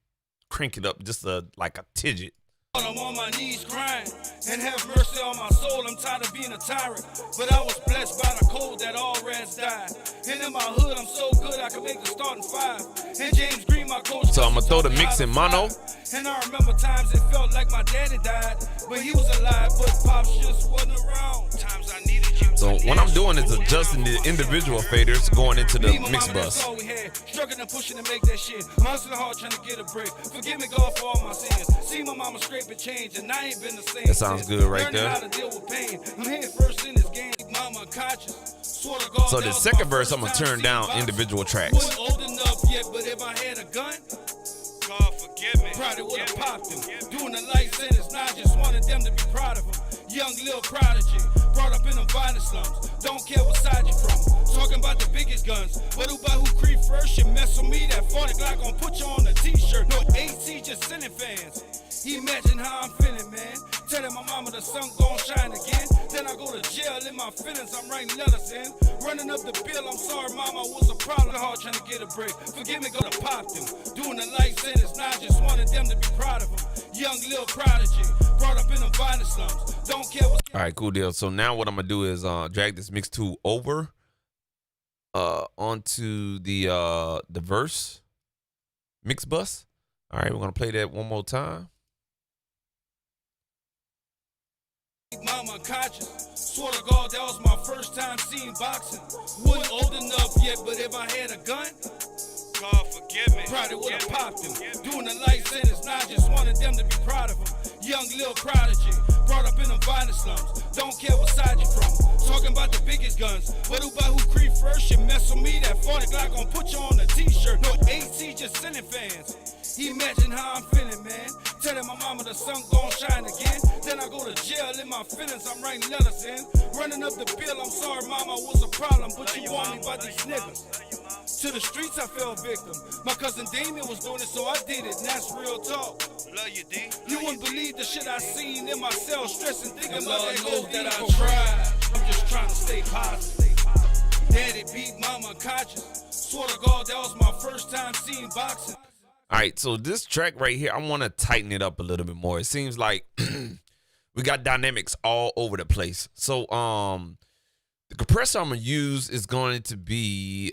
crank it up just like a tidget. I'm on my knees crying, and have mercy on my soul. I'm tired of being a tyrant, but I was blessed by the cold that all rats died. And in my hood, I'm so good I can make the starting 5. And James Green, my coach. So I'm gonna throw the mix in mono. And I remember times it felt like my daddy died, but he was alive, but Pops just wasn't around. Times I needed you. So what I'm doing is adjusting the individual faders going into the mix bus. That's all we had. Struggling and pushing to make that shit. I'm hustling hard trying to get a break. Forgive me, God, for all my sins. See my mama scrape and change, and I ain't been the same. That sounds good right Learning there. how to deal with pain. I'm head first in this game. Mama conscious. Swear to God, So the second verse, I'm gonna turn down individual tracks. Wasn't old enough yet, but if I had a gun, God forgive me. probably would have popped him. Doing a life sentence, now I just wanted them to be proud of him. Young little prodigy, brought up in the violent slums. Don't care what side you from. Talking about the biggest guns, but who creep first, you mess with me, that 40 Glock gon' put you on a t-shirt. No AC, just sending fans. Imagine how I'm feeling, man. Telling my mama the sun gon' shine again. Then I go to jail in my feelings, I'm writing letters in. Running up the bill, I'm sorry, mama, was a problem. Hard trying to get a break. Forgive me, go to pop them. Doing a life sentence, now I just wanted them to be proud of him. Young little prodigy, brought up in the violent slums. Don't care what. All right, cool deal. So now what I'm gonna do is drag this mix 2 over onto the verse mix bus. All right, we're gonna play that one more time. Mama conscious, swear to God, that was my first time seeing boxing. Wasn't old enough yet, but if I had a gun, God forgive me. probably would have popped him. Doing a life sentence, now I just wanted them to be proud of him. Young little prodigy, brought up in the violent slums. Don't care what side you from. Talking about the biggest guns, but who creep first, you mess with me, that 40 Glock gon' put you on a t-shirt. No AC, just sending fans. Imagine how I'm feeling, man. Telling my mama the sun gon' shine again. Then I go to jail in my feelings, I'm writing letters in. Running up the bill, I'm sorry, mama, was a problem, but you want me by these niggas. To the streets, I fell victim. My cousin Damien was doing it, so I did it, and that's real talk. Love you, D. You wouldn't believe the shit I seen in my cell, stressing, thinking And about Lord that knows OD that I for tried. I'm just trying to stay positive. Daddy beat mama conscious. Swear to God, that was my first time seeing boxing. All right, so this track right here, I want to tighten it up a little bit more. It seems like we got dynamics all over the place. So the compressor I'm gonna use is going to be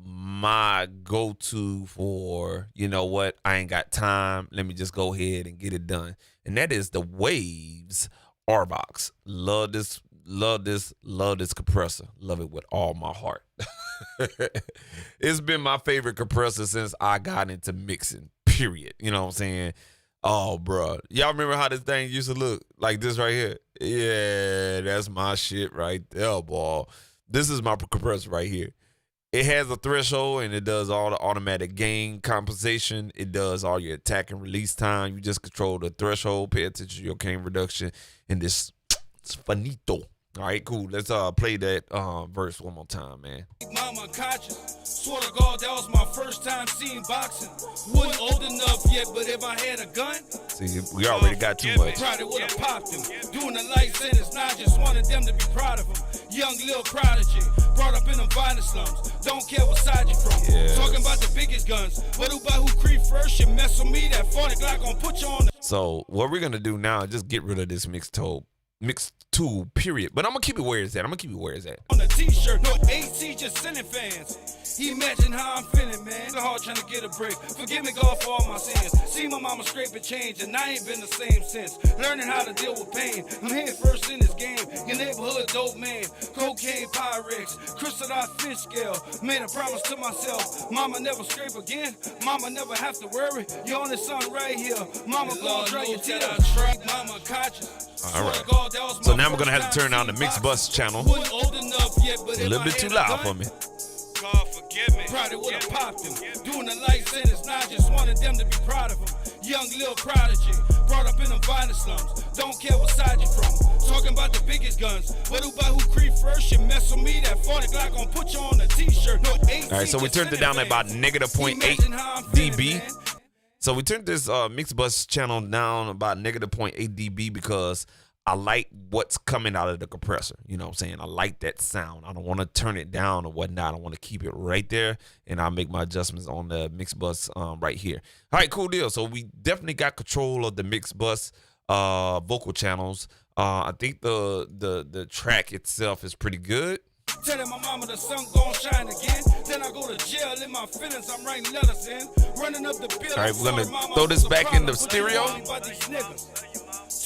my go-to for, you know what, I ain't got time, let me just go ahead and get it done. And that is the Waves R-Box. Love this compressor. Love it with all my heart. It's been my favorite compressor since I got into mixing, period. You know what I'm saying? Oh, bro. Y'all remember how this thing used to look? Like this right here? Yeah, that's my shit right there, boy. This is my compressor right here. It has a threshold, and it does all the automatic gain compensation. It does all your attack and release time. You just control the threshold, pay attention to your gain reduction, and it's finito. All right, cool. Let's play that verse one more time, man. Mama conscious. Swear to God, that was my first time seeing boxing. Wasn't old enough yet, but if I had a gun, see, we already got too much. probably would have popped him. Doing a life sentence, now I just wanted them to be proud of him. Young little prodigy, brought up in the finest slums. Don't care what side you from. Yes. Talking about the biggest guns. But who creep first? You mess with me, that 40 Glock gon' put you on the. So what we're gonna do now is just get rid of this mixed tool, period. But I'm gonna keep it where it's at. On the t-shirt, no AC, just sending fans. Imagine how I'm feeling, man. The hard trying to get a break. Forgive me, God, for all my sins. See my mama scraping change, and I ain't been the same since. Learning how to deal with pain. I'm head first in this game. Your neighborhood dope man. Cocaine, Pyrex, crystallized fish scale. Made a promise to myself. Mama never scrape again. Mama never have to worry. Your only son right here. Mama gon' dry your tears. Mama conscious. All right. So now we're gonna have to turn on the mix bus channel. A little bit too loud for me. God forgive me. Probably would have popped him. Doing a life sentence, now I just wanted them to be proud of him. Young little prodigy, brought up in the violent slums. Don't care what side you from. Talking about the biggest guns. But who creep first? You mess with me, that 40 Glock gon' put you on a t-shirt. No AC. All right, so we turned it down at about -0.8 dB. So we turned this mix bus channel down about -0.8 dB because I like what's coming out of the compressor. You know what I'm saying? I like that sound. I don't want to turn it down or whatnot. I want to keep it right there, and I'll make my adjustments on the mix bus right here. All right, cool deal. So we definitely got control of the mix bus vocal channels. I think the track itself is pretty good. Telling my mama the sun gon' shine again. Then I go to jail in my feelings. I'm writing letters in. Running up the bill. All right, we're going to throw this back in the stereo.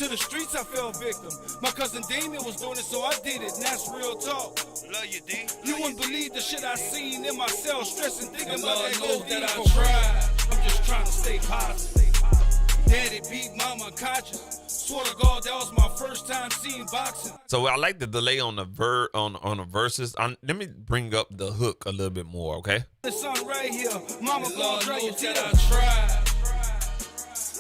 To the streets, I fell victim. My cousin Damien was doing it, so I did it, and that's real talk. Love you, D. You wouldn't believe the shit I seen in my cell, stressing, thinking about that knows gold that that I I tried. I'm just trying to stay positive. Daddy beat mama conscious. Swear to God, that was my first time seeing boxing. So I like the delay on the on the verses. Let me bring up the hook a little bit more, okay? The sun right here, mama gon' dry your knows that tears. I tried.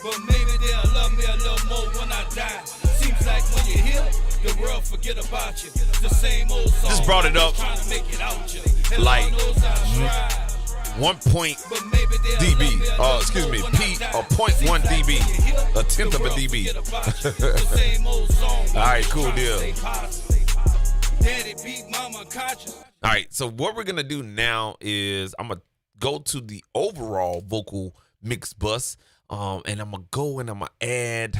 But maybe they'll love me a little more when I die. Seems like when you're here, the world forget about you. The same old song. Just brought it up trying to make it out you. And like Lord knows I tried. 1 point But maybe they'll dB. love me a little Excuse more me, when I P die. or 0.1 Seems like dB, when you're here, a tenth the of a world dB. forget about you. The same old song. All right, cool Trying to deal. stay positive. Daddy beat mama conscious. All right, so what we're gonna do now is I'm gonna go to the overall vocal mix bus, and I'm gonna go and I'm gonna add.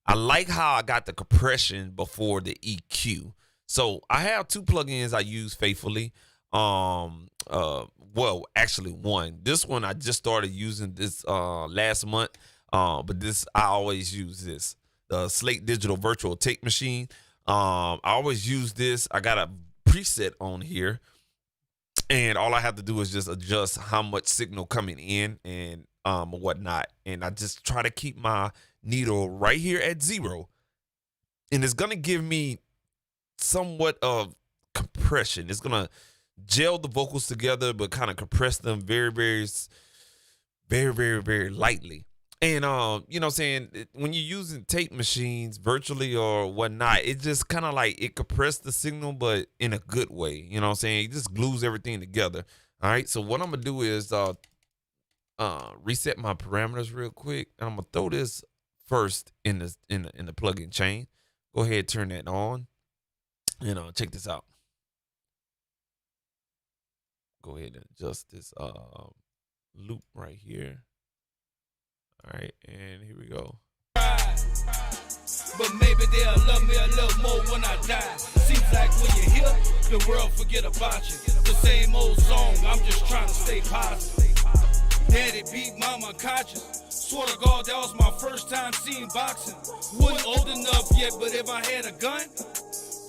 I like how I got the compression before the EQ. So I have two plugins I use faithfully. Well, actually one. This one I just started using this last month, but this I always use this, the Slate Digital Virtual Tape Machine. I always use this. I got a preset on here, and all I have to do is just adjust how much signal coming in and whatnot, and I just try to keep my needle right here at 0, and it's gonna give me somewhat of compression. It's gonna gel the vocals together, but kind of compress them very, very, very, very, very lightly. And you know what I'm saying, when you're using tape machines virtually or whatnot, it just kind of like it compresses the signal, but in a good way. You know what I'm saying? It just glues everything together. All right. So what I'm gonna do is reset my parameters real quick, and I'm gonna throw this first in the plugin chain. Go ahead, turn that on. Check this out. Go ahead and adjust this loop right here. All right, and here we go. But maybe they'll love me a little more when I die. Seems like when you're here, the world forget about you. The same old song, I'm just trying to stay positive. Daddy beat mama conscious. Swear to God, that was my first time seeing boxing. Wasn't old enough yet, but if I had a gun,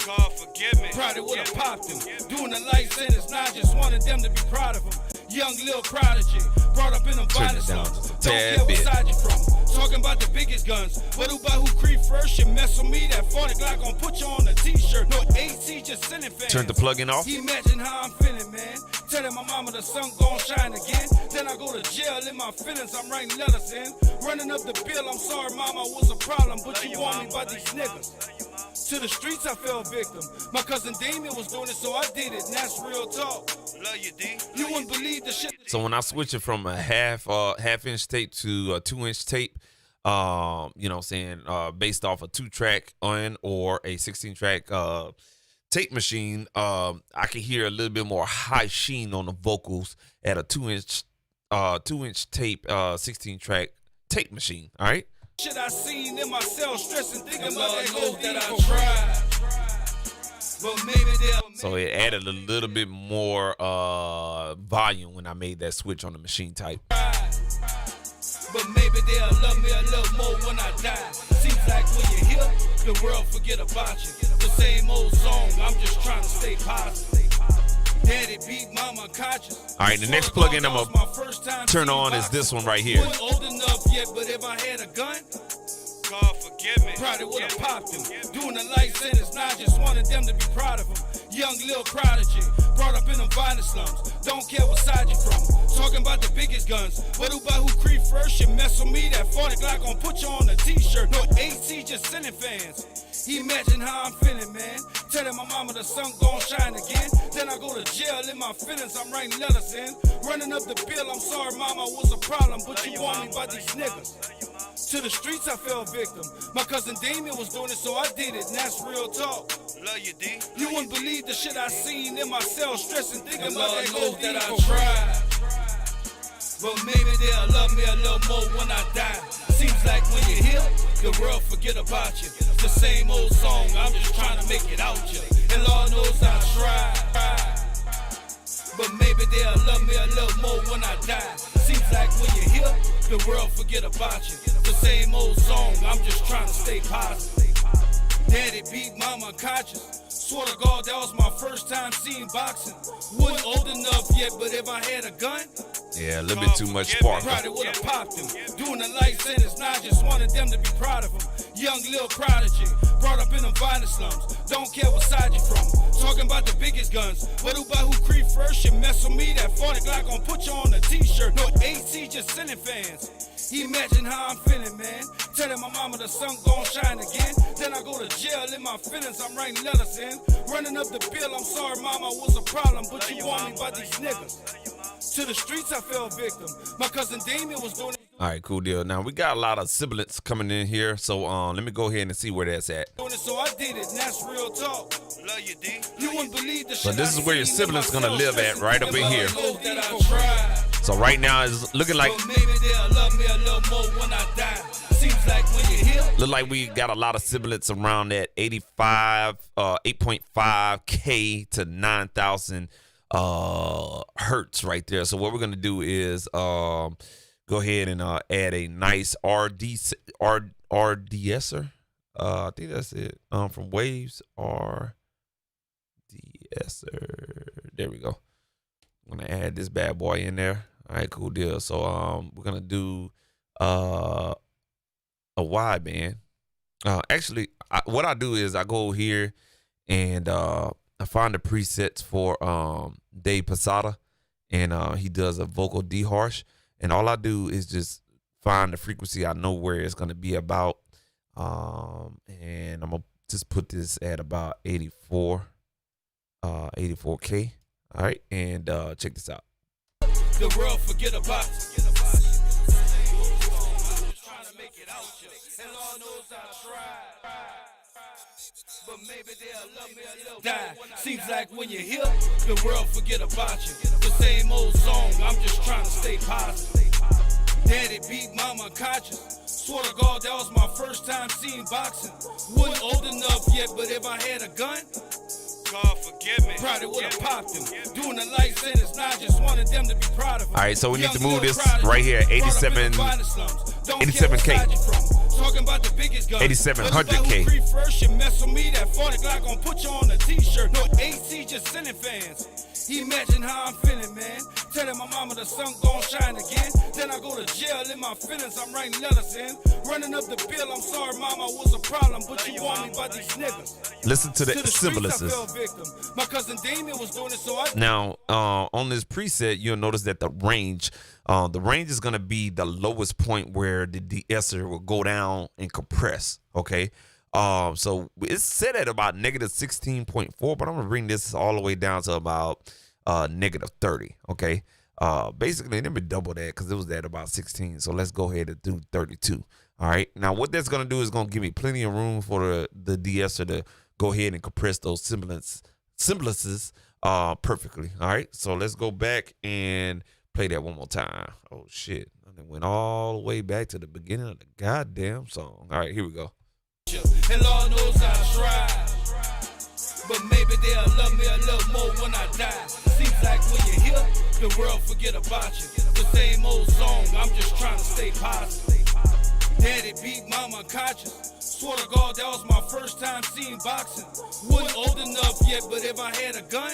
God forgive me. probably would have popped him. Doing a life sentence, now I just wanted them to be proud of him. Young little prodigy, brought up in the Turn violent it down slums. just a Don't tad care what bit. side you from. Talking about the biggest guns. But who creep first? You mess with me, that 40 Glock gon' put you on a t-shirt. No AC, just sending fans. Turn the plugin off. Imagine how I'm feeling, man. Telling my mama the sun gon' shine again. Then I go to jail in my feelings. I'm writing letters in. Running up the bill. I'm sorry, mama, was a problem, but you want me by these niggas. To the streets, I fell victim. My cousin Damien was doing it, so I did it, and that's real talk. Love you, D. You wouldn't believe the shit. So when I switch it from a half-inch tape to a 2-inch tape, you know what I'm saying, based off a 2-track on or a 16-track tape machine, I can hear a little bit more high sheen on the vocals at a 2-inch tape, 16-track tape machine. All right. Shit I seen in myself, stressing, thinking about that gold that I tried. But maybe so it added a little bit more volume when I made that switch on the machine type. But maybe they'll love me a little more when I die. Seems like when you're here, the world forget about you. The same old song, I'm just trying to stay positive. Daddy beat mama conscious. All right, the next plugin I'm gonna turn on is this one right here. Wasn't old enough yet, but if I had a gun, God forgive me. probably would have popped him. Doing a life sentence, now I just wanted them to be proud of him. Young little prodigy, brought up in them violent slums. Don't care what side you from. Talking about the biggest guns, but who by who creep first? You mess with me, that 40 Glock gon' put you on a t-shirt. No AC, just sending fans. Imagine how I'm feeling, man. Telling my mama the sun gon' shine again. Then I go to jail in my feelings, I'm writing letters in. Running up the bill, I'm sorry mama was a problem, but you want me by these niggas. To the streets I fell victim. My cousin Damien was doing it, so I did it, and that's real talk. Love you, D. You wouldn't believe the shit I seen in myself, stressing, thinking about that knows gold that that I I tried. But maybe they'll love me a little more when I die. Seems like when you're here, the world forget about you. The same old song, I'm just trying to make it out you. And Lord knows I tried. But maybe they'll love me a little more when I die. Seems like when you're here, the world forget about you. The same old song, I'm just trying to stay positive. Daddy beat mama conscious. Swear to God, that was my first time seeing boxing. Wasn't old enough yet, but if I had a gun, Yeah, a little bit too much spark. probably would have popped him. Doing a life sentence, now I just wanted them to be proud of him. Young little prodigy, brought up in them violent slums. Don't care what side you from. Talking about the biggest guns, but who by who creep first? You mess with me, that 40 Glock gon' put you on a t-shirt. No AC, just sending fans. Imagine how I'm feeling, man. Telling my mama the sun gon' shine again. Then I go to jail in my feelings, I'm writing letters in. Running up the bill, I'm sorry mama was a problem, but you want me by these niggas. To the streets I fell victim. My cousin Damien was doing it. All right, cool deal. Now we got a lot of sibilants coming in here, so let me go ahead and see where that's at. So I did it, and that's real talk. Love you, D. You wouldn't believe the So shit this I is where your seen in siblings gonna myself, live at, right up in here. Gold that I tried. So right now it's looking like But maybe they'll love me a little more when I die. Seems like when you're here. look like we got a lot of sibilants around that 8.5K to 9,000 hertz right there. So what we're gonna do is go ahead and add a nice RDSer. I think that's it. From Waves RDSer. There we go. I'm gonna add this bad boy in there. All right, cool deal. So we're gonna do a wideband. Actually, what I do is I go here and I find the presets for Dave Posada, and he does a vocal deharsh, and all I do is just find the frequency. I know where it's gonna be about, and I'm gonna just put this at about 84K. All right, and check this out. The world forget about you. But maybe they'll love me a little die. Seems like when you're here, the world forget about you. The same old song, I'm just trying to stay positive. Daddy beat mama conscious. Swear to God, that was my first time seeing boxing. Wasn't old enough yet, but if I had a gun, God forgive me. probably would have popped him. Doing a life sentence, now I just wanted them to be proud of him. All right, so we need to Young move little this prodigy, right here, brought up in 87 the violent slums. Don't care 87K. what side you from. Talking about the biggest guns. 8700K. Creep first, you mess with me, that 40 Glock gon' put you on a t-shirt. No AC, just sending fans. Imagine how I'm feeling, man. Telling my mama the sun gon' shine again. Then I go to jail in my feelings, I'm writing letters in. Running up the bill, I'm sorry mama was a problem, but you want me by these niggas. Listen to the To the streets I symbolisms. fell victim. My cousin Damien was doing it, so I Now, on this preset, you'll notice that the range is going to be the lowest point where the de-esser will go down and compress, okay? So it's set at about negative 16.4, but I'm going to bring this all the way down to about negative 30, okay? Basically, let me double that because it was at about 16, so let's go ahead and do 32, all right? Now, what that's going to do is going to give me plenty of room for the de-esser to go ahead and compress those semblances perfectly. All right, so let's go back and play that one more time. Oh shit, and it went all the way back to the beginning of the goddamn song. All right, here we go. And Lord knows I tried, but maybe they'll love me a little more when I die. Seems like when you're here, the world forget about you. The same old song, I'm just trying to stay positive. Daddy beat mama conscious. Swear to God, that was my first time seeing boxing. Wasn't old enough yet, but if I had a gun,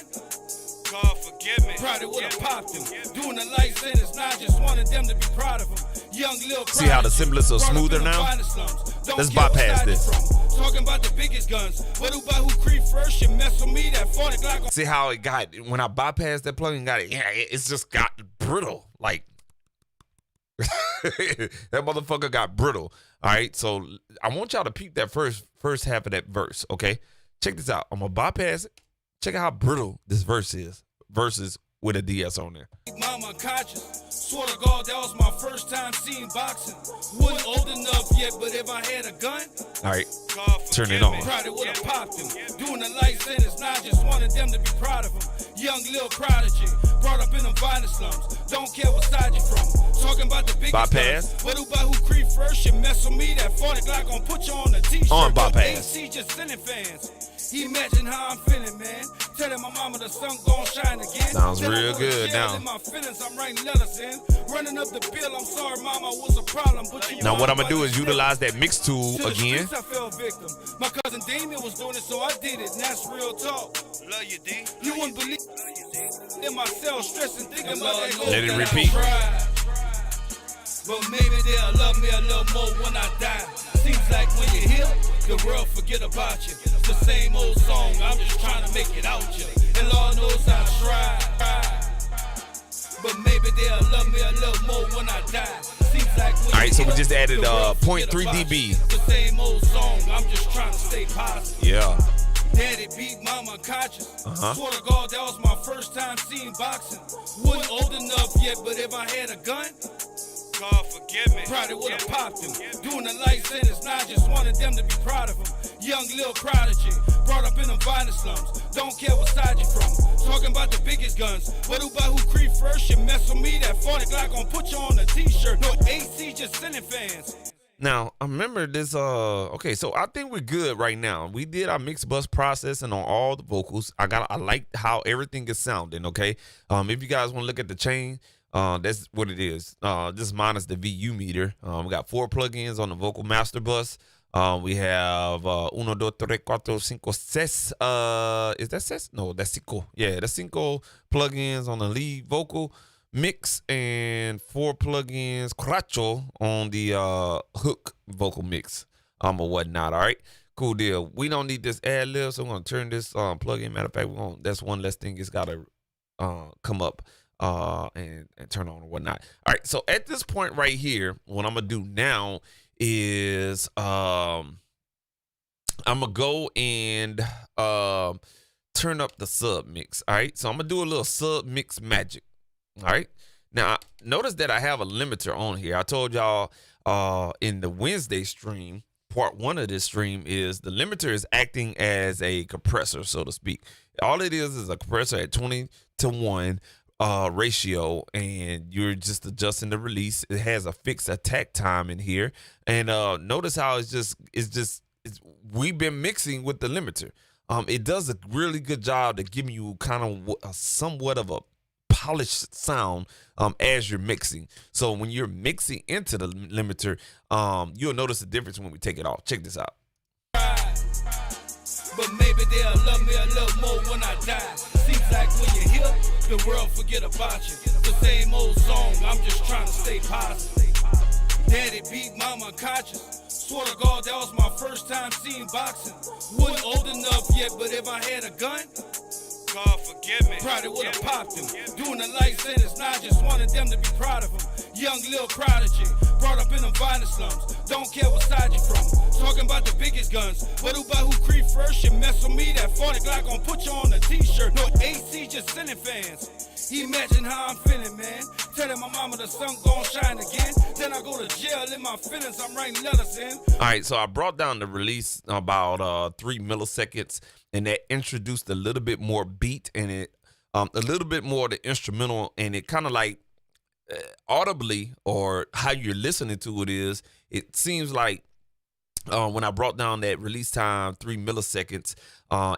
God forgive me. probably would have popped him. Doing the life sentence, now I just wanted them to be proud of him. Young little See how the semblance are smoother now? Let's bypass this. Talking about the biggest guns, but who creep first, you mess with me, that 40 Glock. See how it got, when I bypassed that plugin, got it, yeah, it's just got brittle. Like, that motherfucker got brittle. All right, so I want y'all to peep that first half of that verse, okay? Check this out. I'm going to bypass it. Check out how brittle this verse is versus with a DS on there. Mama conscious. Swear to God, that was my first time seeing boxing. Wasn't old enough yet, but if I had a gun, all right, God turn it forgive on. me. probably would have popped him. Doing the life sentence, now I just wanted them to be proud of him. Young little prodigy, brought up in the violent slums. Don't care what side you from. Talking about the biggest Bypass. guns, but who creep first, you mess with me, that 40 Glock gon' put you on a t-shirt. On bypass. AC just sending fans. He imagine how I'm feeling, man. Telling my mama the sun gon' shine again. Sounds Then I real go to good jail now. in my feelings, I'm writing letters in. Running up the bill, I'm sorry, mama, was a problem. But you Now what I'm know going to do I is just utilize that mix tool to the again. streets, I fell victim. My cousin Damien was doing it, so I did it, and that's real talk. Love you, D. You wouldn't believe in myself, stressing, thinking about that. Let it that I repeat. tried. But maybe they'll love me a little more when I die. Seems like when you're here, the world forget about you. It's the same old song, I'm just trying to make it out you. And Lord knows I tried. But maybe they'll love me a little more when I die. Seems like when All right, so we you're just here, added the world 0.3 forget about dB. you. It's the same old song, I'm just trying to stay positive. Yeah. Daddy beat mama conscious. Uh-huh. Swear to God, that was my first time seeing boxing. Wasn't old enough yet, but if I had a gun, God forgive me. probably would have popped him. Doing the life sentence, now I just wanted them to be proud of him. Young little prodigy, brought up in the violent slums. Don't care what side you from. Talking about the biggest guns, but who creep first, you mess with me, that 40 Glock gon' put you on a t-shirt. No AC, just sending fans. Now, I remember this, okay, so I think we're good right now. We did our mix bus processing on all the vocals. I like how everything is sounding, okay? If you guys want to look at the chain, that's what it is. Just minus the VU meter. We got 4 plugins on the vocal master bus. We have 1, 2, 3, 4, 5, 6. Is that 6? No, that's 5. Yeah, that's 5 plugins on the lead vocal mix and 4 plugins cuatro on the hook vocal mix or whatnot. All right, cool deal. We don't need this ad lib, so I'm gonna turn this plugin. Matter of fact, that's one less thing it's gotta come up and turn on or whatnot. All right, so at this point right here, what I'm gonna do now is I'm gonna go and turn up the sub mix. All right, so I'm gonna do a little sub mix magic. All right, now notice that I have a limiter on here. I told y'all in the Wednesday stream, part 1 of this stream is the limiter is acting as a compressor, so to speak. All it is a compressor at 20:1 ratio, and you're just adjusting the release. It has a fixed attack time in here, and notice how we've been mixing with the limiter. It does a really good job of giving you kind of somewhat of a polished sound as you're mixing. So when you're mixing into the limiter, you'll notice the difference when we take it off. Check this out. But maybe they'll love me a little more when I die. Seems like when you're here, the world forget about you. The same old song, I'm just trying to stay positive. Daddy beat mama conscious. Swear to God, that was my first time seeing boxing. Wasn't old enough yet, but if I had a gun, God forgive me. probably would have popped him. Doing the life sentence, now I just wanted them to be proud of him. Young little prodigy, brought up in the violent slums. Don't care what side you from. Talking about the biggest guns, but who creep first, you mess with me, that 40 Glock gon' put you on a t-shirt. No AC, just sending fans. Imagine how I'm feeling, man. Telling my mama the sun gon' shine again. Then I go to jail in my feelings, I'm writing letters in. All right, so I brought down the release about 3 milliseconds, and that introduced a little bit more beat in it, a little bit more of the instrumental, and it kind of like audibly, or how you're listening to it is, it seems like when I brought down that release time 3 milliseconds,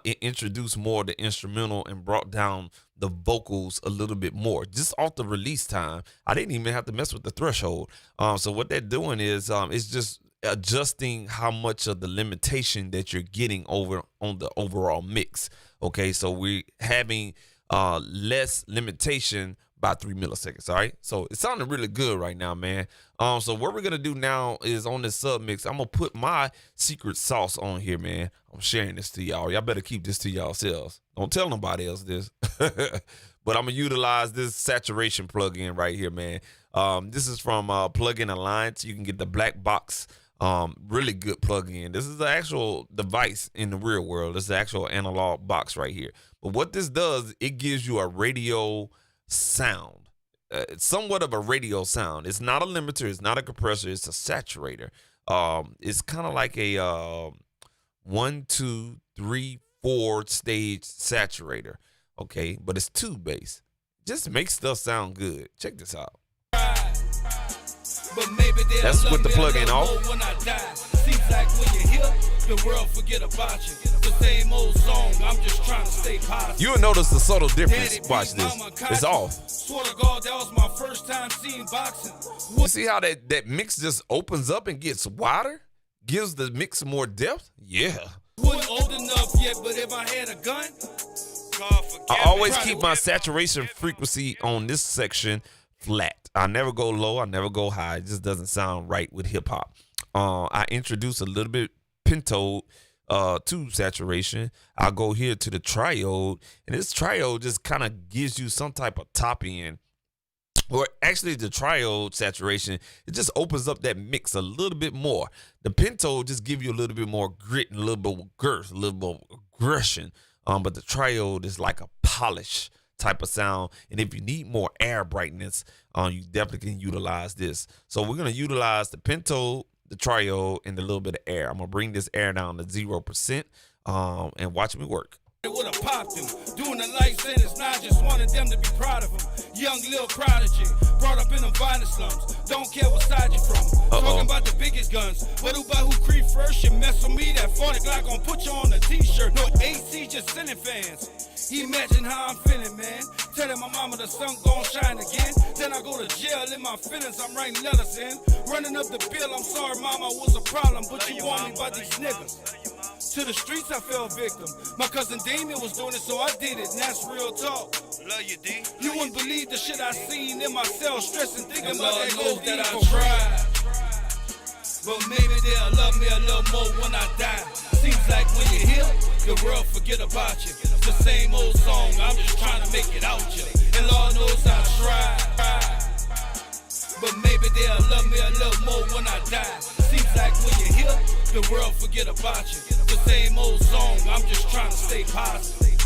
it introduced more of the instrumental and brought down the vocals a little bit more just off the release time. I didn't even have to mess with the threshold. So what they're doing is it's just adjusting how much of the limitation that you're getting over on the overall mix. Okay, so we're having less limitation by 3 milliseconds. All right, so it's sounding really good right now, man. So what we're gonna do now is on this sub mix, I'm gonna put my secret sauce on here, man. I'm sharing this to y'all. Y'all better keep this to yourselves. Don't tell nobody else this. But I'm gonna utilize this saturation plugin right here, man. This is from Plugin Alliance. You can get the black box. Really good plugin. This is the actual device in the real world. This is the actual analog box right here. But what this does, it gives you a radio sound. It's somewhat of a radio sound. It's not a limiter. It's not a compressor. It's a saturator. It's kind of like a 1, 2, 3, 4 stage saturator. Okay, but it's tube bass. Just makes stuff sound good. Check this out. But maybe that's with the plug-in off. When I die, seems like when you hear the world forget about you. The same old song, I'm just trying to stay positive. You'll notice the subtle difference. Watch this. It's off. Swear to God, that was my first time seeing boxing. You see how that mix just opens up and gets wider? Gives the mix more depth? Yeah. Wasn't old enough yet, but if I had a gun, God forgive I always me. keep my saturation frequency on this section flat. I never go low. I never go high. It just doesn't sound right with hip hop. I introduce a little bit pentode to saturation. I'll go here to the triode, and this triode just kind of gives you some type of top end. Or actually the triode saturation, it just opens up that mix a little bit more. The pentode just give you a little bit more grit and a little bit more girth, a little bit more aggression. But the triode is like a polish type of sound. And if you need more air brightness, you definitely can utilize this. So we're going to utilize the pentode, the triode, and a little bit of air. I'm going to bring this air down to 0% and watch me work. it would have popped him. Doing the life sentence, now I just wanted them to be proud of him. Young little prodigy, brought up in them violent slums. Don't care what side you from. Talking about the biggest guns. What about who creep first? You mess with me, that 40 Glock gon' put you on a t-shirt. No AC, just sending fans. Imagine how I'm feeling, man. Telling my mama the sun gon' shine again. Then I go to jail in my feelings, I'm writing letters in. Running up the bill, I'm sorry mama, was a problem. But you want me by these niggas. To the streets I fell victim. My cousin Damien was doing it, so I did it, and that's real talk. Love you, D. You wouldn't believe the shit I seen in my cell, stressing, thinking about that knows OD that I for tried. But maybe they'll love me a little more when I die. Seems like when you're here, the world forget about you. It's the same old song, I'm just trying to make it out you. And Lord knows I tried. But maybe they'll love me a little more when I die. Seems like when you're here, the world forget about you. The same old song, I'm just trying to stay positive.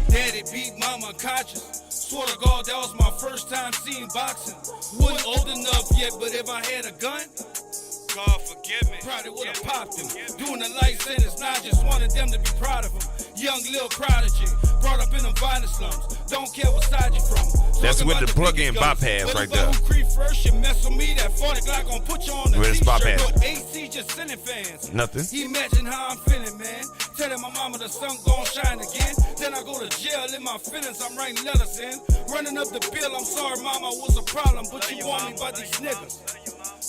Daddy beat mama conscious. Swear to God, that was my first time seeing boxing. Wasn't old enough yet, but if I had a gun, God forgive me. probably would have popped him. Doing a life sentence, now I just wanted them to be proud of him. Young little prodigy, brought up in them violent slums. Don't care what side you from. That's Talking with about the plug-in biggest guns. bypass What right about there. who creep first? You mess with me, that 40 Glock gon' put you on a Where's t-shirt. bypass? No AC, just sending fans. Nothing. Imagine how I'm feeling, man. Telling my mama the sun gon' shine again. Then I go to jail in my feelings, I'm writing letters in. Running up the bill, I'm sorry mama, was a problem. But you want me by these niggas.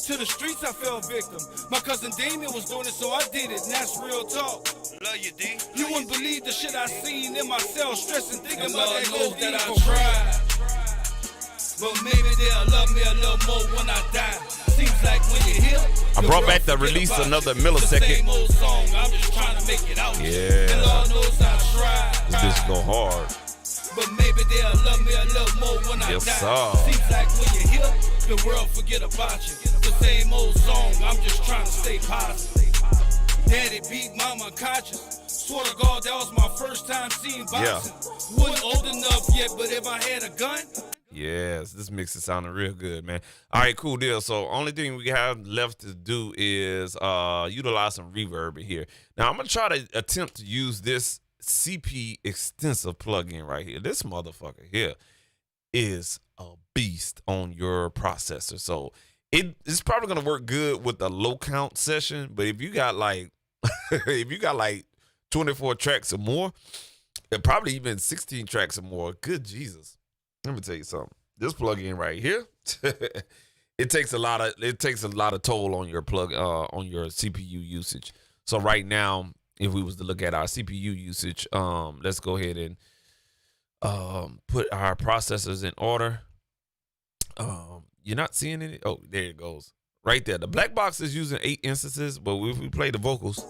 To the streets I fell victim. My cousin Damien was doing it, so I did it, and that's real talk. Love you, D. You wouldn't believe the shit I seen in my cell, stressing, thinking and about Lord that knows OD that I for tried. But maybe they'll love me a little more when I die. Seems like when you're here, I the brought world back the forget release about another you. millisecond. The same old song, I'm just trying to make it out. Yeah. And Lord knows I tried. This bitch go hard. But maybe they'll love me a little more when I Yes, die. sir. Seems like when you're here, the world forget about you. The same old song, I'm just trying to stay positive. Daddy beat mama conscious. Swear to God, that was my first time seeing boxing. Wasn't old enough yet, but if I had a gun, Yes, this mix is sounding real good, man. All right, cool deal. So only thing we have left to do is utilize some reverb in here. Now I'm gonna try to attempt to use this CP extensive plugin right here. This motherfucker here is a beast on your processor. So it's probably gonna work good with the low count session, but if you got like if you got like 24 tracks or more, and probably even 16 tracks or more, good Jesus. Let me tell you something. This plugin right here, it takes a lot of toll on your on your CPU usage. So right now, if we was to look at our CPU usage, let's go ahead and put our processors in order. You're not seeing any. Oh, there it goes. Right there. The black box is using 8 instances, but if we play the vocals.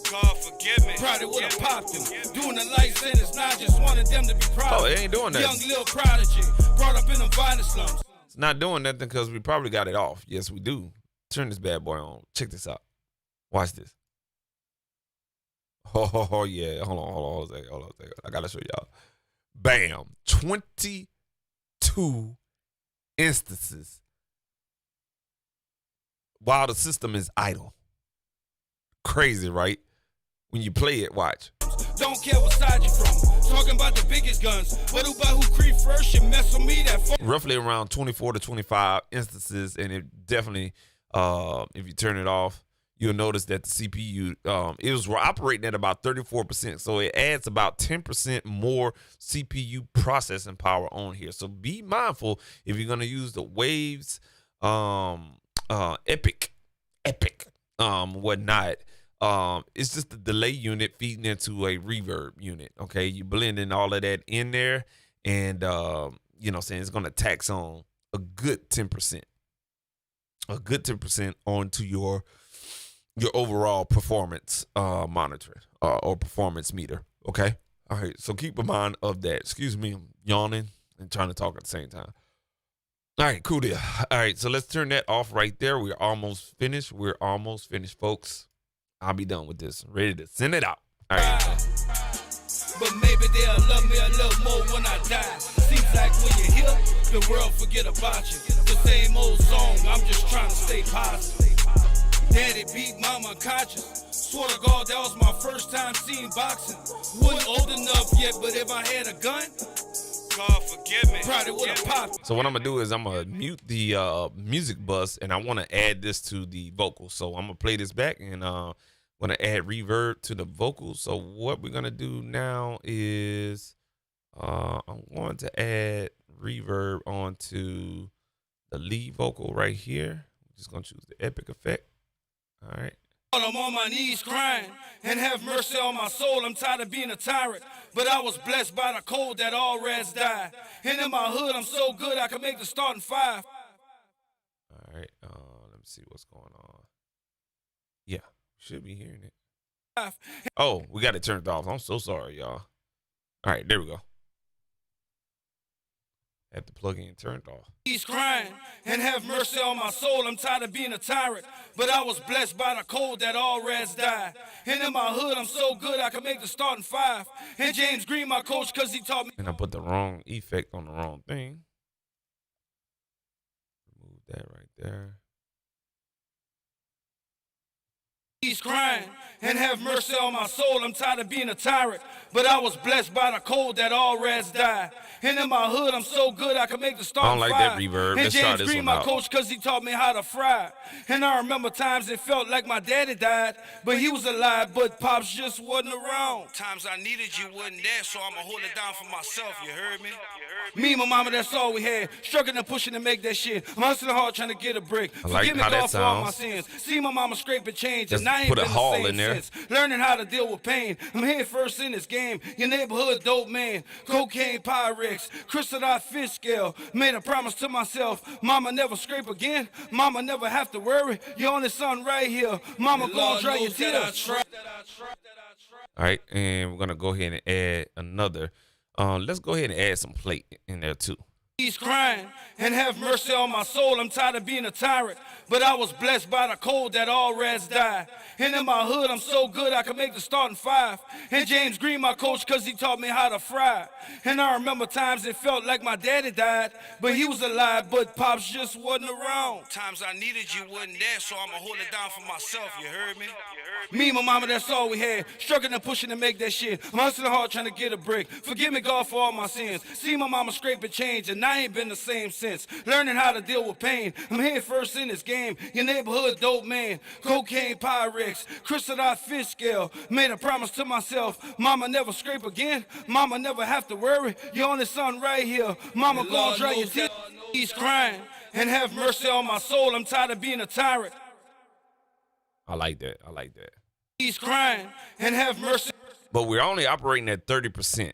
God forgive me. Probably would have popped him. Doing the light sentence, now I just wanted them to be proud. Oh, it ain't doing that. Young little prodigy, brought up in the violent slums. It's not doing nothing because we probably got it off. Yes, we do. Turn this bad boy on. Check this out. Watch this. Oh yeah. Hold on. I gotta show y'all. Bam. 22 instances while the system is idle. Crazy, right? When you play it, watch. Don't care what side you from. Talking about the biggest guns, but who about who creep first? You mess with me that far. Roughly around 24 to 25 instances, and it definitely, if you turn it off, you'll notice that the CPU, it was operating at about 34%, so it adds about 10% more CPU processing power on here. So be mindful if you're gonna use the Waves, Epic, whatnot. It's just the delay unit feeding into a reverb unit. Okay, you blending all of that in there, and you know what I'm saying, it's gonna tax on a good 10%. A good 10% onto your overall performance monitoring or performance meter. Okay. All right. So keep in mind of that. Excuse me, I'm yawning and trying to talk at the same time. All right, cool deal. All right, so let's turn that off right there. We're almost finished. Folks. I'll be done with this. Ready to send it out. All right. But maybe they'll love me a little more when I die. Seems like when you're here, the world forget about you. The same old song, I'm just trying to stay positive. Daddy beat mama conscious. Swear to God, that was my first time seeing boxing. Wasn't old enough yet, but if I had a gun, God forgive me. probably would have popped. So what I'm gonna do is I'm gonna mute the music bus, and I want to add this to the vocals. So I'm gonna play this back, and want to add reverb to the vocals. So what we're gonna do now is I'm going to add reverb onto the lead vocal right here. I'm just gonna choose the Epic effect. All right. I'm on my knees crying, and have mercy on my soul. I'm tired of being a tyrant, but I was blessed by the cold that all rats died. And in my hood, I'm so good I can make the starting 5. All right. Let me see what's going on. Yeah, should be hearing it. Oh, we got it turned off. I'm so sorry, y'all. All right, there we go. Had the plug-in turned off. He's crying, and have mercy on my soul. I'm tired of being a tyrant, but I was blessed by the cold that all rats died. And in my hood, I'm so good I can make the starting 5. And James Green, my coach, cause he taught me. And I put the wrong effect on the wrong thing. Remove that right there. He's crying, and have mercy on my soul. I'm tired of being a tyrant, but I was blessed by the cold that all rats died. And in my hood, I'm so good I can make the starting 5. I don't like that reverb. And Let's try James this Green, one my out. coach, cause he taught me how to fry. And I remember times it felt like my daddy died, but he was alive, but Pops just wasn't around. Times I needed you wasn't there, so I'ma hold it down for myself. You heard me? Me and my mama, that's all we had. Struggling and pushing to make that shit. I'm hustling hard trying to get a break. I like Forgive me, how that God, for all my sounds. sins. See my mama scraping change, Just and I ain't put a been haul the same in there. since. Learning how to deal with pain. I'm head first in this game. Your neighborhood dope man. Cocaine Pyrex. Crystalline fish scale. Made a promise to myself. Mama never scrape again. Mama never have to worry. Your only son right here. Mama gon' dry your tears. All right, and we're gonna go ahead and add another. Let's go ahead and add some plate in there too. He's crying and have mercy on my soul. I'm tired of being a tyrant, but I was blessed by the cold that all rats died. And in my hood, I'm so good I could make the starting five. And James Green, my coach, cause he taught me how to fry. And I remember times it felt like my daddy died, but he was alive, but Pops just wasn't around. Times I needed you wasn't there, so I'ma hold it down for myself, you heard me? Me and my mama, that's all we had. Struggling and pushing to make that shit. I'm hustling hard trying to get a break. Forgive me, God, for all my sins. See my mama scrape and change, and I ain't been the same since. Learning how to deal with pain. I'm head first in this game. Your neighborhood dope man. Cocaine, Pyrex, crystallized fish scale. Made a promise to myself. Mama never scrape again. Mama never have to worry. Your only son right here. Mama gonna dry your tears. He's crying and have mercy on my soul. I'm tired of being a tyrant. I like that. I like that. He's crying and have mercy. But we're only operating at 30%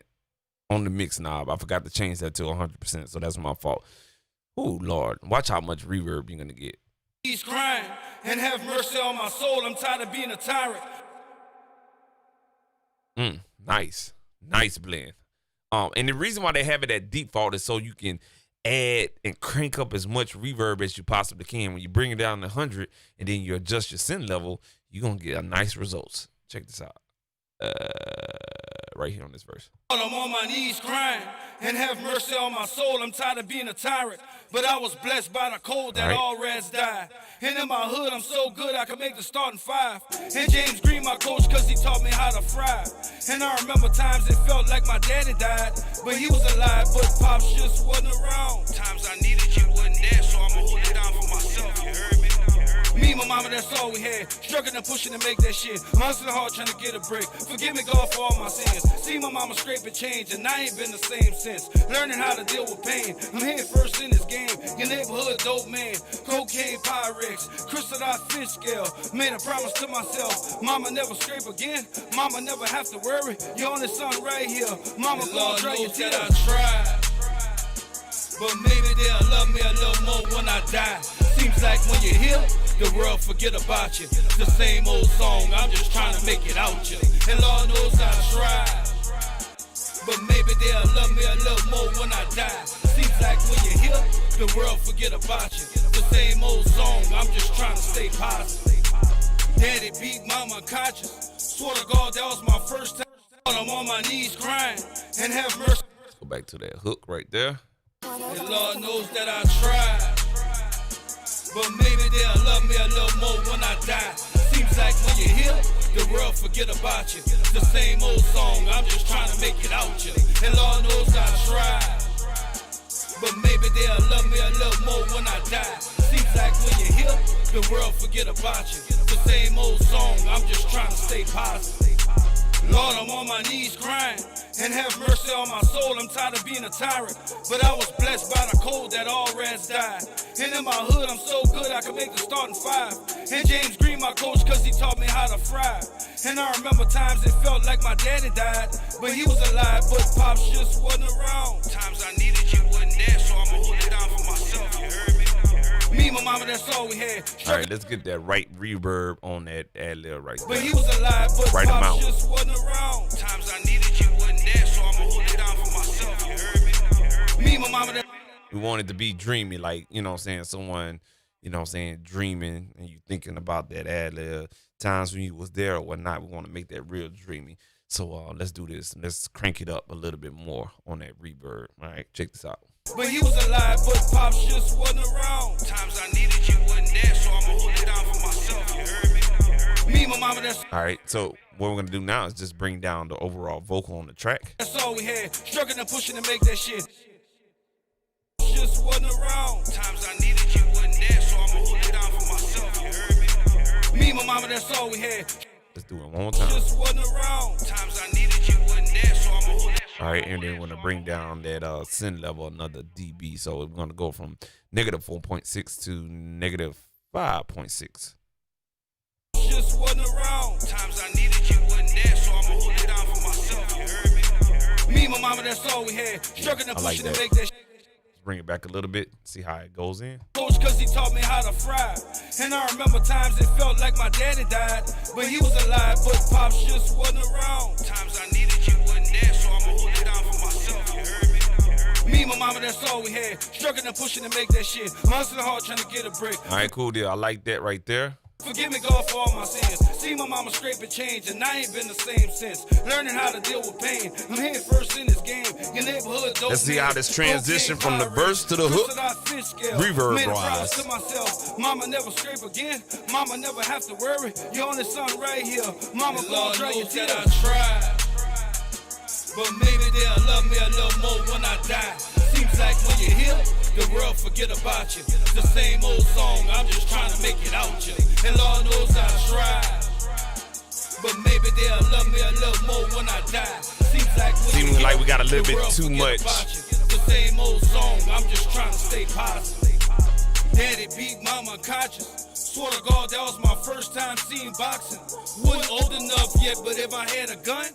on the mix knob. I forgot to change that to 100%, so that's my fault. Oh, Lord. Watch how much reverb you're going to get. He's crying and have mercy on my soul. I'm tired of being a tyrant. Nice. Nice blend. And the reason why they have it at default is so you can add and crank up as much reverb as you possibly can. When you bring it down to 100 and then you adjust your send level, you're going to get a nice results. Check this out. Right here on this verse. I'm on my knees crying and have mercy on my soul. I'm tired of being a tyrant, but I was blessed by the cold that all rats died. And in my hood, I'm so good I could make the starting five. And James Green, my coach, cause he taught me how to fry. And I remember times it felt like my daddy died, but he was alive, but Pops just wasn't around. Times I needed you wasn't there, so I'ma hold it down for myself, you heard me? Me and my mama, that's all we had. Struggling and pushing to make that shit. I'm hustling hard trying to get a break. Forgive me, God, for all my sins. See my mama scrape and change, and I ain't been the same since. Learning how to deal with pain. I'm head first in this game. Your neighborhood dope man. Cocaine, Pyrex, crystallized fish scale. Made a promise to myself. Mama never scrape again. Mama never have to worry. Your only son right here. Mama gonna dry your tears. I tried, but maybe they'll love me a little more when I die. Seems like when you're here, the world forget about you. The same old song, I'm just trying to make it out you. And Lord knows I tried, but maybe they'll love me a little more when I die. Seems like when you're here, the world forget about you. The same old song, I'm just trying to stay positive. Daddy beat mama conscious. Swear to God, that was my first time. I'm on my knees crying and have mercy. Let's go back to that hook right there. And Lord knows that I tried, but maybe they'll love me a little more when I die. Seems like when you're here, the world forget about you. The same old song, I'm just trying to make it out you. And Lord knows I tried, but maybe they'll love me a little more when I die. Seems like when you're here, the world forget about you. The same old song, I'm just trying to stay positive. Lord, I'm on my knees crying and have mercy on my soul. I'm tired of being a tyrant, but I was blessed by the cold that all rats died. And in my hood, I'm so good I could make the starting five. And James Green, my coach, cause he taught me how to fry. And I remember times it felt like my daddy died, but he was alive, but Pops just wasn't around. Times I needed you wasn't there, so I'ma hold it down for myself, you heard me? Me and my mama, that's all we had. All right, let's get that right reverb on that ad-lib right there. But he was alive, but Right Pops amount. just wasn't around. Times I needed you wasn't there, so I'ma hold it down for myself, you heard me? Me and my mama, that We want it to be dreamy, like, you know what I'm saying, someone, you know what I'm saying, dreaming, and you thinking about that ad-lib. Times when you was there or whatnot, we want to make that real dreamy. So let's do this. Let's crank it up a little bit more on that reverb. All right, check this out. but he was alive, but Pops just wasn't around. Times I needed you wasn't there, so I'ma hold it down for myself, you heard me? Me and my mama, that's All right, so what we're going to do now is just bring down the overall vocal on the track. all we had. Struggling and pushing to make that shit. Just wasn't around. Times I needed you wasn't there, so I'ma hold it down for myself, you heard me? Me and my mama, that's all we had. Let's do it one more time. Just wasn't around. Times I needed you wasn't there, so I'ma hold it. All right, and then we're going to bring down that send level another dB. So we're going to go from negative 4.6 to negative 5.6. Just wasn't around. Times I needed you wasn't there, so I'ma hold it down for myself, you heard me? Me and my mama, that's all we had. Struggling and I like pushing to that. make that shit. Let's bring it back a little bit, see how it goes in. Coach, cause he taught me how to fry. And I remember times it felt like my daddy died, but he was alive, but Pops just wasn't around. Times I needed you wasn't there, so I'ma hold it down for myself, you heard me? Me and my mama, that's all we had. Struggling and pushing to make that shit. I'm hustling hard trying to get a break. All right, cool deal. I like that right there. Forgive me, God, for all my sins. See my mama scraping change, and I ain't been the same since. Learning how to deal with pain. I'm head first in this game. Your neighborhood dope. Let's see how this transition from the verse to the hook. Reverb wise. To myself, mama never scrape again. Mama never have to worry. Your only son right here. Mama gonna dry your tears. I tried, but maybe they'll love me a little more when I die. Seems like when you're here, the world forget about you. The same old song, I'm just trying to make it out you. And Lord knows I tried, but maybe they'll love me a little more when I die. Seems like we got a little bit too much. The same old song, I'm just trying to stay positive. Daddy beat mama unconscious. Swear to God, that was my first time seeing boxing. Wasn't old enough yet, but if I had a gun,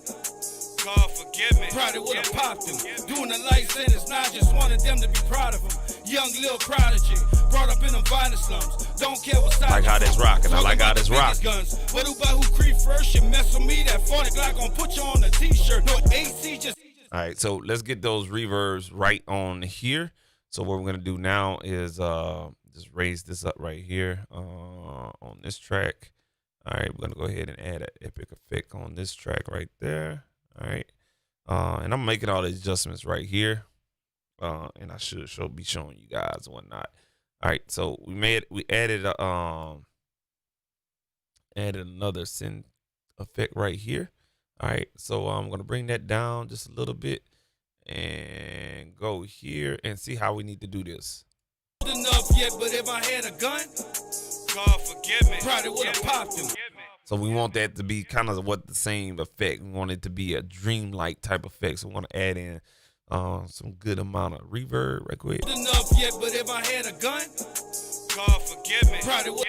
God forgive me. probably would have popped him. Doing the life sentence, now I just wanted them to be proud of him. Young little prodigy, brought up in the violent slums. Don't care what side. Like how this rocking. I like how this rocking. But who by who creep first? You mess with me, that 40 Glock gonna put you on a t-shirt. No AC just. All right, so let's get those reverbs right on here. So what we're gonna do now is just raise this up right here on this track. All right, we're gonna go ahead and add an epic effect on this track right there. All right, and I'm making all the adjustments right here, and I should be showing you guys and whatnot. All right, so we added another synth effect right here. All right, so I'm gonna bring that down just a little bit and go here and see how we need to do this. Enough yet, but if I had a gun, God forgive me. probably would have popped him. So we want that to be kind of what the same effect. We want it to be a dreamlike type effect. So we want to add in some good amount of reverb right quick. Enough yet, but if I had a gun, God forgive me. probably would.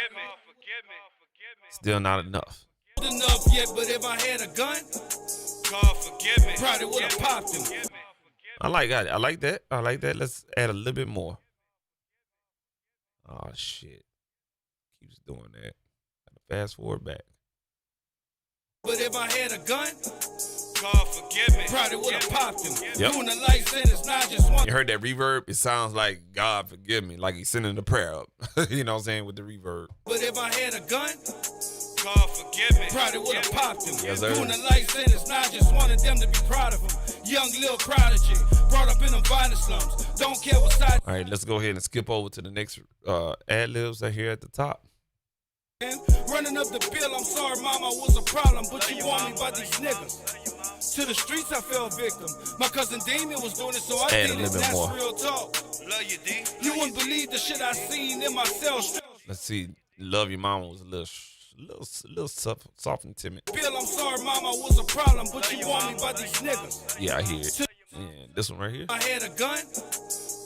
Still not enough. Enough yet, but if I had a gun, God forgive me. probably would have popped him. I like that. I like that. Let's add a little bit more. Oh shit. Keeps doing that. Gotta fast forward back. But if I had a gun, God forgive me. probably would have popped him. Yep. Doing the life sentence, now I just want. You heard that reverb? It sounds like God forgive me, like he's sending the prayer up. You know what I'm saying, with the reverb. But if I had a gun, God forgive me. probably would have popped him. Yes, sir. Doing the life sentence, now I just wanted them to be proud of him. Young little prodigy, brought up in the violent slums. Don't care what side. All right, let's go ahead and skip over to the next ad-libs right here at the top. Running up the bill, I'm sorry, mama, was a problem, but you want me by these niggas. To the streets, I fell victim. My cousin Damien was doing it, so I Add did a it. little bit That's more. real talk. Love you, D. You wouldn't believe the shit I seen in my cell. Let's see. Love Your Mama was a little soft and timid. Bill, I'm sorry, mama, was a problem, but you want me by these niggas. Yeah, I hear it. And this one right here. I had a gun,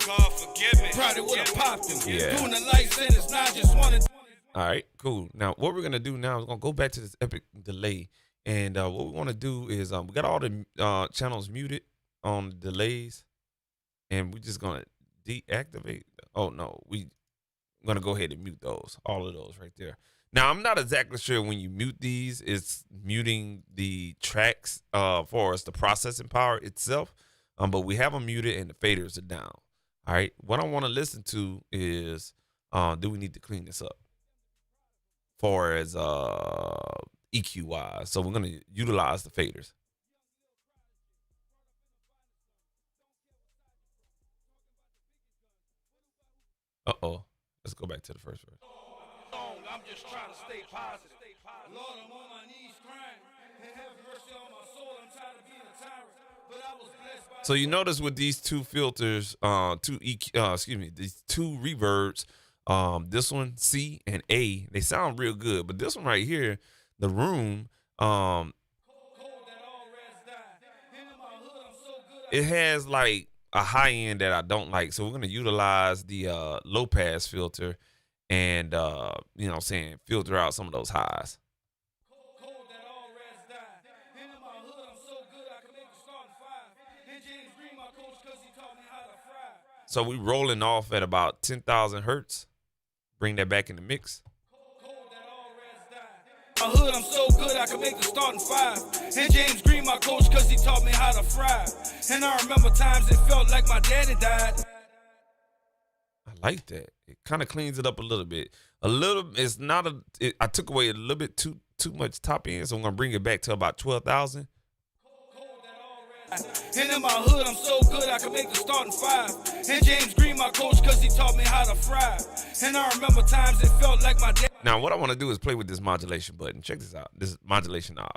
God forgive me. probably would have popped him. Yeah. Doing the life sentence, now I just wanted. All right, cool. Now, what we're going to do now is going to go back to this epic delay. And what we want to do is we got all the channels muted on the delays. And we're just going to deactivate. Oh, no. We're going to go ahead and mute those. All of those right there. Now, I'm not exactly sure when you mute these, it's muting the tracks for us, the processing power itself. But we have them muted and the faders are down. All right. What I want to listen to is, do we need to clean this up? Far as EQ wise, so we're gonna utilize the faders. Let's go back to the first verse. I'm just trying to stay positive. Lord, I'm on my knees crying. And have mercy on my soul. I'm tired of being a tyrant. But I was blessed by. So you notice with these two filters, these two reverbs. This one, C and A, they sound real good, but this one right here, the room, it has like a high end that I don't like. So we're gonna utilize the low pass filter and you know what I'm saying, filter out some of those highs. So we rolling off at about 10,000 hertz. Bring that back in the mix. My hood, I'm so good I can make the starting five. And James Green, my coach, cause he taught me how to fry. And I remember times it felt like my daddy died. like that. It kind of cleans it up a little bit. It's not I took away a little bit too much top end, so I'm gonna bring it back to about 12,000. And in my hood, I'm so good I can make the starting five. And James Green, my coach, cause he taught me how to fry. And I remember times it felt like my dad. Now, what I want to do is play with this modulation button. Check this out. This modulation knob.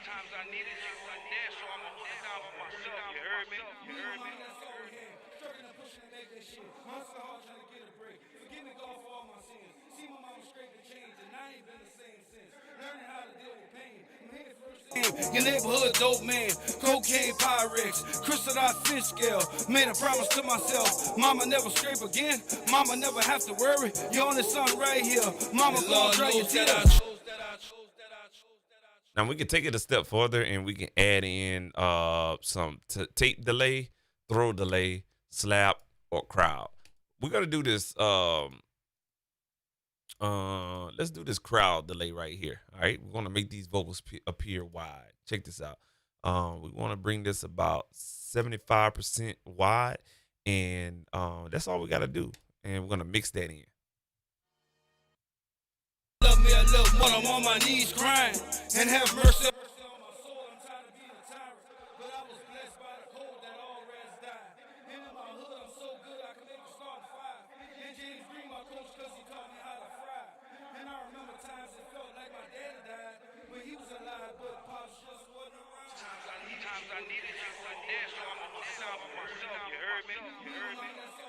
Times I needed you wasn't there, so I'ma hold it down for myself. You heard me? You heard me? Your neighborhood dope man, cocaine Pyrex, crystallized fish scale. Made a promise to myself, mama never scrape again, mama never have to worry. Your only son right here, mama gonna dry your tears. Now we can take it a step further and we can add in some tape delay, throw delay, slap, or crowd. We're gonna do this. Let's do this crowd delay right here. All right, we're gonna make these vocals appear wide. Check this out. We want to bring this about 75% wide, and that's all we gotta do. And we're gonna mix that in. Love me a little more. I'm on my knees crying and have mercy.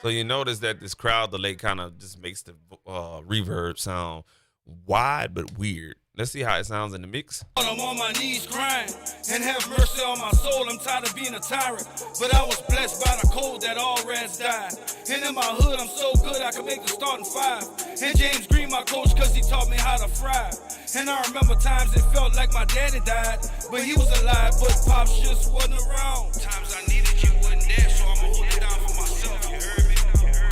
So you notice that this crowd delay kind of just makes the reverb sound wide but weird. Let's see how it sounds in the mix. I'm on my knees crying and have mercy on my soul. I'm tired of being a tyrant, but I was blessed by the cold that all rats died. And in my hood, I'm so good I can make the starting five. And James Green, my coach, cause he taught me how to fry. And I remember times it felt like my daddy died, but he was alive, but Pops just wasn't around. Times I needed you wasn't there, so I'ma hold it down for myself. You heard me?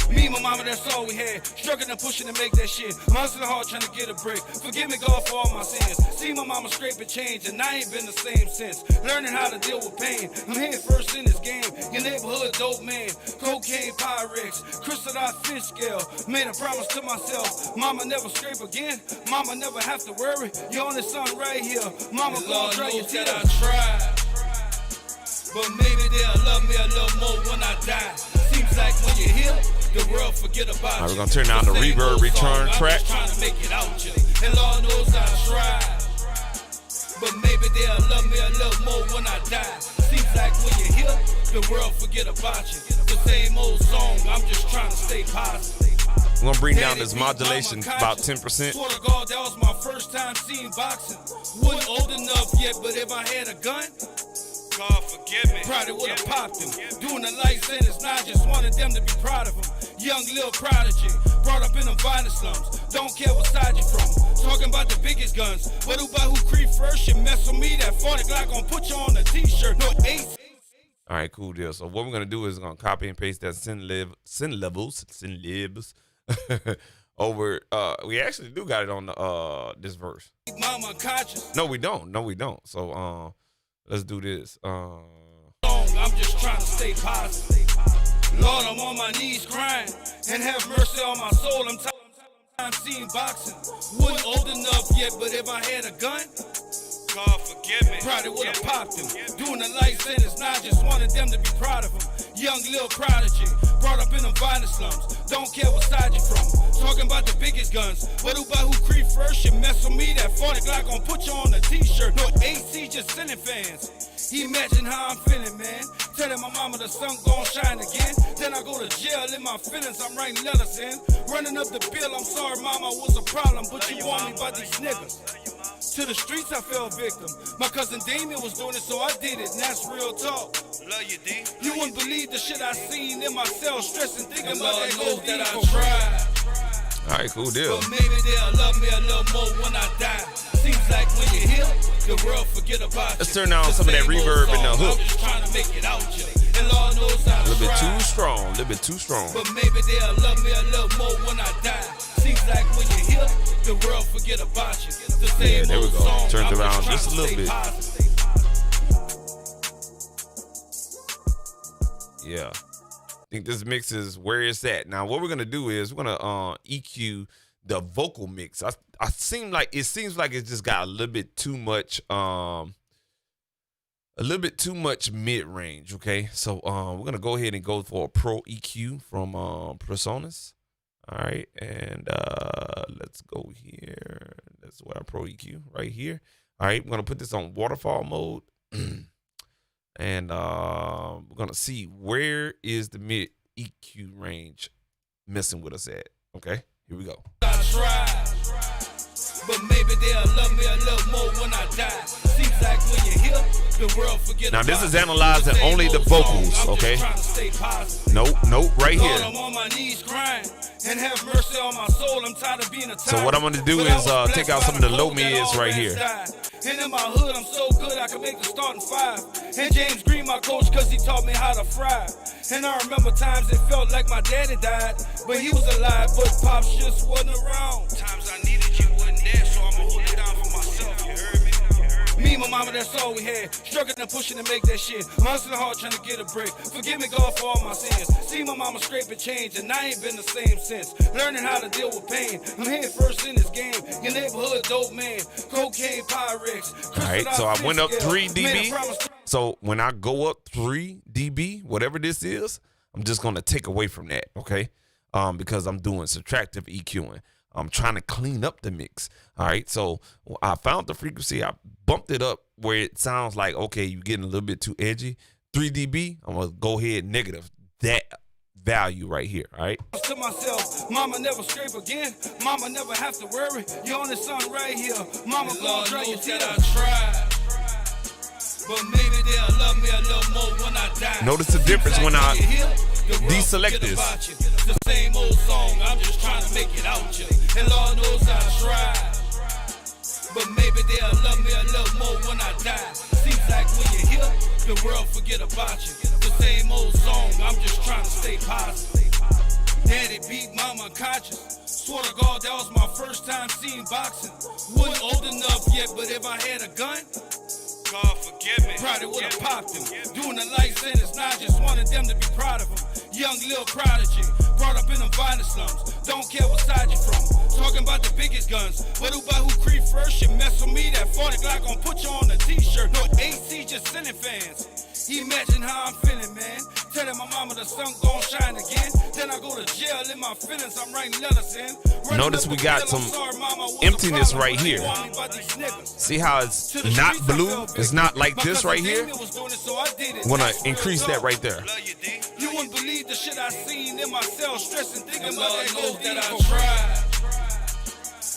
Me and my mama, that's all we had. Struggling and pushing to make that shit. I'm hustling hard trying to get a break. Forgive me, God, for all my sins. See my mama scrape and change, and I ain't been the same since. Learning how to deal with pain. I'm head first in this game. Your neighborhood dope man. Cocaine Pyrex. Crystallized fish scale. Made a promise to myself. Mama never scrape again. Mama never have to worry. Your only son right here. Mama gonna dry your tears. I tried, but maybe they'll love me a little more when I die. Seems like when you're here, the world forget about you. All right, we're gonna turn down the reverb return track. I'm just trying to make it out you. And Lord knows I tried, but maybe they'll love me a little more when I die. Seems like when you're here, the world forget about you. The same old song, I'm just trying to stay positive. We're gonna bring down this modulation about 10%. Swear to God, that was my first time seeing boxing. Wasn't old enough yet, but if I had a gun, God forgive me. probably would have popped him. Doing the life sentence, now I just wanted them to be proud of him. Young little prodigy, brought up in them violent slums. Don't care what side you from. Talking about the biggest guns, but who creep first? You mess with me, that 40 Glock gonna put you on a t-shirt. No ace. All right, cool deal. So what we're gonna do is we're gonna copy and paste that send libs over. We actually do got it on the this verse. Mama conscious. No, we don't. So let's do this. I'm just trying to stay positive. Lord, I'm on my knees crying and have mercy on my soul. I'm tired of seeing boxing. Wasn't old enough yet, but if I had a gun, God forgive me. probably would have popped him. Doing the life sentence, now I just wanted them to be proud of him. Young little prodigy, brought up in them violent slums. Don't care what side you from. Talking about the biggest guns, but who creep first? You mess with me, that 40 Glock gonna put you on a t-shirt. No AC, just sending fans. Imagine how I'm feeling, man. Telling my mama the sun gon' shine again. Then I go to jail in my feelings, I'm writing letters in. Running up the bill, I'm sorry, mama, was a problem, but you want me by these niggas. To the streets, I fell victim. My cousin Damien was doing it, so I did it, and that's real talk. Love you, D. You wouldn't believe the shit I seen in my cell, stressing, thinking And about Lord that knows gold that I for tried, All right, cool deal. but maybe they'll love me a little more when I die. Seems like when you're here, the world forget about you. Let's turn down some of that reverb in the hook. I'm just trying to make it out you. And Lord knows I A little bit tried, too strong. A little bit too strong. but maybe they'll love me a little more when I die. Seems like when you're here, the world forget about you. The Yeah, same there we old go. song, Turned I'm around trying just to a little stay bit. positive. Yeah. I think this mix is where it's at. Now, what we're gonna do is we're gonna EQ the vocal mix. It seems like it just got a little bit too much mid range. Okay, so we're gonna go ahead and go for a Pro EQ from Presonus. All right, and let's go here. That's where our Pro EQ right here. All right, we're gonna put this on waterfall mode. And we're going to see where is the mid EQ range messing with us at. Okay, here we go. I try, but maybe they'll love me a little more when I die. Seems like when you're here, the world forget. Now this is analyzing only the vocals, okay? Nope, right here. I'm on my knees crying. And have mercy on my soul. I'm tired of being a so what I'm going to do is take out some of the low mids right here. And in my hood, I'm so good I can make the starting five. And James Green, my coach, because he taught me how to fry. And I remember times it felt like my daddy died, but he was alive, but Pops just wasn't around. Times I needed you wasn't there, so I'ma hold it down for myself, you heard me? Me and my mama, that's all we had. Struggling and pushing to make that shit. Hustling hard trying to get a break. Forgive me, God, for all my sins. See my mama scrape and change, and I ain't been the same since. Learning how to deal with pain. I'm head first in this game. Your neighborhood dope man. Cocaine, Pyrex. All right, so I went up 3 dB. So when I go up 3 dB, whatever this is, I'm just going to take away from that, okay? Because I'm doing subtractive EQing. I'm trying to clean up the mix. All right. So I found the frequency. I bumped it up where it sounds like, okay, you're getting a little bit too edgy. 3 dB. I'm going to go ahead negative that value right here. All right. To myself, mama never scrape again. Mama never have to worry. Your only son right here. Mama gonna dry your tears. I tried, but maybe they'll love me a little more when I die. Notice the difference when I deselect this. The same old song, I'm just trying to make it out you. And Lord knows I tried, but maybe they'll love me a little more when I die. Seems like when you're here, the world forget about you. The same old song, I'm just trying to stay positive. Daddy beat mama conscious. Swear to God, that was my first time seeing boxing. Wasn't old enough yet, but if I had a gun, God forgive me. probably would have popped him. Doing the life sentence, now I just wanted them to be proud of him. Young little prodigy, brought up in them violent slums. Don't care what side you're from. Talking about the biggest guns. But who creep first? You mess with me, that 40 Glock gon' put you on a t-shirt. No AC, just sending fans. Imagine how I'm feeling, man. Telling my mama the sun gon' shine again. Then I go to jail in my feelings, I'm writing letters in. Notice we got some emptiness right here. See how it's not blue? It's not like this right here. I'm gonna increase that right there. You wouldn't believe the shit I seen in my cell, stressing, thinking about that I tried.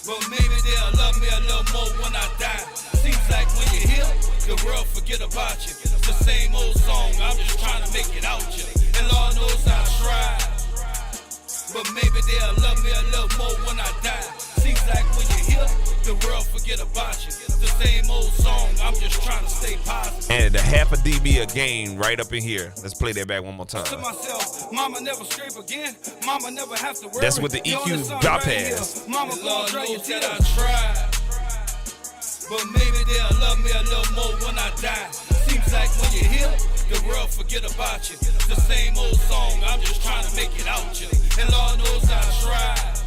But maybe they'll love me a little more when I die. Seems like when you're here, the world forget about you. The same old song, I'm just trying to make it out you. And Lord knows I tried, but maybe they'll love me a little more when I die. Seems like when you're here, the world forget about you. The same old song, I'm just trying to stay positive. And a half a dB a gain right up in here. Let's play that back one more time. To myself, mama never scrape again. Mama never have to worry. That's with the EQ bypass. Mama gonna dry your tears. I tried, but maybe they'll love me a little more when I die. Seems like when you're here, the world forget about you. The same old song, I'm just trying to make it out you. And Lord knows I tried,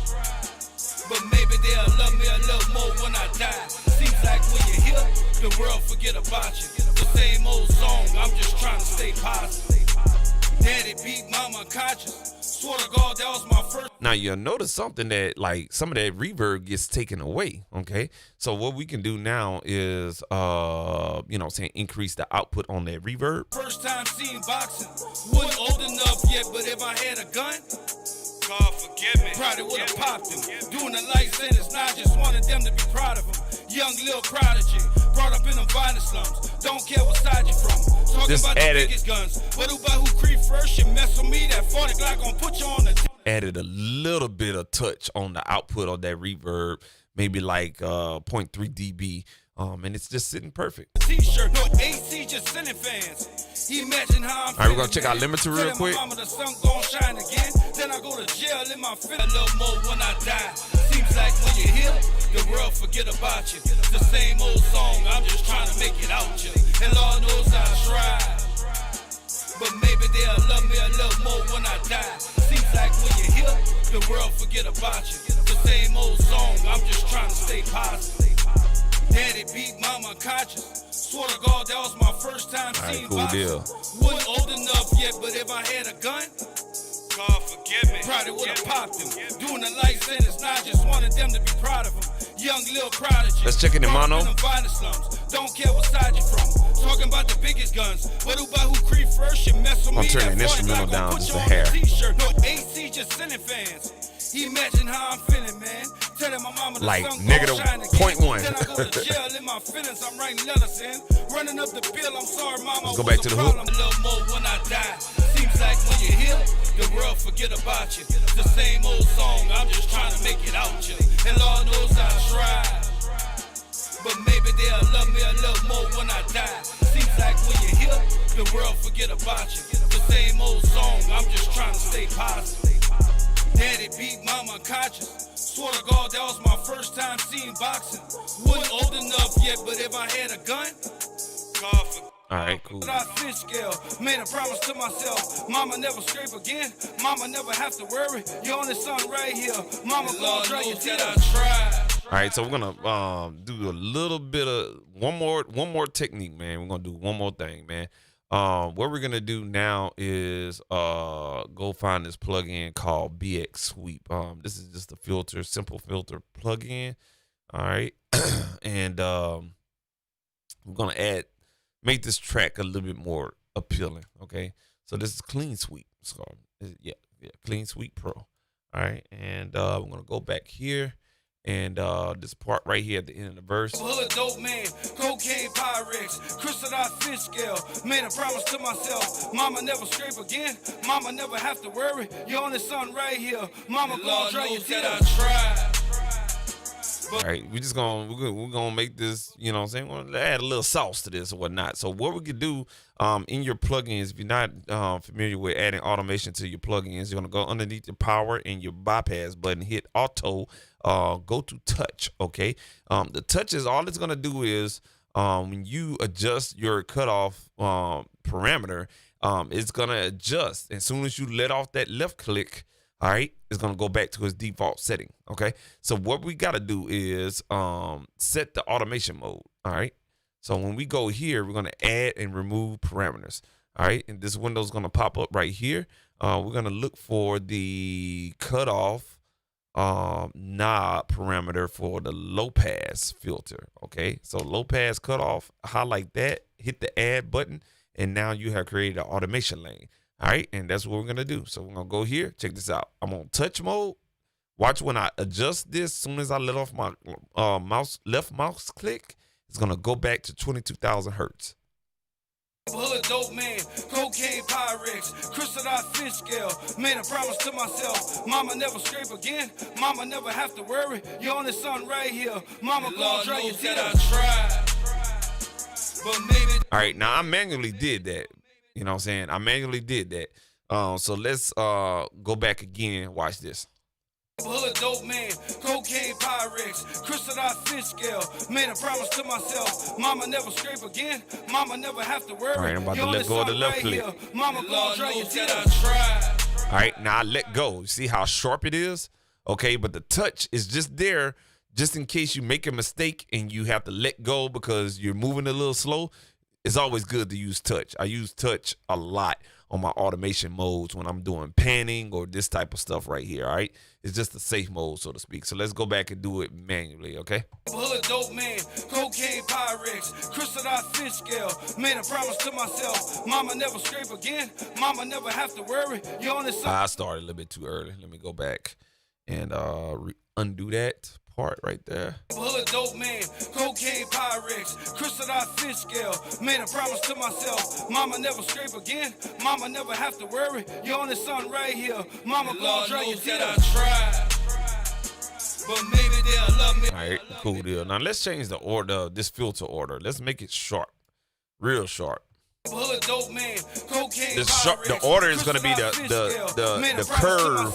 but maybe they'll love me a little more when I die. Seems like when you're here, the world forget about you. The same old song, I'm just trying to stay positive. Daddy beat mama conscious. Swear to God, that was my first. Now you'll notice something that like some of that reverb gets taken away. Okay, so what we can do now is increase the output on that reverb. First time seeing boxing, wasn't old enough yet, but if I had a gun, God forgive me. probably would have popped him. Doing the life sentence, now I just wanted them to be proud of him. Young little prodigy, brought up in them violent slums. Don't care what side you're from. Talking Just about added, the biggest guns. But who creep first? You mess with me, that 40 Glock gon' put you on the added a little bit of touch on the output of that reverb, maybe like 0.3 dB. And it's just sitting perfect. T-shirt, no AC, just sending fans. Imagine how I'm all right, we're gonna check out limiter real quick. Mama, the sun gon' shine again. Then I go to jail in my feelings. A little more when I die. Seems like when you're here, the world forget about you. The same old song, I'm just trying to make it out you. And Lord knows I tried, but maybe they'll love me a I die. Seems like when you hear, the world forget about you. The same old song, I'm just trying to stay positive. Daddy beat mama conscious. Swear to God, that was my first time seeing boxing. Wasn't old enough yet, but if I had a gun, God forgive me. probably would have popped him. Doing the life sentence, now I just wanted them to be proud of him. Young little prodigy. Let's check it in mono. Don't care what side you're from. Talking about the biggest guns. But who creep first? You mess with me. I'm turning the instrumental down just a hair. No AC, just sending fans. Imagine how I'm feeling, man. Telling my mama the like sun negative gon' shine again. 0.1. Then I go to jail in my feelings. I'm writing letters in. Running up the bill. I'm sorry, mama. Let's go back to the hook. A little more when I die. Seems like when you hear, the world forget about you. The same old song. I'm just trying to make it out you. And Lord knows I tried. But maybe they'll love me a little more when I die. Seems like when you hear, the world forget about you. The same old song. I'm just trying to stay positive. Daddy beat mama conscious. Swear to God, that was my first time seeing boxing. Wasn't old enough yet, but if I had a gun, God forgive. All right, cool. I fish scale, made a promise to myself. Mama never scrape again. Mama never have to worry. Your only son right here. Mama gonna try your teeth. All right, so we're gonna do a little bit of one more technique, man. We're gonna do one more thing, man. What we're gonna do now is go find this plugin called BX Sweep. This is just a filter, simple filter plugin. All right, and we're gonna make this track a little bit more appealing. Okay, so this is Clean Sweep. So yeah, Clean Sweep Pro. All right, and we're gonna go back here. And this part right here at the end of the verse. Hood dope man, cocaine Pyrex, crystallized fish scale. Made a promise to myself. Mama never scrape again. Mama never have to worry. Your only son right here. Mama gonna try your teeth. All right, we're gonna make this, you know what I'm saying? We're gonna add a little sauce to this or whatnot. So what we could do in your plugins, if you're not familiar with adding automation to your plugins, you're gonna go underneath your power and your bypass button, hit auto, go to touch. Okay, the touch is all it's gonna do is when you adjust your cutoff parameter, it's gonna adjust as soon as you let off that left click. All right, it's gonna go back to its default setting. Okay, so what we gotta do is set the automation mode. All right, so when we go here, we're gonna add and remove parameters. All right, and this window is gonna pop up right here. We're gonna look for the cutoff knob parameter for the low pass filter. Okay, so low pass cutoff, highlight that, hit the add button, and now you have created an automation lane. All right, and that's what we're gonna do. So we're gonna go here. Check this out. I'm on touch mode. Watch when I adjust this. As soon as I let off my left mouse click, it's gonna go back to 22,000 hertz. Hood dope man, cocaine Pyrex, crystallized fish scale. Made a promise to myself. Mama never scrape again. Mama never have to worry. Your only son right here. Mama gonna try your teeth. All right, now I manually did that. You know what I'm saying? I manually did that. So let's go back again. Watch this. Hood dope man, cocaine Pyrex, crystallized fish scale. Made a promise to myself. Mama never scrape again. Mama never have to worry. All right, I'm about to let go of the left click. Mama gonna try your teeth. All right, now I let go. You see how sharp it is? Okay, but the touch is just there just in case you make a mistake and you have to let go because you're moving a little slow. It's always good to use touch. I use touch a lot on my automation modes when I'm doing panning or this type of stuff right here, all right? It's just a safe mode, so to speak. So let's go back and do it manually, okay? Hood dope man, cocaine Pyrex, crystallized fish scale. Made a promise to myself. Mama never scrape again. Mama never have to worry. Your only son. I started a little bit too early. Let me go back and undo that part right there. Hood dope man, cocaine Pyrex, crystallized fish scale. Made a promise to myself. Mama never scrape again. Mama never have to worry. Your only son right here. Mama gonna try your teeth. But maybe they'll love me. All right, cool deal. Now let's change the order, this filter order. Let's make it sharp, real sharp. Hood dope man, cocaine the order is going to be the curve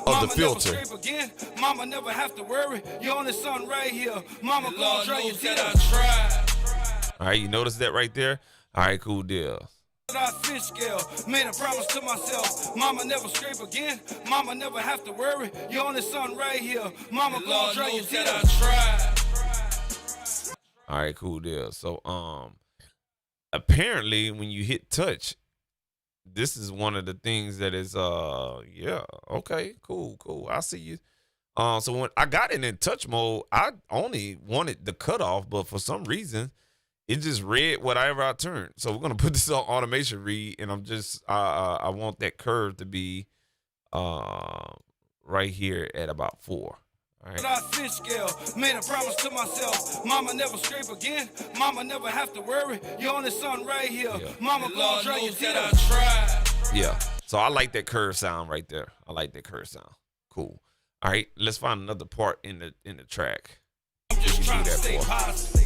of the filter. Mama never have to worry. Your only son right here. Mama gonna try your teeth. All right, you notice that right there? All right, cool deal. I fish scale, made a promise to myself. Mama never scrape again. Mama never have to worry. Your only son right here. Mama gonna dry your tears. All right, cool deal. So apparently when you hit touch, this is one of the things that is yeah, okay, cool. I see you. So when I got it in touch mode, I only wanted the cutoff, but for some reason it just read whatever I turned. So we're gonna put this on automation read, and I'm just I want that curve to be right here at about 4. All right. I fish scale, made a promise to myself. Mama never scrape again. Mama never have to worry. Your only son right here. Yeah. Mama gonna dry your tears. Yeah. So I like that curve sound right there. I like that curve sound. Cool. All right, let's find another part in the track. I'm just trying to stay positive.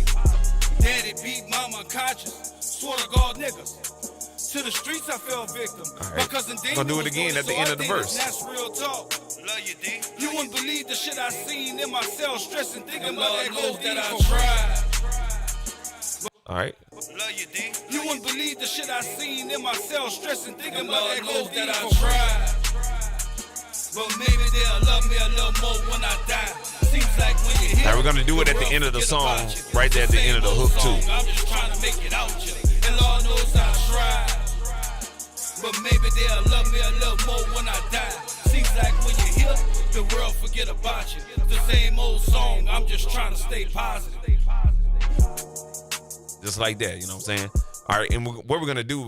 Daddy beat mama conscious. Swear to God, niggas. To the streets I fell victim. All right. Gonna do it again at the end of the verse. That's real talk. Love you, D. You wouldn't believe the shit I seen in myself, stressing, thinking about that gold that I tried. All right. Love you, D. You wouldn't believe the shit I seen in myself, stressing, thinking about that gold that I tried. But maybe they'll love me a little more when I die. Seems like when you hear. Now we're gonna do it at the end of the song, right there at the end of the hook too. I'm just trying to make it out you, and Lord knows I tried. But maybe they'll love me a little more when I die. Seems like when you hear, the world forget about you. The same old song. I'm just trying to stay positive. Just like that, you know what I'm saying? All right, and what we're gonna do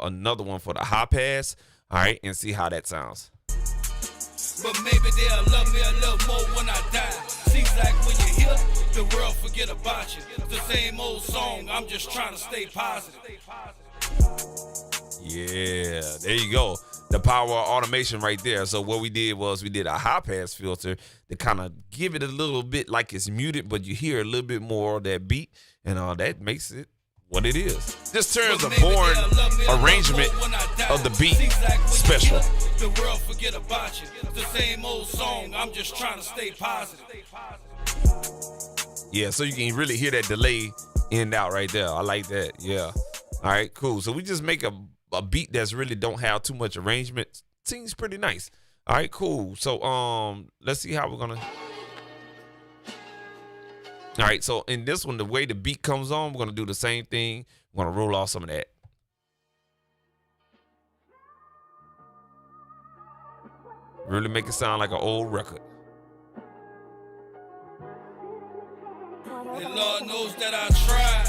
another one for the high pass. All right, and see how that sounds. But maybe they'll love me a little more when I die. Seems like when you hear, the world forget about you. The same old song, I'm just trying to stay positive. Yeah, there you go. The power of automation right there. So what we did was we did a high pass filter to kind of give it a little bit like it's muted, but you hear a little bit more of that beat, and that makes it what it is. This turns a boring arrangement of the beat special. The world forget about you. The same old song. I'm just trying to stay positive. Yeah, so you can really hear that delay end out right there. I like that. Yeah. All right, cool. So we just make a beat that's really don't have too much arrangement. Seems pretty nice. All right, cool. So let's see how we're gonna. All right, so in this one, the way the beat comes on, we're gonna do the same thing. We're gonna roll off some of that. Really make it sound like an old record. And Lord knows that I tried.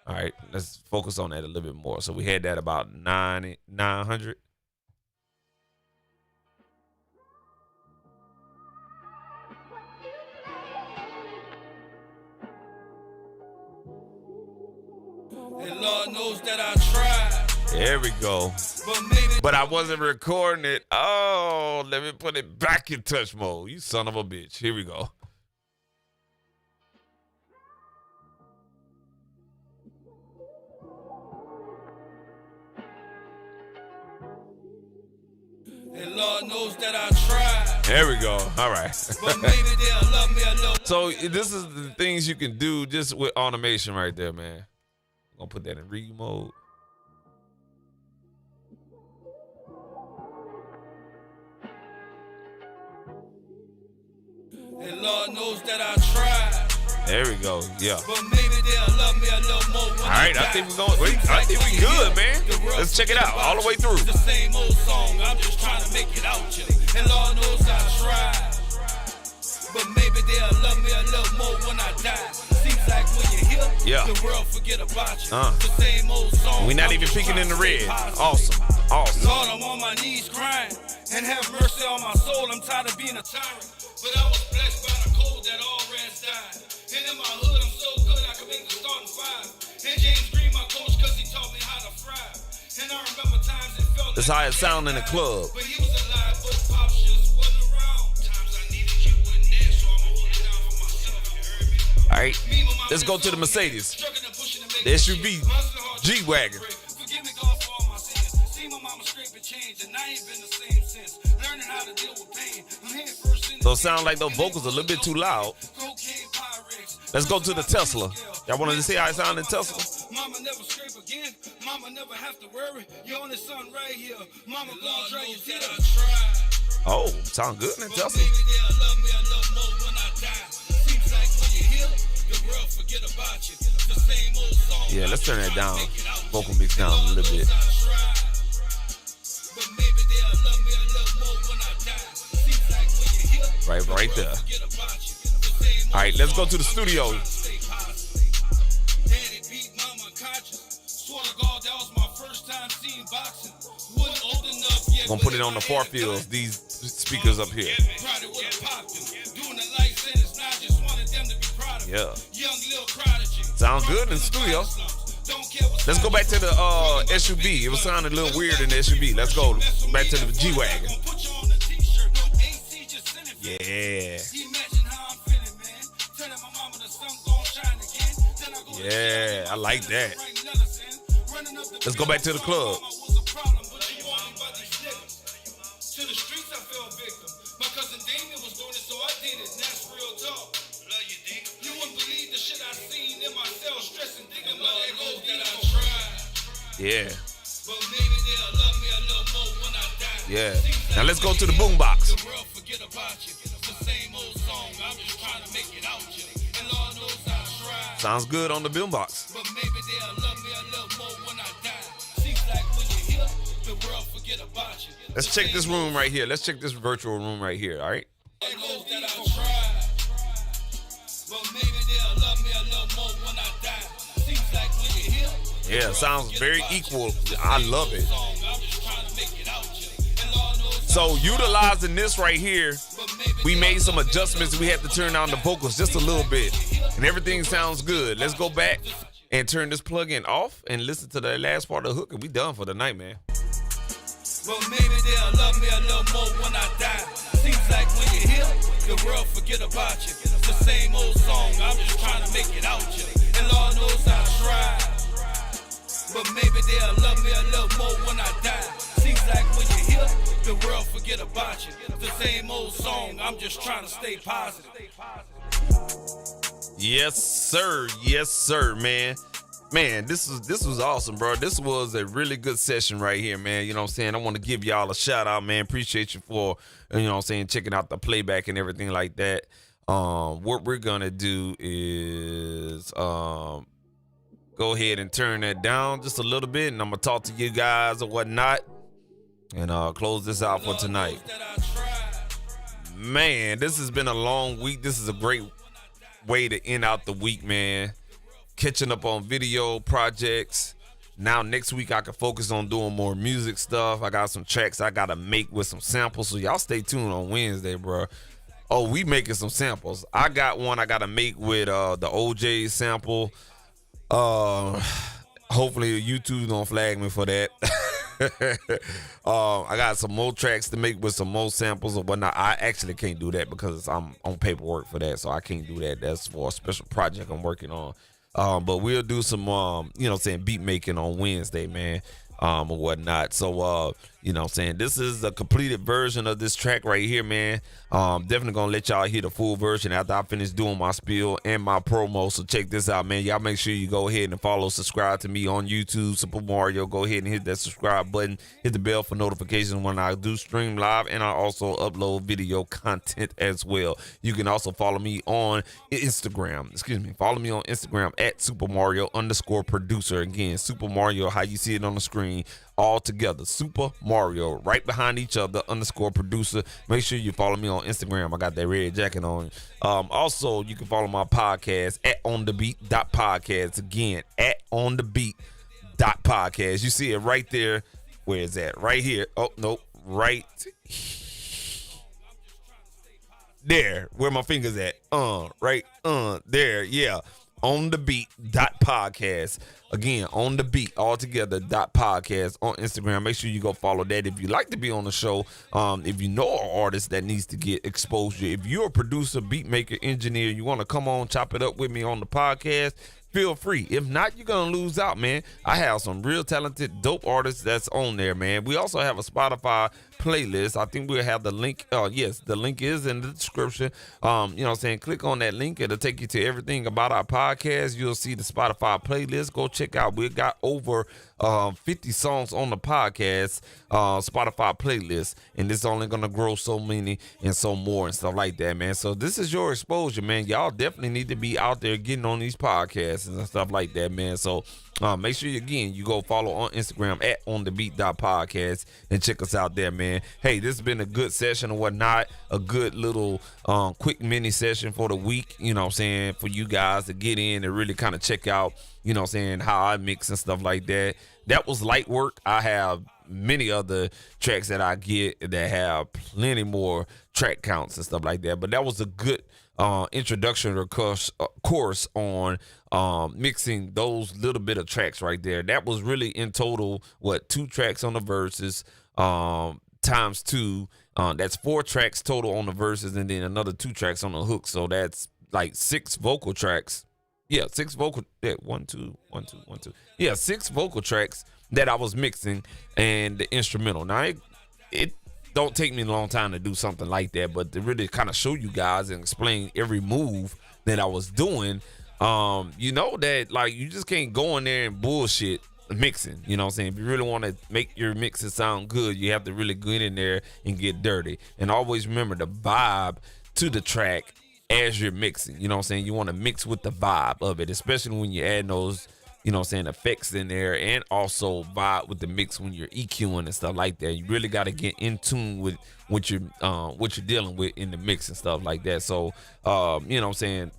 All right, let's focus on that a little bit more. So we had that about 900. And Lord knows that I tried. There we go. But I wasn't recording it. Oh, let me put it back in touch mode. You son of a bitch. Here we go. And Lord knows that I tried. There we go. All right. But maybe they'll love me a little. So this is the things you can do just with automation right there, man. I'm gonna put that in read mode. And Lord knows that I tried. There we go. Yeah. But maybe they'll love me a little more when All right, I think we're going. I think we good, man. Let's check it out all the way through. The same old song. I'm just trying to make it out, you. And Lord knows I tried. But maybe they'll love me a little more when I die. Seems like when you hear, the world forget about you. The same old song. We're not even peeking in the red. Awesome. Awesome. Lord, I'm on my knees crying. And have mercy on my soul. I'm tired of being a tyrant. But I was blessed by the cold that all rats died. And in my hood, I'm so good I could make the starting five. And James Green, my coach, cause he taught me how to fry. And I remember times it felt That's like how it sound in the club. But he was alive, but Pops just wasn't around. Times I needed you wasn't there, so I'ma hold it down for myself, you heard me? All right, let's go to the Mercedes. The SUV G-Wagon. Forgive me, God, for all my sins. See my mama scraping change, and I ain't been the same since. Learning how to deal with pain. I'm here first in So it sound like those vocals a little bit too loud. Let's go to the Tesla. Y'all want to see how it sound in Tesla? Mama never scrape again. Mama never have to worry. Your only son right here. Mama gonna drag your teeth. I tried. Oh, sound good, man. Tell But maybe they'll love me a little more when I die. Seems like when you're here, the world forget about you. The same old song. Yeah, let's turn that down. Vocal mix down a little bit. But maybe they'll love me a little more when I die. Seems like when you're here, Right there. forget about you. The same old All right, let's go to the song. studio. Stay positive. Daddy beat mama unconscious. Swear to God, that was my first time seeing boxing. Wasn't old enough yet. Gonna put it on the far fields, these speakers up here. Probably would've popped him. Doing the life sentence, now just wanted them to be proud of him. Yeah. Young Lil Prodigy. Sounds good in the studio. Don't care what Let's go back to the SUV. It was sounding a little weird in the SUV. Let's go back to the G-Wagon. Put you on the t-shirt, no AC, just send it. Yeah. Imagine how I'm feeling, man. Telling my mama the sun gon' shine again. Then I go to Yeah, I like that. Let's go back to the club. To the streets, I fell victim. My cousin Damien was doing it, so I did it. And that's real talk. Love you, D. You wouldn't believe the shit I seen in my cell, stressing, thinking about that goals that I tried. Yeah. But maybe they'll love me a little more when I die. Yeah. Now let's go to the boombox. The world forget about you. It's the same old song. I'm just trying to make it out you. And Lord knows I tried. Sounds good on the boombox. But maybe they'll love me a little more when I die. Seems like when you're here, the world forget about you. Let's check this room right here. Let's check this virtual room right here. All right. That goes that I tried. But maybe they'll love me a little more when I die. Seems like when you're here. Yeah, sounds very equal. I love it. So utilizing this right here, we made some adjustments. We had to turn down the vocals just a little bit, and everything sounds good. Let's go back and turn this plug-in off and listen to the last part of the hook, and we done for the night, man. Well, maybe they'll love me a little more when I die. Seems like when you're here, the world forget about you. It's the same old song. I'm just trying to make it out you. And Lord knows I tried. But maybe they'll love me a little more when I die. Seems like when you're here, the world forget about you. It's the same old song. I'm just trying to stay positive. Yes, sir. Yes, sir, man. Man, this was awesome, bro. This was a really good session right here, man. You know what I'm saying? I want to give y'all a shout out, man. Appreciate you for, you know what I'm saying, checking out the playback and everything like that. What we're gonna do is go ahead and turn that down just a little bit, and I'm gonna talk to you guys or whatnot, and close this out for tonight. Man, this has been a long week. This is a great way to end out the week, man. Catching up on video projects. Now next week I can focus on doing more music stuff. I got some tracks I gotta make with some samples, so y'all stay tuned on Wednesday, bro. Oh, we making some samples. I got one I gotta make with the OJ sample. Hopefully YouTube don't flag me for that. I got some more tracks to make with some more samples or whatnot. I actually can't do that because I'm on paperwork for that, so I can't do that. That's for a special project I'm working on. But we'll do some, you know what I'm saying, beat making on Wednesday, man, or whatnot. So, you know what I'm saying, this is a completed version of this track right here, man. Definitely gonna let y'all hear the full version after I finish doing my spiel and my promo. So check this out, man. Y'all make sure you go ahead and follow, subscribe to me on YouTube, Super Mario. Go ahead and hit that subscribe button, hit the bell for notifications when I do stream live, and I also upload video content as well. You can also follow me on Instagram. Follow me on Instagram at Super Mario_producer. Again, Super Mario, how you see it on the screen, all together. Super Mario, right behind each other, _producer. Make sure you follow me on Instagram. I got that red jacket on. Also, you can follow my podcast at onthebeat.podcast. Again, at onthebeat.podcast. You see it right there. Where is that? Right here. Oh, nope. Right there. Where my fingers at? Right there. Yeah. On the beat.podcast. Again, on the beat all together .podcast on Instagram. Make sure you go follow that. If you like to be on the show, if you know an artist that needs to get exposure, if you're a producer, beat maker, engineer, you want to come on, chop it up with me on the podcast, feel free. If not, you're gonna lose out, man. I have some real talented, dope artists that's on there, man. We also have a Spotify playlist. I think we'll have the link. Yes, the link is in the description. You know what I'm saying? Click on that link. It'll take you to everything about our podcast. You'll see the Spotify playlist. Go check out. We got over 50 songs on the podcast Spotify playlist, and it's only gonna grow so many and so more and stuff like that, man. So this is your exposure, man. Y'all definitely need to be out there getting on these podcasts and stuff like that, man. So make sure you go follow on Instagram at onthebeat.podcast and check us out there, man. Hey, this has been a good session or whatnot, a good little quick mini session for the week, you know what I'm saying, for you guys to get in and really kind of check out, you know what I'm saying, how I mix and stuff like that. That was light work. I have many other tracks that I get that have plenty more track counts and stuff like that, but that was a good introduction course on mixing those little bit of tracks right there. That was really in total 2 tracks on the verses times 2. That's 4 tracks total on the verses, and then another 2 tracks on the hook. So that's like 6 vocal tracks. Yeah, 6 vocal. Yeah, 1 2 1 2 1 2. Yeah, 6 vocal tracks that I was mixing and the instrumental. Now it don't take me a long time to do something like that, but to really kind of show you guys and explain every move that I was doing, you know that like you just can't go in there and bullshit mixing. You know what I'm saying? If you really want to make your mixes sound good, you have to really get in there and get dirty. And always remember the vibe to the track as you're mixing. You know what I'm saying? You want to mix with the vibe of it, especially when you add those, you know what I'm saying, effects in there, and also vibe with the mix when you're EQing and stuff like that. You really got to get in tune with what you're dealing with in the mix and stuff like that. So, you know what I'm saying?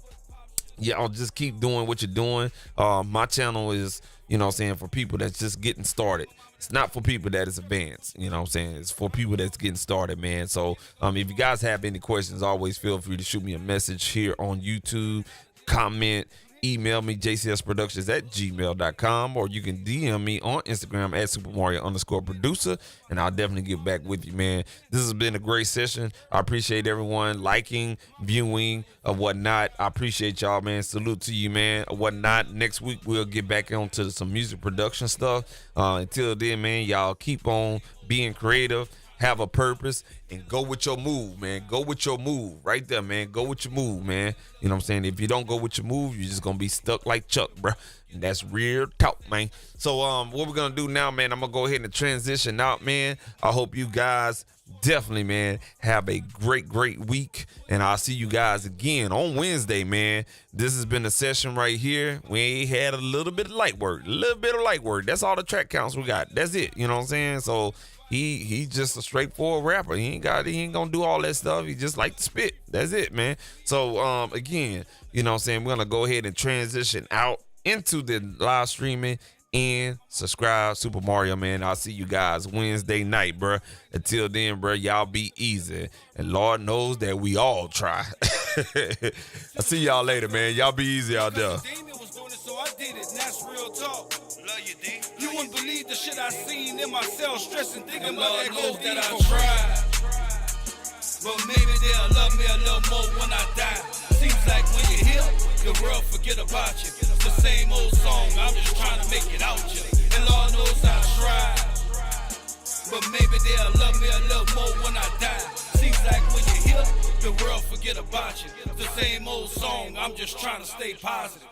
Yeah, I'll just keep doing what you're doing. My channel is, you know what I'm saying, for people that's just getting started. It's not for people that is advanced, you know what I'm saying? It's for people that's getting started, man. So if you guys have any questions, always feel free to shoot me a message here on YouTube, comment, email me, jcsproductions@gmail.com, or you can DM me on Instagram at @SuperMario_producer, and I'll definitely get back with you, man. This has been a great session. I appreciate everyone liking, viewing, or whatnot. I appreciate y'all, man. Salute to you, man, or whatnot. Next week, we'll get back onto some music production stuff. Until then, man, y'all keep on being creative, have a purpose, and go with your move, man. Go with your move right there, man. Go with your move, man. You know what I'm saying? If you don't go with your move, you're just gonna be stuck like Chuck, bro. And that's real talk, man. So what we're gonna do now, man, I'm gonna go ahead and transition out, man. I hope you guys definitely, man, have a great week, and I'll see you guys again on Wednesday, man. This has been a session right here. We had a little bit of light work, That's all the track counts we got. That's it. You know what I'm saying? So He's just a straightforward rapper. He ain't gonna do all that stuff. He just like to spit. That's it, man. So again, you know what I'm saying, we're gonna go ahead and transition out into the live streaming and subscribe, Super Mario, man. I'll see you guys Wednesday night, bro. Until then, bro, y'all be easy, and Lord knows that we all try. I'll see y'all later, man. Y'all be easy out there. So I did it, and that's real talk. Love you, D. You wouldn't believe the shit I seen in myself, stressing, thinking about that goals that I tried. But maybe they'll love me a little more when I die. Seems like when you're here, the world forget about you. The same old song, I'm just trying to make it out you. And Lord knows I tried. But maybe they'll love me a little more when I die. Seems like when you're here, the world forget about you. The same old song, I'm just trying to stay positive.